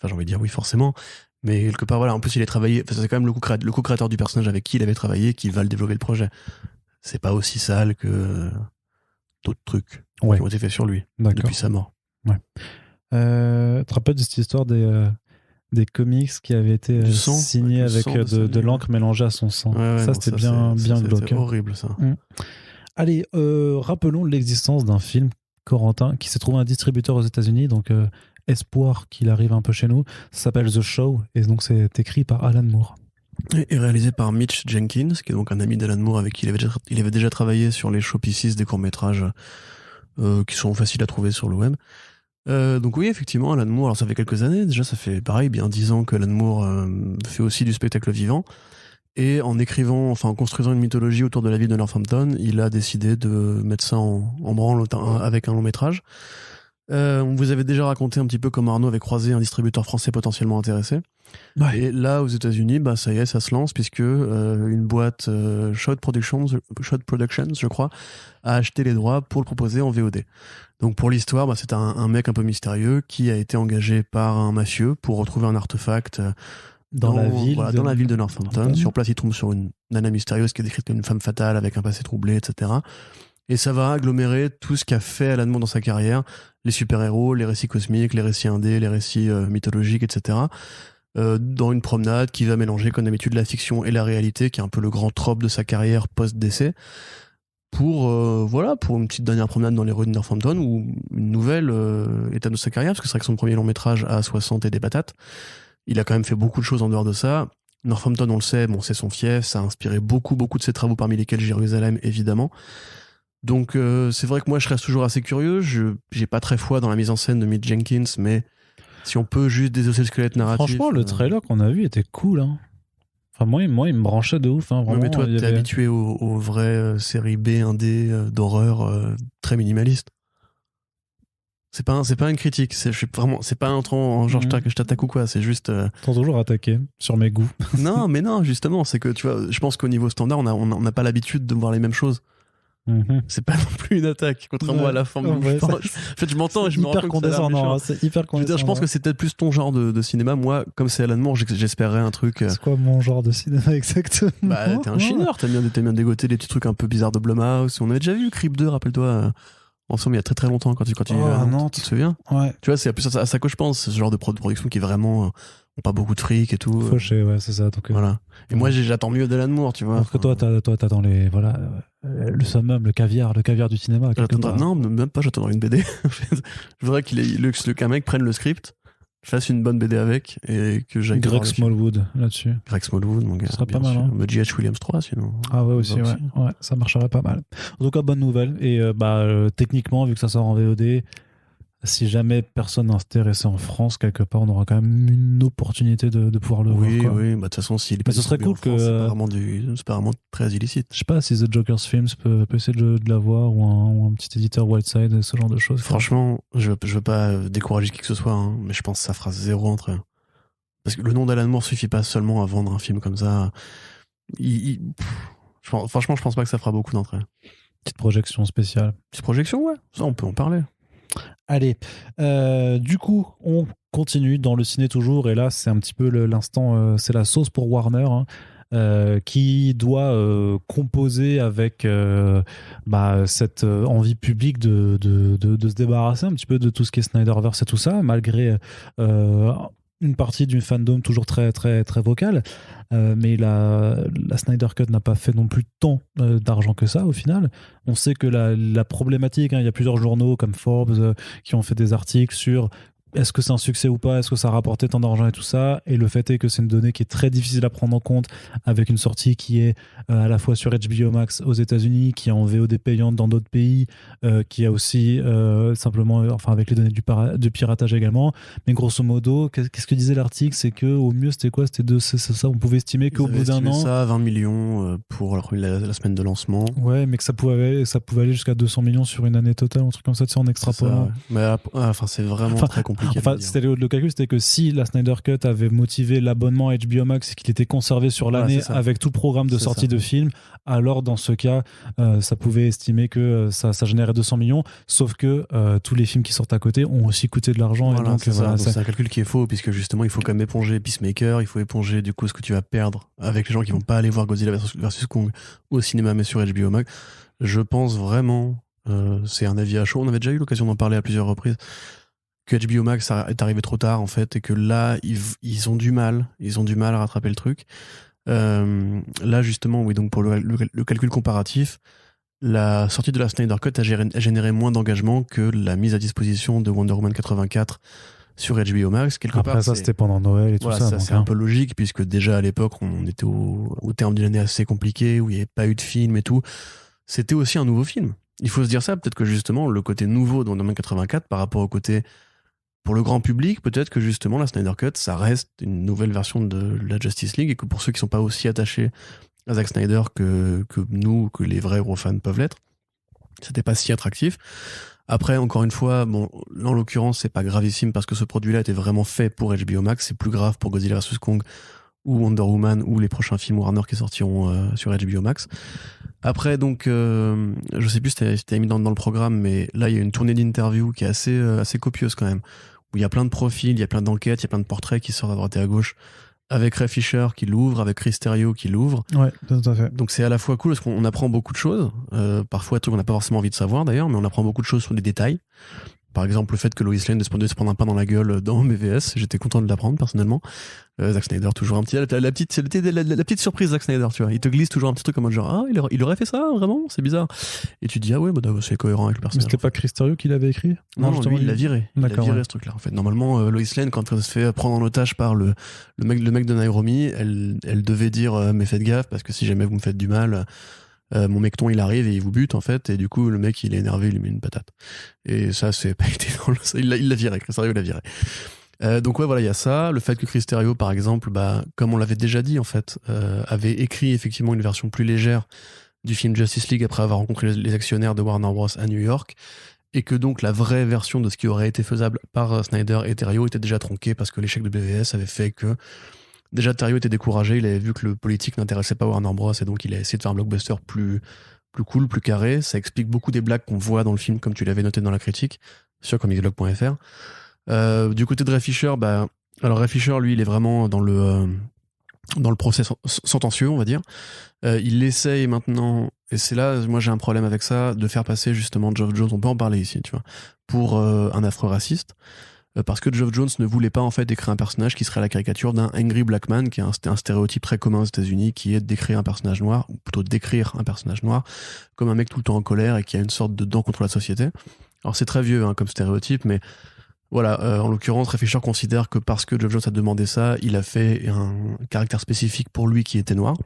j'ai envie de dire oui, forcément. Mais quelque part, voilà, en plus, il a travaillé. C'est quand même le co-créateur du personnage avec qui il avait travaillé qui va le développer le projet. C'est pas aussi sale que d'autres trucs qui ont été faits sur lui depuis sa mort. Ouais. Tu te rappelles de cette histoire des comics qui avaient été signés avec de l'encre mélangée à son sang? Ça, c'était bien glauque. C'était horrible, ça. Allez, rappelons l'existence d'un film, Corentin, qui s'est trouvé un distributeur aux États-Unis, donc espoir qu'il arrive un peu chez nous. Ça s'appelle The Show, et donc c'est écrit par Alan Moore. Et réalisé par Mitch Jenkins, qui est donc un ami d'Alan Moore avec qui il avait déjà travaillé sur les show pieces, des courts-métrages qui sont faciles à trouver sur le web. Donc oui, effectivement, Alan Moore, alors ça fait quelques années, déjà ça fait pareil, bien 10 ans que Alan Moore fait aussi du spectacle vivant. Et en construisant une mythologie autour de la ville de Northampton, il a décidé de mettre ça en branle avec un long métrage. On vous avait déjà raconté un petit peu comment Arnaud avait croisé un distributeur français potentiellement intéressé. Ouais. Et là, aux États-Unis, ça y est, ça se lance puisque une boîte Shot Productions, je crois, a acheté les droits pour le proposer en VOD. Donc pour l'histoire, c'est un mec un peu mystérieux qui a été engagé par un mafieux pour retrouver un artefact dans la ville de Northampton. Sur place, il tombe sur une nana mystérieuse qui est décrite comme une femme fatale avec un passé troublé, etc. Et ça va agglomérer tout ce qu'a fait Alan Moore dans sa carrière, les super-héros, les récits cosmiques, les récits indés, les récits mythologiques, etc. Dans une promenade qui va mélanger comme d'habitude la fiction et la réalité, qui est un peu le grand trope de sa carrière post-décès, pour une petite dernière promenade dans les rues de Northampton, ou une nouvelle étape de sa carrière, parce que c'est vrai que son premier long métrage à 60 et des patates, il a quand même fait beaucoup de choses en dehors de ça. Northampton, on le sait, c'est son fief, ça a inspiré beaucoup de ses travaux, parmi lesquels Jérusalem, évidemment. Donc c'est vrai que moi je reste toujours assez curieux, j'ai pas très foi dans la mise en scène de Mitch Jenkins, mais si on peut juste désosser le squelette narratif... Franchement, le trailer qu'on a vu était cool, hein. Enfin, moi, il me branchait de ouf, hein, vraiment. Mais toi, t'es habitué aux vraies séries B, 1D, d'horreur très minimalistes. C'est pas une critique, c'est pas un ton genre je t'attaque ou quoi, c'est juste... T'as toujours attaqué sur mes goûts. Non, mais non, justement, c'est que tu vois, je pense qu'au niveau standard, on n'a pas l'habitude de voir les mêmes choses. C'est pas non plus une attaque, contrairement à la forme. En fait, je m'entends et je me rends compte que c'est hyper condescendant. Je pense que c'est peut-être plus ton genre de cinéma. Moi, comme c'est Alan Moore, j'espérais un truc. C'est quoi mon genre de cinéma exactement? T'es un chineur, t'aimes bien dégoter des petits trucs un peu bizarres de Blumhouse. On avait déjà vu Creep 2, rappelle-toi. Ensemble, il y a très très longtemps quand tu non, tu te souviens? Ouais. Tu vois, c'est plus à ça que je pense. C'est ce genre de production qui est vraiment pas beaucoup de fric et tout. Fauché, ouais, c'est ça. Donc, voilà. Et moi, j'attends mieux d'Alan Moore, tu vois. Alors que toi, t'as dans les le summum, le caviar du cinéma. Non, même pas. J'attends une BD. Je voudrais qu'un mec prenne le script, fasse une bonne BD avec et que j'aille. Greg Smallwood là-dessus. Greg Smallwood, mon gars. Ce serait pas mal. Hein. G.H. Williams 3, sinon. Ah ouais, aussi, ouais. Ouais, ça marcherait pas mal. En tout cas, bonne nouvelle. Et techniquement, vu que ça sort en VOD, si jamais personne n'est intéressé en France, quelque part, on aura quand même une opportunité de pouvoir le voir. Oui, de toute façon, s'il est pas. Mais ce serait cool que. C'est pas vraiment très illicite. Je sais pas si The Joker's Films peut essayer de l'avoir, ou un petit éditeur Whiteside, ce genre de choses. Franchement, je veux pas décourager qui que ce soit, hein, mais je pense que ça fera zéro entrée. Parce que le nom d'Alan Moore suffit pas seulement à vendre un film comme ça. Franchement, je pense pas que ça fera beaucoup d'entrées. Petite projection spéciale. Petite projection, ouais. Ça, on peut en parler. Allez, du coup, on continue dans le ciné toujours, et là, c'est un petit peu l'instant, c'est la sauce pour Warner, hein, qui doit composer avec cette envie publique de se débarrasser un petit peu de tout ce qui est Snyderverse et tout ça, malgré une partie d'une fandom toujours très très très vocale, mais la Snyder Cut n'a pas fait non plus tant d'argent que ça au final. On sait que la problématique, hein, il y a plusieurs journaux comme Forbes qui ont fait des articles sur est-ce que c'est un succès ou pas, est-ce que ça a rapporté tant d'argent et tout ça, et le fait est que c'est une donnée qui est très difficile à prendre en compte, avec une sortie qui est à la fois sur HBO Max aux États-Unis, qui est en VOD payante dans d'autres pays, qui a aussi simplement, avec les données de piratage également, mais grosso modo, qu'est-ce que disait l'article, c'est que au mieux c'était quoi, c'est ça, on pouvait estimer qu'au bout d'un an, ça 20 millions pour la semaine de lancement. Ouais, mais que ça pouvait aller jusqu'à 200 millions sur une année totale, un truc comme ça, en extrapolant. Mais c'est vraiment très compliqué. C'était le calcul, c'était que si la Snyder Cut avait motivé l'abonnement HBO Max et qu'il était conservé sur l'année avec tout le programme de sortie de film, alors dans ce cas, ça pouvait estimer que ça générait 200 millions, sauf que tous les films qui sortent à côté ont aussi coûté de l'argent. Voilà, et donc, c'est un calcul qui est faux, puisque justement, il faut quand même éponger Peacemaker, il faut éponger du coup ce que tu vas perdre avec les gens qui vont pas aller voir Godzilla versus Kong au cinéma, mais sur HBO Max. Je pense vraiment, c'est un avis à chaud, on avait déjà eu l'occasion d'en parler à plusieurs reprises, que HBO Max est arrivé trop tard en fait, et que là ils ont du mal à rattraper le truc. Là justement, oui, donc pour le calcul comparatif, la sortie de la Snyder Cut a généré moins d'engagement que la mise à disposition de Wonder Woman 84 sur HBO Max. Quelque Après part, ça, c'était pendant Noël et tout voilà, ça. C'est un peu logique, puisque déjà à l'époque, on était au terme d'une année assez compliquée, où il n'y avait pas eu de film et tout. C'était aussi un nouveau film. Il faut se dire ça, peut-être que justement, le côté nouveau dans Wonder Man 84 par rapport au côté pour le grand public, peut-être que justement la Snyder Cut, ça reste une nouvelle version de la Justice League, et que pour ceux qui sont pas aussi attachés à Zack Snyder que nous, que les vrais gros fans peuvent l'être, c'était pas si attractif. Après, encore une fois, bon, là, en l'occurrence, c'est pas gravissime parce que ce produit-là était vraiment fait pour HBO Max. C'est plus grave pour Godzilla vs Kong ou Wonder Woman ou les prochains films Warner qui sortiront sur HBO Max. Après, donc, je sais plus si t'avais mis dans le programme, mais là, il y a une tournée d'interviews qui est assez copieuse quand même, où il y a plein de profils, il y a plein d'enquêtes, il y a plein de portraits qui sortent à droite et à gauche, avec Ray Fisher qui l'ouvre, avec Chris Terrio qui l'ouvre. Ouais, tout à fait. Donc c'est à la fois cool parce qu'on apprend beaucoup de choses, parfois des trucs qu'on n'a pas forcément envie de savoir d'ailleurs, mais on apprend beaucoup de choses sur des détails. Par exemple, le fait que Lois Lane se prenne un pain dans la gueule dans BVS, j'étais content de l'apprendre personnellement. Zack Snyder, toujours un petit. La petite surprise, Zack Snyder, tu vois. Il te glisse toujours un petit truc comme genre, ah, il aurait fait ça, vraiment, c'est bizarre. Et tu te dis, ah ouais, bah, c'est cohérent avec le personnage. Mais c'était pas Chris Terrio qui l'avait écrit? Non, lui, il l'a viré. Il a viré ouais. ce truc-là, en fait. Normalement, Lois Lane, quand elle se fait prendre en otage par le mec de Nairobi, elle devait dire, mais faites gaffe, parce que si jamais vous me faites du mal. Mon mecton il arrive et il vous bute en fait, et du coup le mec il est énervé, il lui met une patate, et ça c'est pas été dans il l'a viré, Chris Terrio l'a viré. Donc ouais, voilà, il y a ça, le fait que Chris Terrio par exemple, bah, comme on l'avait déjà dit en fait, avait écrit effectivement une version plus légère du film Justice League après avoir rencontré les actionnaires de Warner Bros à New York, et que donc la vraie version de ce qui aurait été faisable par Snyder et Terrio était déjà tronquée parce que l'échec de BVS avait fait que déjà, Terrio était découragé, il avait vu que le politique n'intéressait pas Warner Bros. Et donc il a essayé de faire un blockbuster plus cool, plus carré. Ça explique beaucoup des blagues qu'on voit dans le film, comme tu l'avais noté dans la critique, sur comicsblog.fr. Du côté de Ray Fisher, bah, alors Ray Fisher, lui, il est vraiment dans le procès sentencieux, on va dire. Il essaye maintenant, et c'est là, moi j'ai un problème avec ça, de faire passer justement Geoff Johns, on peut en parler ici, tu vois, pour un affreux raciste. Parce que Geoff Johns ne voulait pas en fait décrire un personnage qui serait la caricature d'un angry black man, qui est un stéréotype très commun aux États-Unis, qui est de décrire un personnage noir, ou plutôt décrire un personnage noir, comme un mec tout le temps en colère et qui a une sorte de dent contre la société. Alors c'est très vieux hein, comme stéréotype, mais voilà, en l'occurrence, Ray Fisher considère que parce que Geoff Johns a demandé ça, il a fait un caractère spécifique pour lui qui était noir.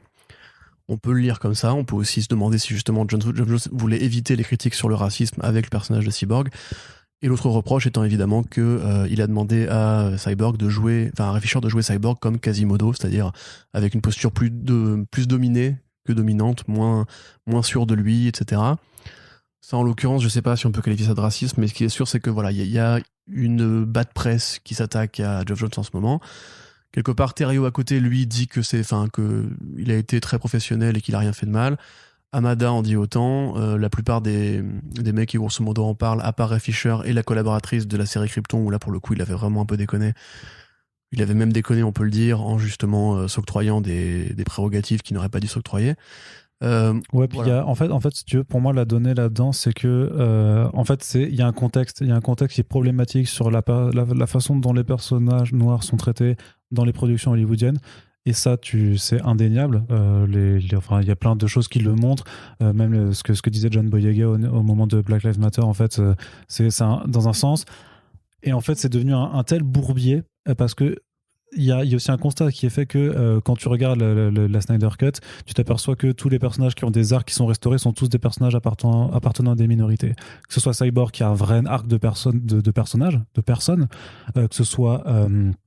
On peut le lire comme ça, on peut aussi se demander si justement Geoff Johns voulait éviter les critiques sur le racisme avec le personnage de Cyborg. Et l'autre reproche étant évidemment que il a demandé à Cyborg à Ray Fisher de jouer Cyborg comme Quasimodo, c'est-à-dire avec une posture plus dominée que dominante, moins sûre de lui, etc. Ça, en l'occurrence, je sais pas si on peut qualifier ça de racisme, mais ce qui est sûr, c'est que voilà, il y a une bad presse qui s'attaque à Geoff Johns en ce moment. Quelque part, Terrio à côté, lui, dit que il a été très professionnel et qu'il a rien fait de mal. Hamada en dit autant, la plupart des mecs qui grosso modo en parlent, à part Ray Fisher et la collaboratrice de la série Krypton, où là pour le coup il avait vraiment un peu déconné. Il avait même déconné, on peut le dire, en justement s'octroyant des prérogatives qu'il n'aurait pas dû s'octroyer. Ouais, puis voilà. En fait, si tu veux, pour moi, la donnée là-dedans, c'est que, en fait, il y a un contexte qui est problématique sur la façon dont les personnages noirs sont traités dans les productions hollywoodiennes. Et ça, c'est indéniable. Il y a plein de choses qui le montrent. Même ce que disait John Boyega au moment de Black Lives Matter, en fait, c'est dans un sens. Et en fait, c'est devenu un tel bourbier parce que il y a aussi un constat qui est fait que quand tu regardes la Snyder Cut, tu t'aperçois que tous les personnages qui ont des arcs qui sont restaurés sont tous des personnages appartenant à des minorités. Que ce soit Cyborg qui a un vrai arc de personne, que ce soit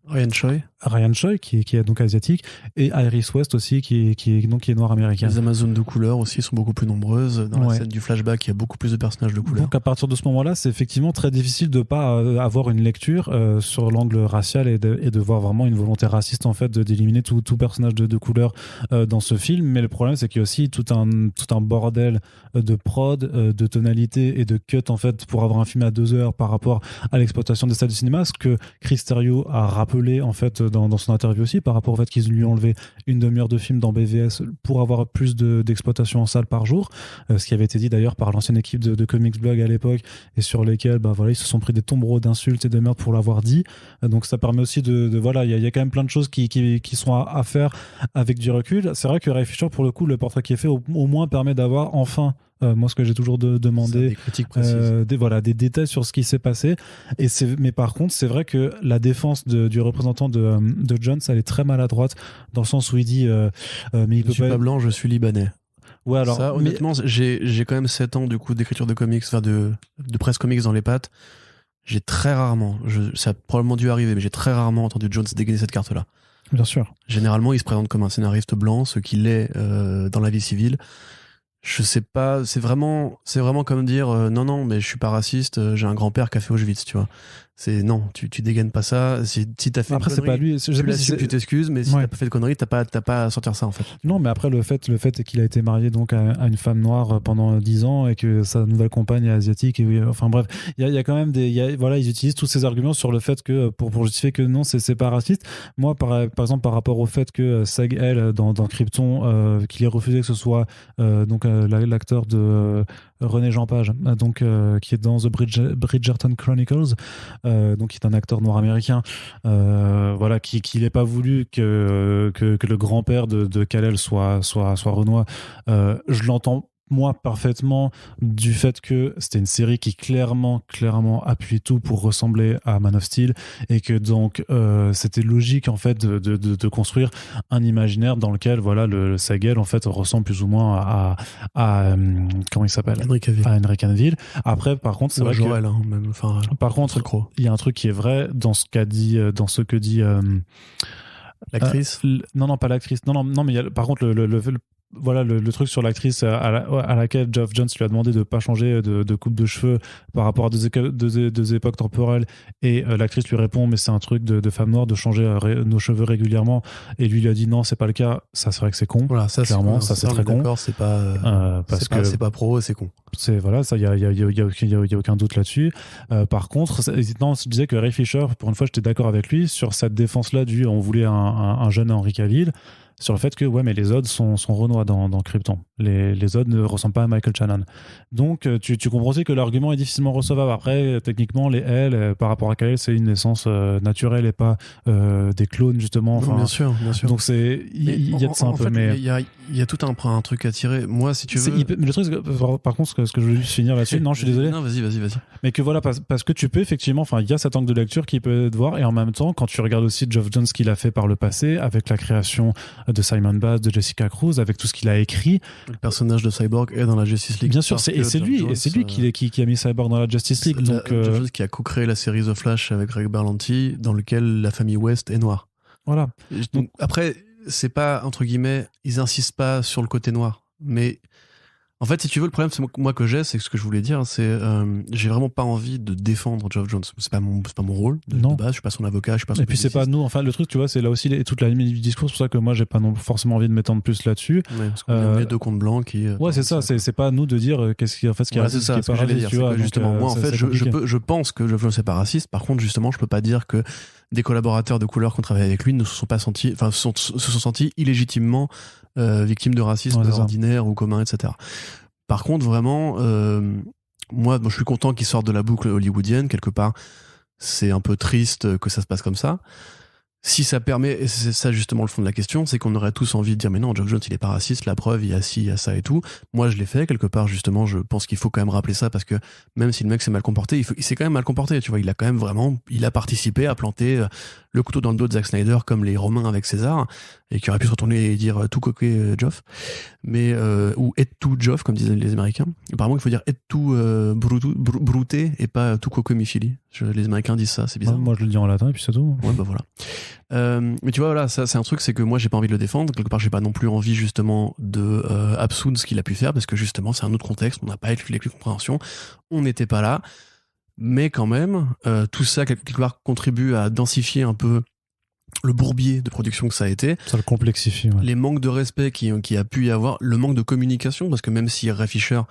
Ryan Choi qui est donc asiatique, et Iris West aussi qui est noire américaine. Les Amazones de couleur aussi sont beaucoup plus nombreuses. Dans la scène du flashback, il y a beaucoup plus de personnages de couleur. Donc à partir de ce moment-là, c'est effectivement très difficile de pas avoir une lecture sur l'angle racial et de voir vraiment une volonté raciste en fait d'éliminer tout personnage de couleur dans ce film. Mais le problème, c'est qu'il y a aussi tout un bordel de prod, de tonalité et de cut en fait pour avoir un film à 2 heures par rapport à l'exploitation des salles de cinéma. Ce que Chris Terrio a rappelé en fait dans son interview aussi par rapport au fait qu'ils lui ont enlevé une demi-heure de film dans BVS pour avoir plus d'exploitation en salle par jour, ce qui avait été dit d'ailleurs par l'ancienne équipe de Comics Blog à l'époque, et sur lesquels ils se sont pris des tombereaux d'insultes et de meurtres pour l'avoir dit. Donc ça permet aussi il y a quand même plein de choses qui sont à faire avec du recul. C'est vrai que Ray Fisher, pour le coup, le portrait qui est fait au moins permet d'avoir enfin Moi, ce que j'ai toujours demandé, des critiques précises, des détails sur ce qui s'est passé. Mais par contre, c'est vrai que la défense du représentant de Jones, elle est très maladroite dans le sens où il dit mais il je suis pas blanc, je suis libanais. Ouais, alors, ça, honnêtement, j'ai quand même 7 ans du coup d'écriture de comics, enfin de presse comics dans les pattes. J'ai très rarement, ça a probablement dû arriver, mais j'ai très rarement entendu Jones dégainer cette carte-là. Bien sûr. Généralement, il se présente comme un scénariste blanc, ce qu'il est dans la vie civile. Je sais pas, c'est vraiment comme dire non, mais je suis pas raciste, j'ai un grand-père qui a fait Auschwitz, tu vois. C'est non, tu dégaines pas ça. Si t'as fait après, une connerie, c'est pas lui. tu l'assumes, tu t'excuses, mais si t'as pas fait de conneries, t'as pas à sortir ça en fait. Non, mais après le fait est qu'il a été marié donc à une femme noire pendant 10 ans et que sa nouvelle compagne est asiatique. Et enfin bref, il y a quand même voilà, ils utilisent tous ces arguments sur le fait que pour justifier que non, c'est pas raciste. Moi, par exemple, par rapport au fait que Seg-El dans Krypton, qu'il ait refusé que ce soit donc l'acteur de René Jean Page, donc qui est dans The Bridgerton Chronicles, donc qui est un acteur noir américain, voilà, qui n'ait pas voulu que le grand-père de Kal-El soit Renoir. Je l'entends moi parfaitement du fait que c'était une série qui clairement appuyait tout pour ressembler à Man of Steel et que donc c'était logique en fait de construire un imaginaire dans lequel voilà le Seg-El en fait ressemble plus ou moins à comment il s'appelle, Henry Cavill. Après par contre c'est vrai Jorel, que même, enfin, par contre il y a un truc qui est vrai dans ce que dit l'actrice. Non, pas l'actrice. Non, mais il y a, par contre voilà le truc sur l'actrice à laquelle Geoff Johns lui a demandé de pas changer de coupe de cheveux par rapport à deux époques temporelles, et l'actrice lui répond mais c'est un truc de femme noire de changer nos cheveux régulièrement, et lui il a dit non c'est pas le cas. Ça c'est vrai que c'est con, voilà, ça clairement c'est très con. D'accord, c'est pas parce que c'est pas pro, c'est con. C'est voilà, ça il y a aucun doute là-dessus. Par contre, je disais que Ray Fisher, pour une fois j'étais d'accord avec lui sur cette défense là du on voulait un jeune Henry Cavill, sur le fait que ouais mais les Zods sont Renois dans Krypton. Les Zods ne ressemblent pas à Michael Shannon. Donc tu comprends aussi que l'argument est difficilement recevable. Après techniquement les L par rapport à Kal-El c'est une naissance naturelle et pas des clones justement. Non, bien sûr. Donc c'est il y a de ça un peu, mais il y a tout un truc à tirer. Moi si tu veux. Mais le truc par contre ce que je voulais juste finir là-dessus. Non je suis désolé. Non vas-y. Mais que voilà parce que tu peux effectivement, enfin il y a cet angle de lecture qui peut être voir, et en même temps quand tu regardes aussi Geoff Johns qu'il a fait par le passé avec la création de Simon Bass, de Jessica Cruz, avec tout ce qu'il a écrit. Le personnage de Cyborg est dans la Justice League. Bien sûr, c'est lui qui a mis Cyborg dans la Justice League. Donc, Geoff Johns qui a co-créé la série The Flash avec Greg Berlanti, dans lequel la famille West est noire. Voilà. Donc après, c'est pas, entre guillemets, ils insistent pas sur le côté noir. Mais en fait, si tu veux, le problème c'est ce que je voulais dire, c'est j'ai vraiment pas envie de défendre Geoff Johns. C'est pas mon rôle de base. Je suis pas son avocat, je suis pas son. Et puis c'est pas nous. Enfin, le truc, tu vois, c'est là aussi toute la limite du discours. C'est pour ça que moi, j'ai pas forcément envie de m'étendre plus là-dessus. Ouais, parce qu'on est deux comptes blancs qui. Ouais, c'est ça. C'est pas à nous de dire qu'est-ce qui est raciste, ce qui est pas raciste. Tu vois, justement, moi, en fait, je pense que Geoff Johns c'est pas raciste. Par contre, justement, je peux pas dire que des collaborateurs de couleur qui ont travaillé avec lui ne se sont sentis illégitimement victimes de racisme ordinaire ou commun, etc. Par contre, vraiment, moi, je suis content qu'il sorte de la boucle hollywoodienne. Quelque part, c'est un peu triste que ça se passe comme ça. Si ça permet, et c'est ça justement le fond de la question, c'est qu'on aurait tous envie de dire mais non, Geoff Johns il est pas raciste, la preuve il y a ci, il y a ça et tout. Moi je l'ai fait quelque part, justement, je pense qu'il faut quand même rappeler ça, parce que même si le mec s'est mal comporté, il s'est quand même mal comporté, tu vois, il a participé à planter le couteau dans le dos de Zack Snyder comme les Romains avec César, et qui aurait pu se retourner et dire tout coquet Geoff, mais ou et tout Geoff comme disaient les Américains. Apparemment il faut dire et tout brouté et pas tout coquet Michili. Les Américains disent ça, c'est bizarre. Moi je le dis en latin et puis c'est tout. Ouais bah voilà. Mais tu vois, voilà, ça c'est un truc, c'est que moi j'ai pas envie de le défendre. Quelque part, j'ai pas non plus envie justement de absoudre ce qu'il a pu faire, parce que justement c'est un autre contexte, on n'a pas les clés de compréhension, on n'était pas là. Mais quand même, tout ça quelque part contribue à densifier un peu le bourbier de production que ça a été. Ça le complexifie. Ouais. Les manques de respect qui a pu y avoir, le manque de communication, parce que même si Ray Fisher,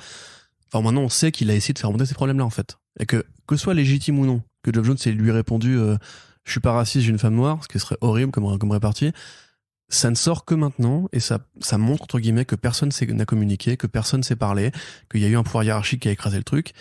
enfin maintenant on sait qu'il a essayé de faire remonter ces problèmes-là en fait, et que ce soit légitime ou non, que Geoff Johns ait lui répondu je suis pas raciste, j'ai une femme noire, ce qui serait horrible comme répartie, ça ne sort que maintenant, et ça montre entre guillemets que personne n'a communiqué, que personne s'est parlé, qu'il y a eu un pouvoir hiérarchique qui a écrasé le truc,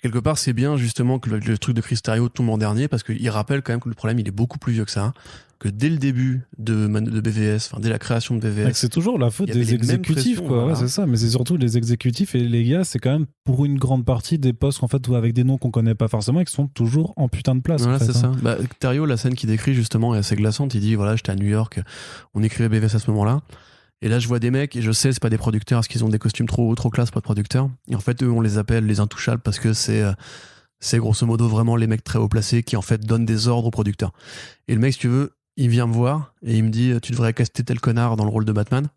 quelque part, c'est bien justement que le truc de Chris Terrio tombe en dernier, parce qu'il rappelle quand même que le problème, il est beaucoup plus vieux que ça. Que dès le début de BVS, dès la création de BVS... C'est toujours la faute des exécutifs, quoi. Voilà. Ouais, c'est ça, mais c'est surtout les exécutifs et les gars, c'est quand même pour une grande partie des postes en fait, avec des noms qu'on connaît pas forcément et qui sont toujours en putain de place. Voilà, en fait, c'est ça. Terrio, la scène qu'il décrit justement est assez glaçante. Il dit, voilà, j'étais à New York, on écrivait BVS à ce moment-là. Et là, je vois des mecs, et je sais, c'est pas des producteurs, parce qu'ils ont des costumes trop classe, pas de producteurs. Et en fait, eux, on les appelle les intouchables parce que c'est grosso modo vraiment les mecs très haut placés qui en fait donnent des ordres aux producteurs. Et le mec, si tu veux, il vient me voir et il me dit, tu devrais caster tel connard dans le rôle de Batman.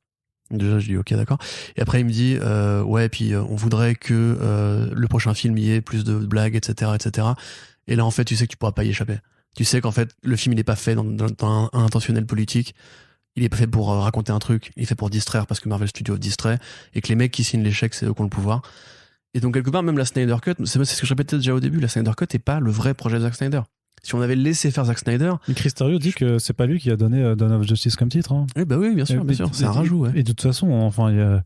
Déjà, je dis ok, d'accord. Et après, il me dit, ouais, puis on voudrait que le prochain film y ait plus de blagues, etc., etc. Et là, en fait, tu sais que tu pourras pas y échapper. Tu sais qu'en fait, le film, il est pas fait dans un intentionnel politique. Il est pas fait pour raconter un truc. Il est fait pour distraire parce que Marvel Studios distrait et que les mecs qui signent les chèques, c'est eux qui ont le pouvoir. Et donc, quelque part, même la Snyder Cut, c'est ce que je répétais déjà au début, la Snyder Cut est pas le vrai projet de Zack Snyder. Si on avait laissé faire Zack Snyder... Mais Chris Terrio dit que c'est pas lui qui a donné Dawn of Justice comme titre. Hein. Oui, bah oui, bien sûr. C'est un rajout. Ouais. Et de toute façon, enfin,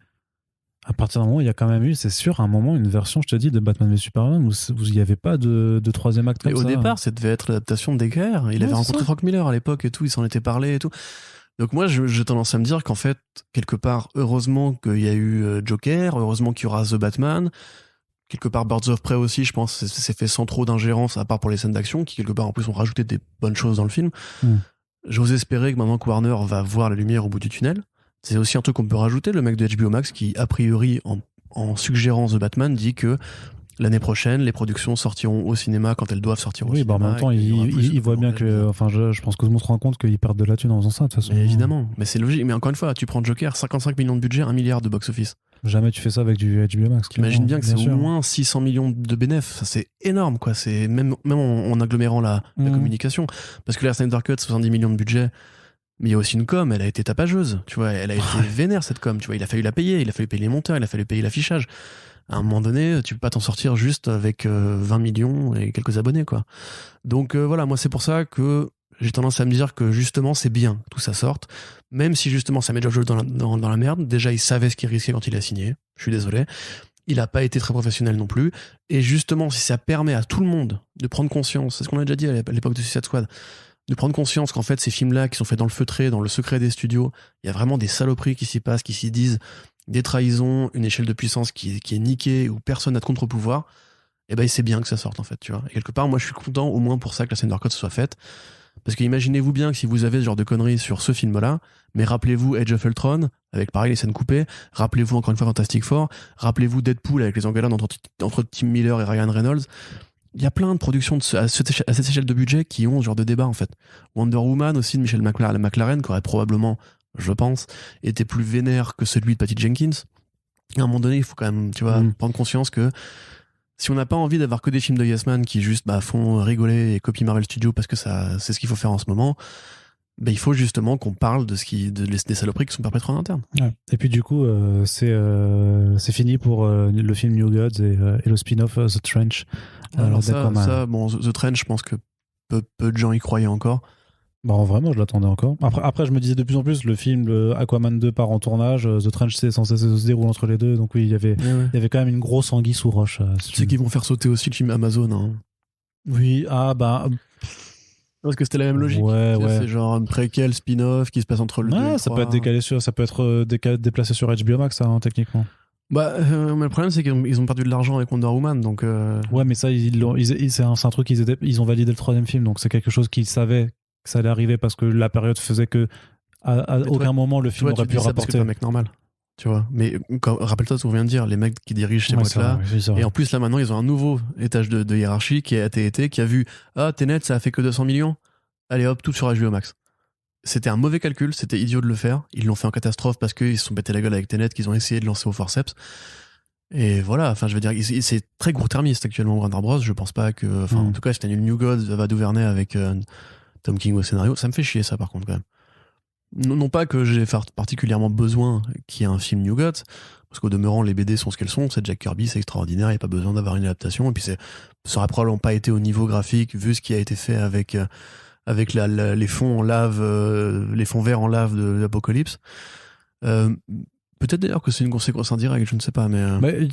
à partir d'un moment, il y a quand même eu, c'est sûr, à un moment, une version, je te dis, de Batman v Superman où il n'y avait pas de troisième acte comme ça. Et au départ, ça devait être l'adaptation de DKR. Il avait rencontré Frank Miller à l'époque et tout, il s'en était parlé et tout. Donc moi, j'ai tendance à me dire qu'en fait, quelque part, heureusement qu'il y a eu Joker, heureusement qu'il y aura The Batman, quelque part Birds of Prey aussi, je pense, c'est fait sans trop d'ingérence, à part pour les scènes d'action, qui quelque part en plus ont rajouté des bonnes choses dans le film. J'ose espérer que maintenant que Warner va voir la lumière au bout du tunnel. C'est aussi un truc qu'on peut rajouter, le mec de HBO Max qui, a priori, en suggérant The Batman, dit que l'année prochaine, les productions sortiront au cinéma quand elles doivent sortir au cinéma. Oui, en même temps, il voit bien que... Enfin, je pense que tout le monde se rend compte qu'ils perdent de la thune en faisant ça, de toute façon. Mais évidemment, mais c'est logique. Mais encore une fois, tu prends Joker, 55 millions de budget, 1 milliard de box-office. Jamais tu fais ça avec du HBO Max. Imagine bien que c'est au moins 600 millions de bénéfices. C'est énorme, quoi. C'est même en agglomérant la communication. Parce que la Snyder Cut, 70 millions de budget... Mais il y a aussi une com, elle a été tapageuse, tu vois, elle a été vénère cette com, tu vois, il a fallu la payer, il a fallu payer les monteurs, il a fallu payer l'affichage. À un moment donné, tu peux pas t'en sortir juste avec 20 millions et quelques abonnés, quoi. Donc voilà, moi c'est pour ça que j'ai tendance à me dire que justement c'est bien que tout ça sorte, même si justement ça met Geoff Johns dans la merde. Déjà il savait ce qu'il risquait quand il a signé, je suis désolé. Il a pas été très professionnel non plus. Et justement, si ça permet à tout le monde de prendre conscience, c'est ce qu'on a déjà dit à l'époque de Suicide Squad, de prendre conscience qu'en fait ces films-là qui sont faits dans le feutré, dans le secret des studios, il y a vraiment des saloperies qui s'y passent, qui s'y disent, des trahisons, une échelle de puissance qui est niquée, où personne n'a de contre-pouvoir, et ben c'est bien que ça sorte en fait, tu vois. Et quelque part, moi je suis content au moins pour ça que la Snyder Cut se soit faite, parce que imaginez-vous bien que si vous avez ce genre de conneries sur ce film-là, mais rappelez-vous Age of Ultron, avec pareil les scènes coupées, rappelez-vous encore une fois Fantastic Four, rappelez-vous Deadpool avec les engueulades entre Tim Miller et Ryan Reynolds. Il y a plein de productions à cette échelle de budget qui ont ce genre de débat en fait. Wonder Woman aussi de Michelle McLaren, qui aurait probablement, je pense, été plus vénère que celui de Patty Jenkins. Et à un moment donné, il faut quand même, tu vois, prendre conscience que si on n'a pas envie d'avoir que des films de Yes Man qui juste font rigoler et copient Marvel Studios parce que c'est ce qu'il faut faire en ce moment, il faut justement qu'on parle des saloperies qui sont perpétrées en interne. Ouais. Et puis du coup, c'est fini pour le film New Gods et le spin-off The Trench. Alors The Trench, je pense que peu de gens y croyaient encore. Bon, vraiment, je l'attendais encore. Après, je me disais de plus en plus, le film Aquaman 2 part en tournage, The Trench, c'est censé se dérouler entre les deux, donc oui, il y avait quand même une grosse anguille sous roche. Tu sais qu'ils vont faire sauter aussi le film Amazon. Hein. Oui, parce que c'était la même logique. Ouais. C'est genre un préquel, spin-off qui se passe entre le 2 et le 3. Ça peut être déplacé sur HBO Max, ça, hein, techniquement. Mais le problème, c'est qu'ils ont perdu de l'argent avec Wonder Woman, donc... Ouais, mais ça, c'est un truc ils ont validé le troisième film, donc c'est quelque chose qu'ils savaient que ça allait arriver parce que la période faisait que à aucun moment le film aurait pu rapporter. Parce que c'est un mec normal, tu vois. Mais rappelle-toi ce qu'on vient de dire, les mecs qui dirigent ces boîtes-là. Et en plus, là, maintenant, ils ont un nouveau étage de hiérarchie qui est AT&T, qui a vu « Ah, Tenet, ça a fait que 200 millions. Allez hop, tout sur HBO Max. » C'était un mauvais calcul, c'était idiot de le faire. Ils l'ont fait en catastrophe parce qu'ils se sont pété la gueule avec Tenet, qu'ils ont essayé de lancer au forceps. Et voilà, enfin, je veux dire, c'est très court-termiste actuellement, Warner Bros. Je pense pas que... Enfin, en tout cas, c'était une New Gods, va Duvernay avec Tom King au scénario. Ça me fait chier, ça, par contre, quand même. Non pas que j'ai particulièrement besoin qu'il y ait un film New Gods, parce qu'au demeurant, les BD sont ce qu'elles sont. C'est Jack Kirby, c'est extraordinaire, il n'y a pas besoin d'avoir une adaptation. Et puis, ça aurait probablement pas été au niveau graphique, vu ce qui a été fait avec les fonds en lave, les fonds verts en lave de l'Apocalypse. Peut-être d'ailleurs que c'est une conséquence indirecte, je ne sais pas, mais...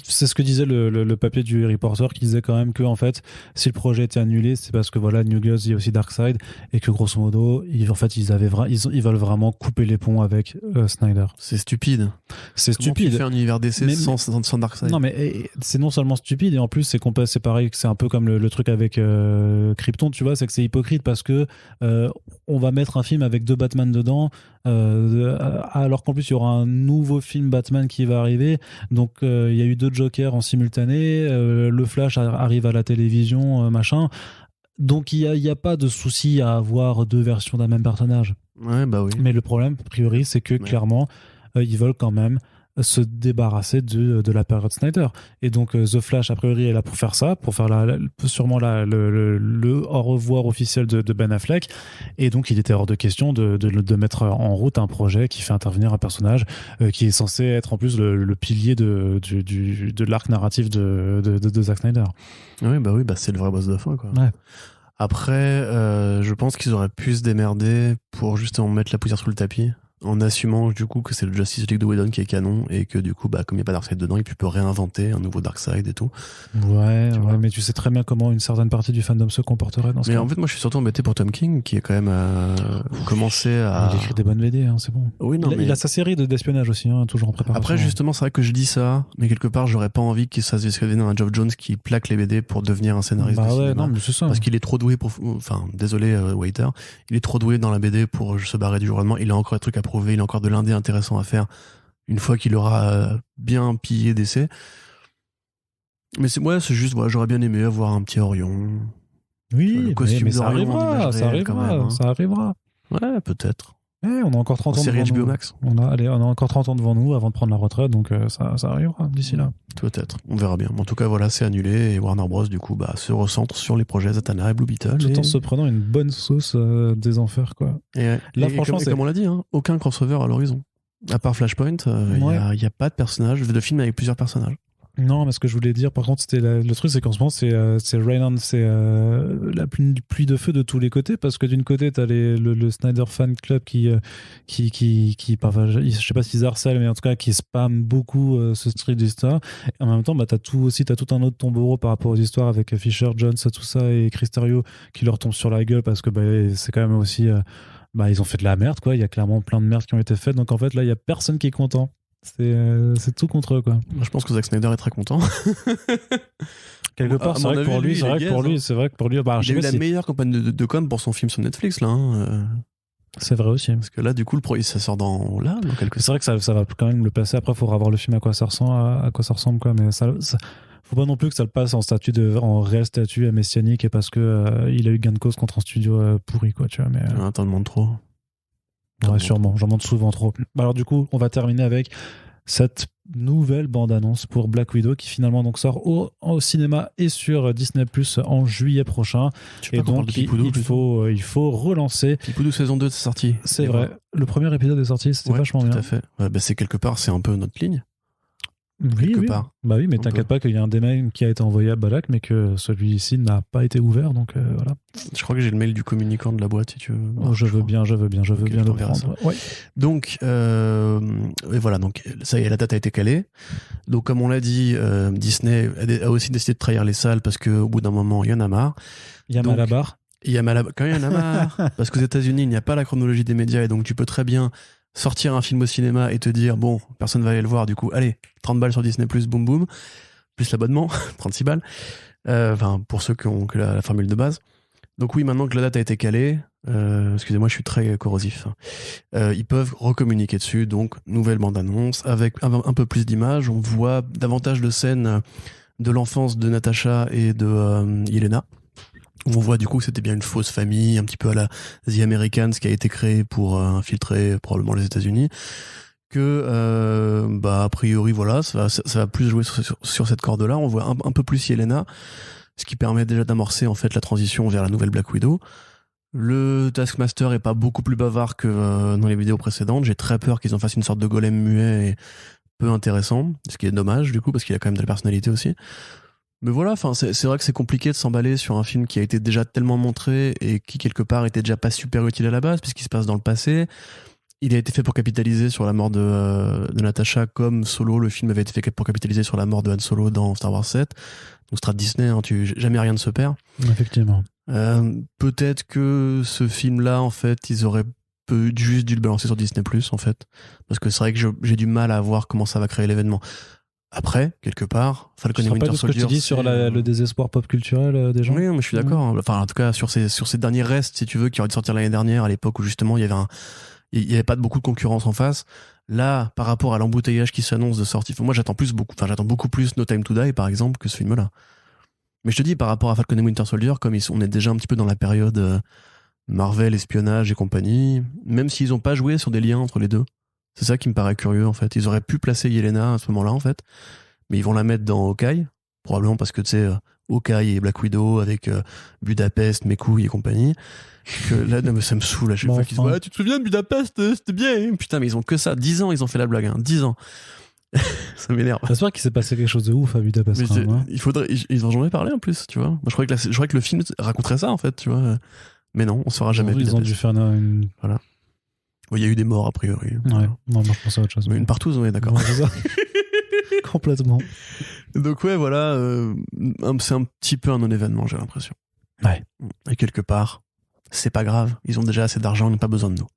c'est ce que disait le papier du reporter, qui disait quand même que, en fait, si le projet était annulé, c'est parce que voilà, New Gods, il y a aussi Darkseid, et que grosso modo, ils veulent vraiment couper les ponts avec Snyder. C'est stupide. C'est Comment stupide. tu fais un univers DC sans Darkseid? Non, mais c'est non seulement stupide, et en plus, c'est pareil, c'est un peu comme le truc avec Krypton, tu vois, c'est que c'est hypocrite parce que on va mettre un film avec 2 Batman dedans, alors qu'en plus il y aura un nouveau film Batman qui va arriver, donc il y a eu 2 Jokers en simultané, le Flash arrive à la télévision, machin, donc il y a pas de souci à avoir 2 versions d'un même personnage. Ouais, bah oui. Mais le problème, a priori, c'est que clairement ils veulent quand même se débarrasser de la période Snyder. Et donc The Flash, a priori, est là pour faire ça, pour faire sûrement le au revoir officiel de Ben Affleck. Et donc il était hors de question de mettre en route un projet qui fait intervenir un personnage qui est censé être en plus le pilier de l'arc narratif de Zack Snyder. Oui, bah c'est le vrai boss de fin, quoi. Ouais. Après, je pense qu'ils auraient pu se démerder pour justement mettre la poussière sous le tapis, en assumant du coup que c'est le Justice League de Whedon qui est canon, et que du coup, bah, comme il n'y a pas Darkseid dedans, il peut réinventer un nouveau Darkseid et tout. Ouais, mais tu sais très bien comment une certaine partie du fandom se comporterait dans ce cas. Mais en fait, moi je suis surtout embêté pour Tom King, qui est quand même commencé à... Il écrit des bonnes BD, hein, c'est bon. Oui, non, il a sa série d'espionnage aussi, hein, toujours en préparation. Après, justement, c'est vrai que je dis ça, mais quelque part, j'aurais pas envie qu'il se fasse devenir un Geoff Jones qui plaque les BD pour devenir un scénariste de cinéma. Non, mais c'est ça. Parce qu'il est trop doué pour... Enfin, désolé, Waiter, il est trop doué dans la BD pour se barrer du jour au lendemain. Il a encore des trucs à prouver, il a encore de l'indé intéressant à faire une fois qu'il aura bien pillé DC. Mais c'est juste, voilà, j'aurais bien aimé avoir un petit Orion. Oui, le costume mais ça arrivera, ça arrivera. Ouais, peut-être. On a encore 30 ans série devant HBO nous. Max. On a encore 30 ans devant nous avant de prendre la retraite, donc ça arrivera d'ici là. Peut-être, on verra bien. En tout cas, voilà, c'est annulé, et Warner Bros. Du coup, bah, se recentre sur les projets Zatanna et Blue Beetle. Tout en se prenant une bonne sauce des enfers, quoi. Là, franchement, comme on l'a dit, hein, aucun crossover à l'horizon. À part Flashpoint, il n'y a pas de personnage, de film avec plusieurs personnages. Non, mais ce que je voulais dire, par contre, c'était le truc, c'est qu'en ce moment, c'est Rain On, c'est la pluie de feu de tous les côtés, parce que d'une côté, t'as le Snyder Fan Club qui enfin, je sais pas s'ils harcèlent, mais en tout cas, qui spam beaucoup ce street d'histoire. Et en même temps, bah, t'as tout un autre tombereau par rapport aux histoires avec Fisher, Jones, tout ça, et Cristerio qui leur tombe sur la gueule, parce que bah, c'est quand même aussi... ils ont fait de la merde, quoi. Il y a clairement plein de merdes qui ont été faites, donc en fait, là, il y a personne qui est content. C'est tout contre eux, quoi. Je pense que Zack Snyder est très content. Quelque part, c'est vrai que pour lui, il a eu la meilleure campagne de com pour son film sur Netflix, là. Hein. C'est vrai aussi. Parce que là, du coup, ça sort dans quelques... C'est vrai que ça va quand même le passer. Après, il faudra voir le film à quoi ça ressemble, quoi. Mais ça faut pas non plus que ça le passe en réel statut messianique, et parce que il a eu gain de cause contre un studio pourri, quoi, tu vois. Mais t'en demandes trop. Ouais, sûrement, j'en demande souvent trop. Alors du coup, on va terminer avec cette nouvelle bande-annonce pour Black Widow, qui finalement donc sort au cinéma et sur Disney+ en juillet prochain. Et donc il faut relancer. Pipoudou saison 2, c'est sorti. C'est vrai. Le premier épisode est sorti, c'était vachement bien. Tout à fait. C'est quelque part, c'est un peu notre ligne. Oui. Part. Bah oui, mais t'inquiète pas qu'il y a un des mails qui a été envoyé à Balak, mais que celui-ci n'a pas été ouvert, donc voilà. Je crois que j'ai le mail du communicant de la boîte, si tu veux. Je veux bien le prendre. Ouais. Donc, et voilà, donc ça y est, la date a été calée. Donc, comme on l'a dit, Disney a aussi décidé de trahir les salles, parce qu'au bout d'un moment, il y en a marre. Il y a mal à barre. Quand il y en a marre, parce qu'aux États-Unis, il n'y a pas la chronologie des médias, et donc tu peux très bien sortir un film au cinéma et te dire, bon, personne va aller le voir, du coup, allez, 30 balles sur Disney+, boum boum, plus l'abonnement, 36 balles, pour ceux qui ont que la formule de base. Donc oui, maintenant que la date a été calée, excusez-moi, je suis très corrosif, ils peuvent recommuniquer dessus, donc nouvelle bande-annonce, avec un peu plus d'images, on voit davantage de scènes de l'enfance de Natasha et de Yelena. On voit du coup que c'était bien une fausse famille, un petit peu à la The Americans, qui a été créée pour infiltrer probablement les États-Unis. Que, a priori, voilà, ça va plus jouer sur cette corde-là. On voit un peu plus Yelena, ce qui permet déjà d'amorcer en fait la transition vers la nouvelle Black Widow. Le Taskmaster est pas beaucoup plus bavard que dans les vidéos précédentes. J'ai très peur qu'ils en fassent une sorte de golem muet et peu intéressant, ce qui est dommage du coup, parce qu'il a quand même de la personnalité aussi. Mais voilà, c'est vrai que c'est compliqué de s'emballer sur un film qui a été déjà tellement montré et qui quelque part était déjà pas super utile à la base, puisqu'il se passe dans le passé. il a été fait pour capitaliser sur la mort de Natasha, comme Solo, le film avait été fait pour capitaliser sur la mort de Han Solo dans Star Wars 7. Donc Strat Disney, hein, jamais rien ne se perd. Effectivement. Peut-être que ce film-là, en fait, ils auraient juste dû le balancer sur Disney+, en fait. Parce que c'est vrai que j'ai du mal à voir comment ça va créer l'événement. Après, quelque part, Falcon et Winter Soldier... ce que tu dis sur le désespoir pop culturel des gens. Oui, mais je suis d'accord. Enfin, en tout cas, sur ces derniers restes, si tu veux, qui auraient dû sortir l'année dernière, à l'époque où justement il y avait pas beaucoup de concurrence en face. Là, par rapport à l'embouteillage qui s'annonce de sortie, moi j'attends beaucoup plus No Time to Die, par exemple, que ce film-là. Mais je te dis, par rapport à Falcon et Winter Soldier, comme on est déjà un petit peu dans la période Marvel, espionnage et compagnie, même s'ils ont pas joué sur des liens entre les deux, c'est ça qui me paraît curieux, en fait. Ils auraient pu placer Yelena à ce moment-là, en fait, mais ils vont la mettre dans Hawkeye, probablement parce que, tu sais, Hawkeye et Black Widow avec Budapest, mes couilles et compagnie. Que là, non, mais ça me saoule. Je sais pas, tu te souviens de Budapest, c'était bien. Putain, mais ils ont que ça. 10 ans, ils ont fait la blague. 10 ans. Ça m'énerve. J'espère qu'il s'est passé quelque chose de ouf à Budapest. Ils en ont jamais parlé en plus, tu vois. Moi, je croyais que le film raconterait ça, en fait, tu vois. Mais non, on saura jamais. Ils ont dû faire une. Voilà. Il y a eu des morts, a priori. Ouais, non, moi je pensais à autre chose. Mais une partout, on est d'accord. Ouais, c'est ça. Complètement. Donc, ouais, voilà. C'est un petit peu un non-événement, j'ai l'impression. Ouais. Et quelque part, c'est pas grave. Ils ont déjà assez d'argent, ils n'ont pas besoin de nous.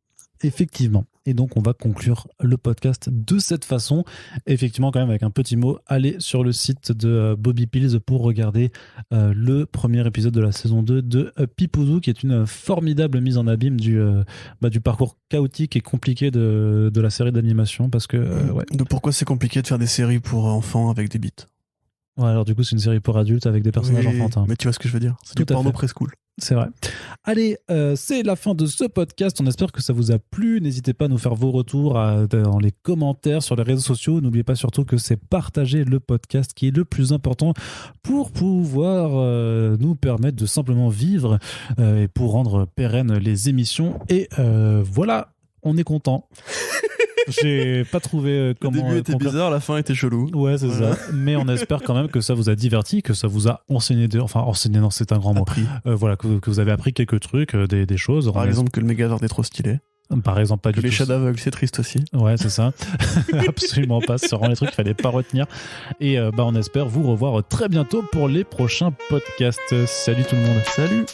Effectivement. Et donc, on va conclure le podcast de cette façon. Effectivement, quand même, avec un petit mot, allez sur le site de Bobby Pills pour regarder le premier épisode de la saison 2 de Pipouzou, qui est une formidable mise en abîme du parcours chaotique et compliqué de la série d'animation. Parce que, De pourquoi c'est compliqué de faire des séries pour enfants avec des bits. Ouais, alors du coup, c'est une série pour adultes avec des personnages enfantins. Mais tu vois ce que je veux dire. C'est du porno preschool. C'est vrai. Allez, c'est la fin de ce podcast. On espère que ça vous a plu. N'hésitez pas à nous faire vos retours dans les commentaires sur les réseaux sociaux. N'oubliez pas surtout que c'est partager le podcast qui est le plus important pour pouvoir nous permettre de simplement vivre et pour rendre pérennes les émissions. Et voilà, on est content. J'ai pas trouvé comment... Le début était bizarre, la fin était chelou. Ouais, c'est ça. Mais on espère quand même que ça vous a diverti, que ça vous a enseigné... enseigné, non, c'est un grand mot. Voilà, que vous avez appris quelques trucs, des choses. Par exemple, que le Megazord est trop stylé. Par exemple, pas que du tout. Les chats d'aveugles, c'est triste aussi. Ouais, c'est ça. Absolument pas. C'est vraiment les trucs qu'il fallait pas retenir. Et on espère vous revoir très bientôt pour les prochains podcasts. Salut tout le monde. Salut.